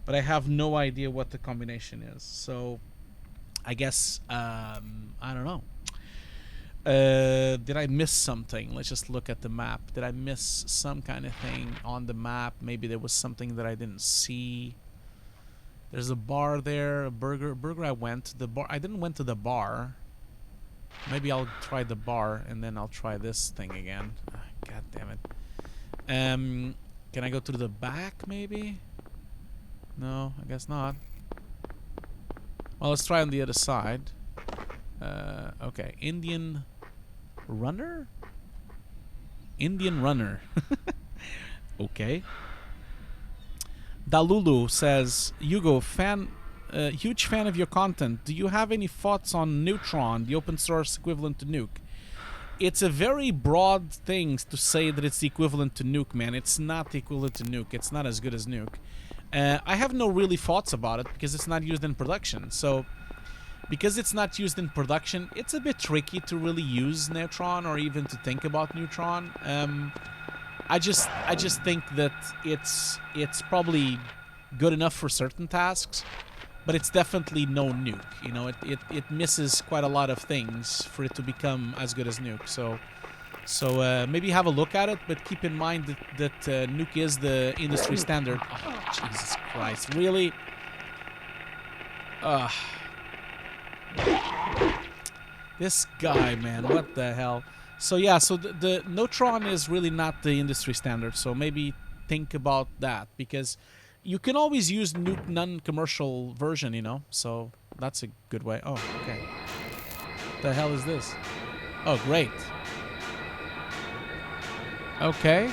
but I have no idea what the combination is. So I guess I don't know. Did I miss something? Let's just look at the map. Did I miss some kind of thing on the map? Maybe there was something that I didn't see. There's a bar there, a burger. I went to the bar. I didn't went to the bar. Maybe I'll try the bar and then I'll try this thing again. God damn it. Can I go to the back maybe? No, I guess not. Well, let's try on the other side. Okay, Indian runner? Indian runner. Okay. Dalulu says, Hugo, huge fan of your content. Do you have any thoughts on Neutron, the open source equivalent to Nuke? It's a very broad thing to say that it's the equivalent to Nuke, man. It's not the equivalent to Nuke. It's not as good as Nuke. I have no really thoughts about it because it's not used in production. So, because it's not used in production, it's a bit tricky to really use Neutron or even to think about Neutron. I just think that it's probably good enough for certain tasks, but it's definitely no Nuke. You know, it misses quite a lot of things for it to become as good as Nuke. So maybe have a look at it, but keep in mind that Nuke is the industry standard. Oh, Jesus Christ, really? This guy, man, what the hell? So yeah, so the Neutron is really not the industry standard, so maybe think about that, because you can always use Nuke non-commercial version, you know, so that's a good way. Oh, okay. The hell is this? Oh, great. Okay.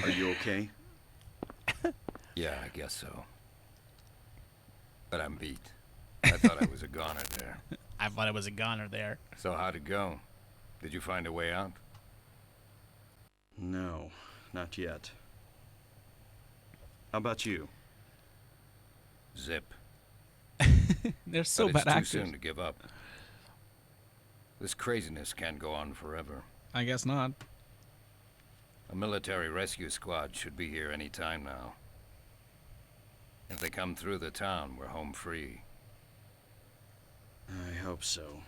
Are you okay? Yeah, I guess so. But I'm beat. I thought I was a goner there. I thought I was a goner there. So how'd it go? Did you find a way out? No, not yet. How about you? Zip. They're so but bad it's too actors. soon to give up. This craziness can't go on forever. I guess not. A military rescue squad should be here any time now. If they come through the town, we're home free. I hope so.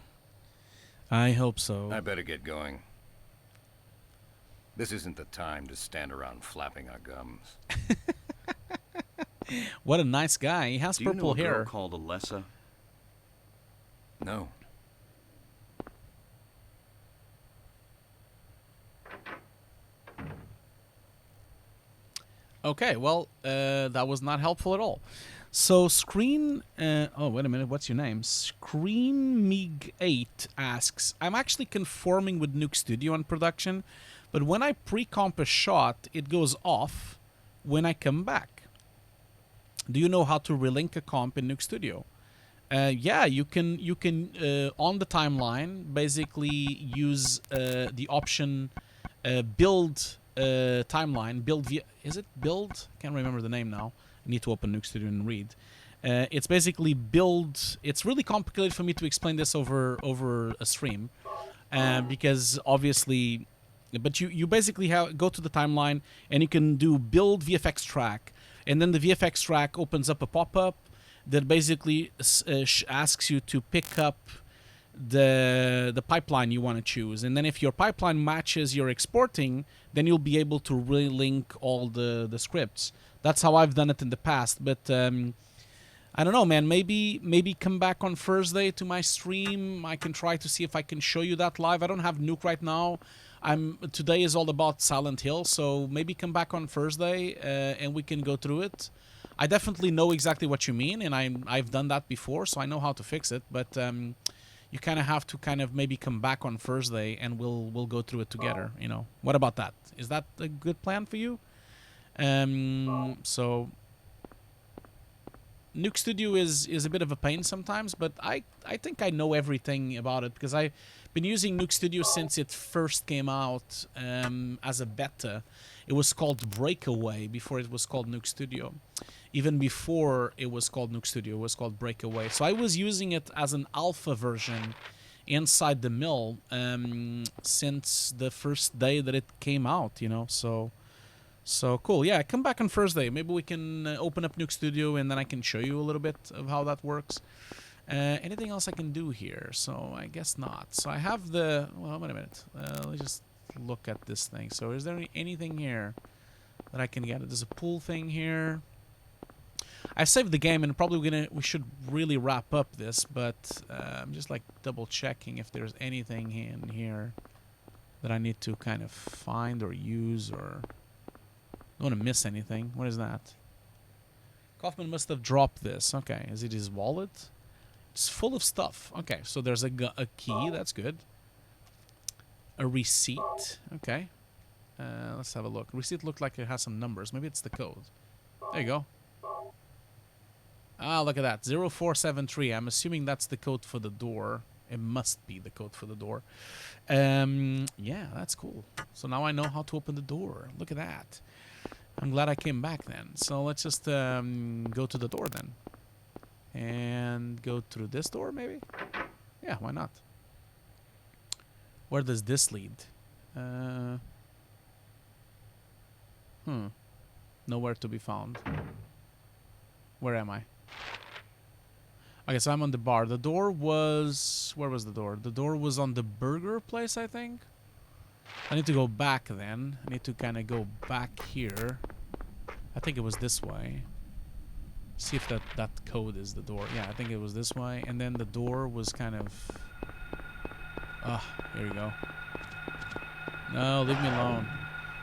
I hope so. I better get going. This isn't the time to stand around flapping our gums. What a nice guy. He has Do you know purple a girl hair. called Alessa? No. Okay, well, that was not helpful at all. So oh, wait a minute. What's your name? ScreenMig8 asks, I'm actually conforming with Nuke Studio on production, but when I pre-comp a shot, it goes off when I come back. Do you know how to relink a comp in Nuke Studio? Yeah, you can on the timeline basically use the option build timeline, is it build? Can't remember the name now. I need to open Nuke Studio and read. It's basically build. It's really complicated for me to explain this over a stream, because obviously, but you basically go to the timeline and you can do build VFX track, and then the VFX track opens up a pop-up that basically asks you to pick up the pipeline you want to choose, and then if your pipeline matches your exporting, then you'll be able to relink all the scripts. That's how I've done it in the past, but I don't know, man. Maybe come back on Thursday to my stream. I can try to see if I can show you that live. I don't have Nuke right now. Today is all about Silent Hill, so maybe come back on Thursday and we can go through it. I definitely know exactly what you mean, and I've done that before, so I know how to fix it. But you kind of have to maybe come back on Thursday and we'll go through it together. You know, what about that? Is that a good plan for you? So Nuke Studio is a bit of a pain sometimes, but I think I know everything about it because I've been using Nuke Studio since it first came out as a beta. It was called Breakaway before it was called Nuke Studio. Even before it was called Nuke Studio, it was called Breakaway. So I was using it as an alpha version inside the mill since the first day that it came out, you know. So cool. Yeah, come back on Thursday. Maybe we can open up Nuke Studio and then I can show you a little bit of how that works. Anything else I can do here? So I guess not. So I have the... Well, wait a minute. Let's just look at this thing. So is there anything here that I can get? There's a pool thing here. I saved the game and probably we should really wrap up this, but I'm just like double checking if there's anything in here that I need to kind of find or use, or don't want to miss anything. What is that? Kaufman must have dropped this. Okay, is it his wallet? It's full of stuff. Okay, so there's a key. That's good. A receipt. Okay. Let's have a look. Receipt looked like it has some numbers. Maybe it's the code. There you go. Ah, look at that. 0473. I'm assuming that's the code for the door. It must be the code for the door. Yeah, that's cool. So now I know how to open the door. Look at that. I'm glad I came back then. So let's just go to the door then. And go through this door, maybe? Yeah, why not? Where does this lead? Nowhere to be found. Where am I? Okay, so I'm on the bar. The door was... Where was the door? The door was on the burger place, I think. I need to go back then. I need to kind of go back here. I think it was this way. See if that code is the door. Yeah, I think it was this way. And then the door was kind of... here we go. No, leave me alone.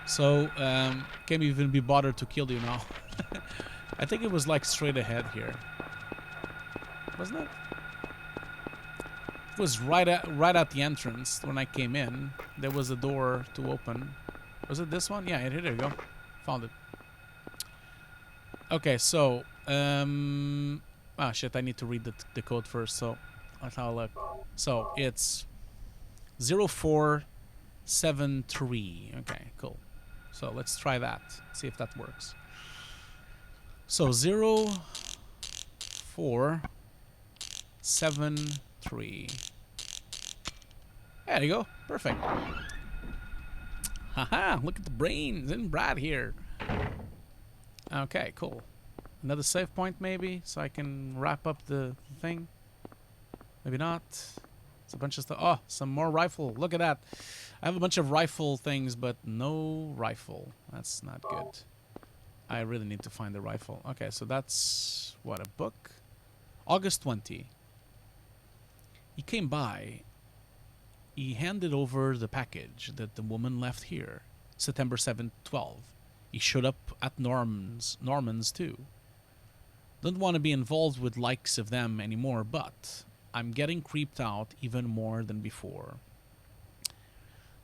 So, can't even be bothered to kill you now. I think it was like straight ahead here. Wasn't it? It was right at the entrance when I came in. There was a door to open. Was it this one? Yeah, here we go. Found it. Okay, so oh shit, I need to read the code first, so let's have a look. So it's 0473. Okay, cool. So let's try that. See if that works. So 0473. There you go. Perfect. Haha, look at the brains in Brad here. Okay, cool. Another save point maybe, so I can wrap up the thing. Maybe not. It's a bunch of stuff. Oh, some more rifle. Look at that. I have a bunch of rifle things, but no rifle. That's not good. I really need to find the rifle. Okay, so that's... what, a book? August 20. He came by. He handed over the package that the woman left here. September 7th, 12. He showed up at Norman's too. Don't want to be involved with likes of them anymore, but I'm getting creeped out even more than before.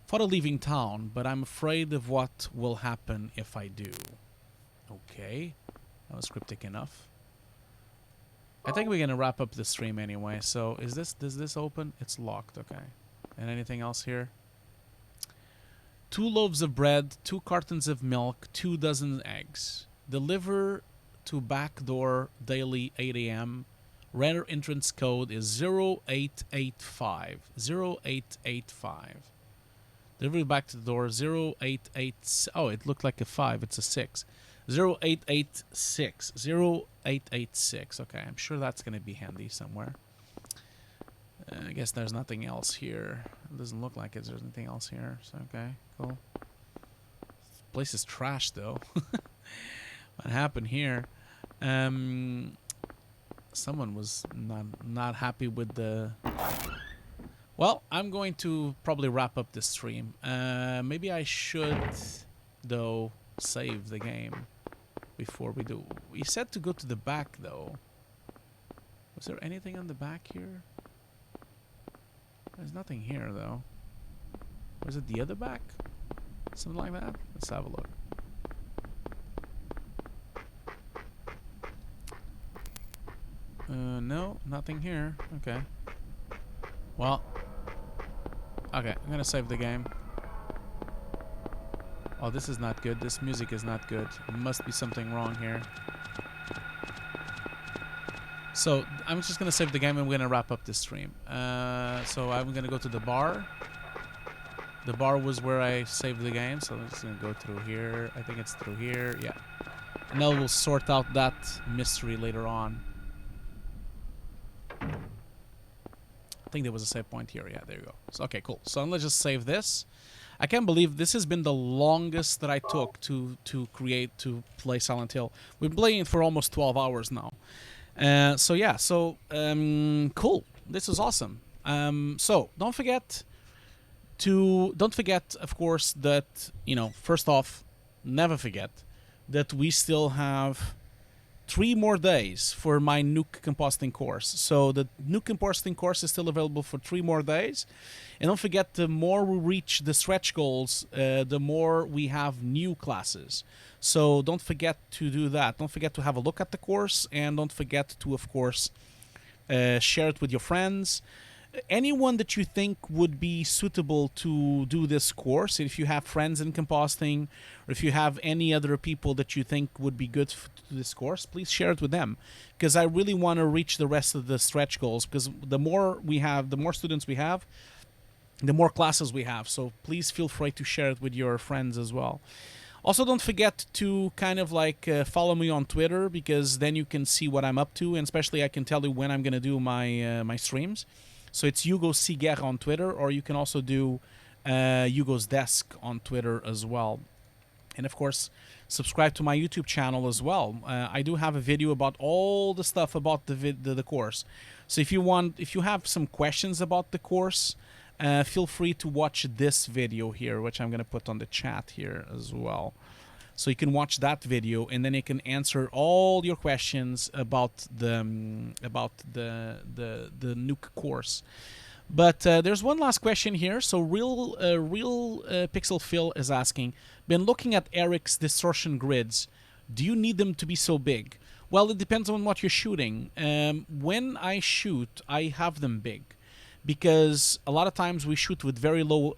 Thought of leaving town, but I'm afraid of what will happen if I do. Okay, that was cryptic enough. I think we're gonna wrap up the stream anyway. So does this open? It's locked. Okay. And anything else here? 2 loaves of bread, 2 cartons of milk, 2 dozen eggs. Deliver to back door daily 8 a.m. Rare entrance code is 0885. 0885. Delivery back to the door 088. Oh, it looked like a 5. It's a 6. 0886. 0886. Okay, I'm sure that's going to be handy somewhere. I guess there's nothing else here. It doesn't look like there's anything else here. So, okay, cool. This place is trash, though. What happened here? Someone was not happy with the... Well, I'm going to probably wrap up this stream. Maybe I should, though, save the game before we do. We said to go to the back, though. Was there anything on the back here? There's nothing here, though. Was it the other back? Something like that? Let's have a look. No, nothing here. Okay. Well. Okay, I'm gonna save the game. Oh, this is not good. This music is not good. There must be something wrong here. So, I'm just gonna save the game and we're gonna wrap up this stream. So I'm gonna go to the bar. The bar was where I saved the game, so I'm just gonna go through here. I think it's through here, yeah. And then we'll sort out that mystery later on. I think there was a save point here. Yeah, there you go. So, okay, cool. So let's just save this. I can't believe this has been the longest that I took to play Silent Hill. We've been playing it for almost 12 hours now. So yeah, so cool. This is awesome. So don't forget, don't forget, of course, that, first off, never forget that we still have 3 more days for my Nuuk compositing course. So the Nuuk compositing course is still available for 3 more days. And don't forget, the more we reach the stretch goals, the more we have new classes. So don't forget to do that. Don't forget to have a look at the course, and don't forget to, of course, share it with your friends. Anyone that you think would be suitable to do this course, if you have friends in compositing, or if you have any other people that you think would be good to this course, please share it with them, because I really want to reach the rest of the stretch goals, because the more we have, the more students we have, the more classes we have. So please feel free to share it with your friends as well. Also, don't forget to kind of like follow me on Twitter, because then you can see what I'm up to, and especially I can tell you when I'm going to do my my streams. So it's Hugo Siger on Twitter, or you can also do Hugo's Desk on Twitter as well. And of course, subscribe to my YouTube channel as well. I do have a video about all the stuff about the course. So if you have some questions about the course, feel free to watch this video here, which I'm going to put on the chat here as well. So you can watch that video, and then you can answer all your questions about the Nuuk course. But there's one last question here. So real Pixel Phil is asking, been looking at Eric's distortion grids. Do you need them to be so big? Well, it depends on what you're shooting. When I shoot, I have them big, because a lot of times we shoot with very low,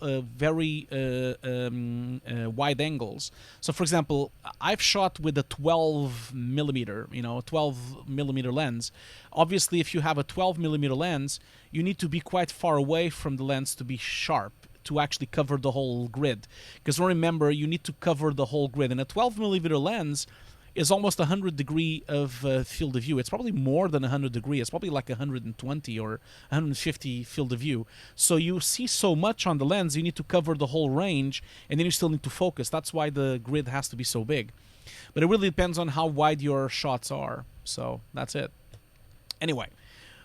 wide angles. So, for example, I've shot with a 12 millimeter, 12 millimeter lens. Obviously, if you have a 12 millimeter lens, you need to be quite far away from the lens to be sharp, to actually cover the whole grid. Because remember, you need to cover the whole grid. And a 12 millimeter lens is almost 100 degree of field of view. It's probably more than 100 degree. It's probably like 120 or 150 field of view. So you see so much on the lens, you need to cover the whole range, and then you still need to focus. That's why the grid has to be so big. But it really depends on how wide your shots are. So that's it. Anyway,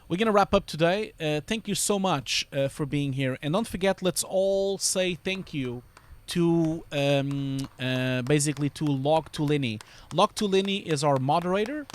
we're going to wrap up today. Thank you so much for being here. And don't forget, let's all say thank you to basically to Log Tulini. Log Tulini is our moderator.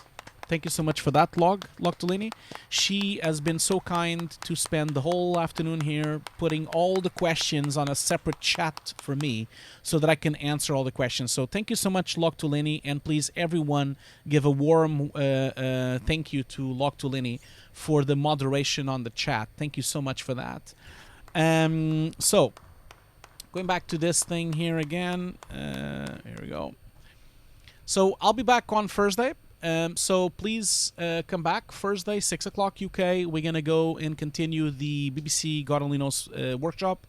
Thank you so much for that, Log Tulini. She has been so kind to spend the whole afternoon here putting all the questions on a separate chat for me so that I can answer all the questions. So thank you so much, Log Tulini, and please everyone give a warm thank you to Log Tulini for the moderation on the chat. Thank you so much for that. So going back to this thing here again. Here we go. So I'll be back on Thursday. So please come back Thursday, 6 o'clock UK. We're going to go and continue the BBC God Only Knows workshop.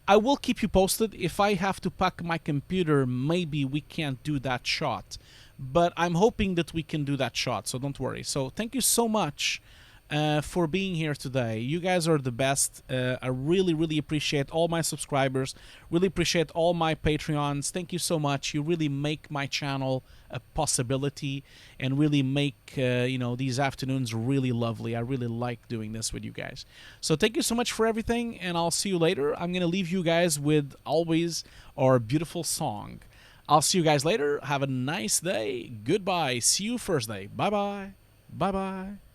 I will keep you posted. If I have to pack my computer, maybe we can't do that shot. But I'm hoping that we can do that shot, so don't worry. So thank you so much for being here today. You guys are the best. I really, really appreciate all my subscribers. Really appreciate all my Patreons. Thank you so much. You really make my channel a possibility and really make these afternoons really lovely. I really like doing this with you guys. So thank you so much for everything, and I'll see you later. I'm going to leave you guys with always our beautiful song. I'll see you guys later. Have a nice day. Goodbye. See you Thursday. Bye-bye. Bye-bye.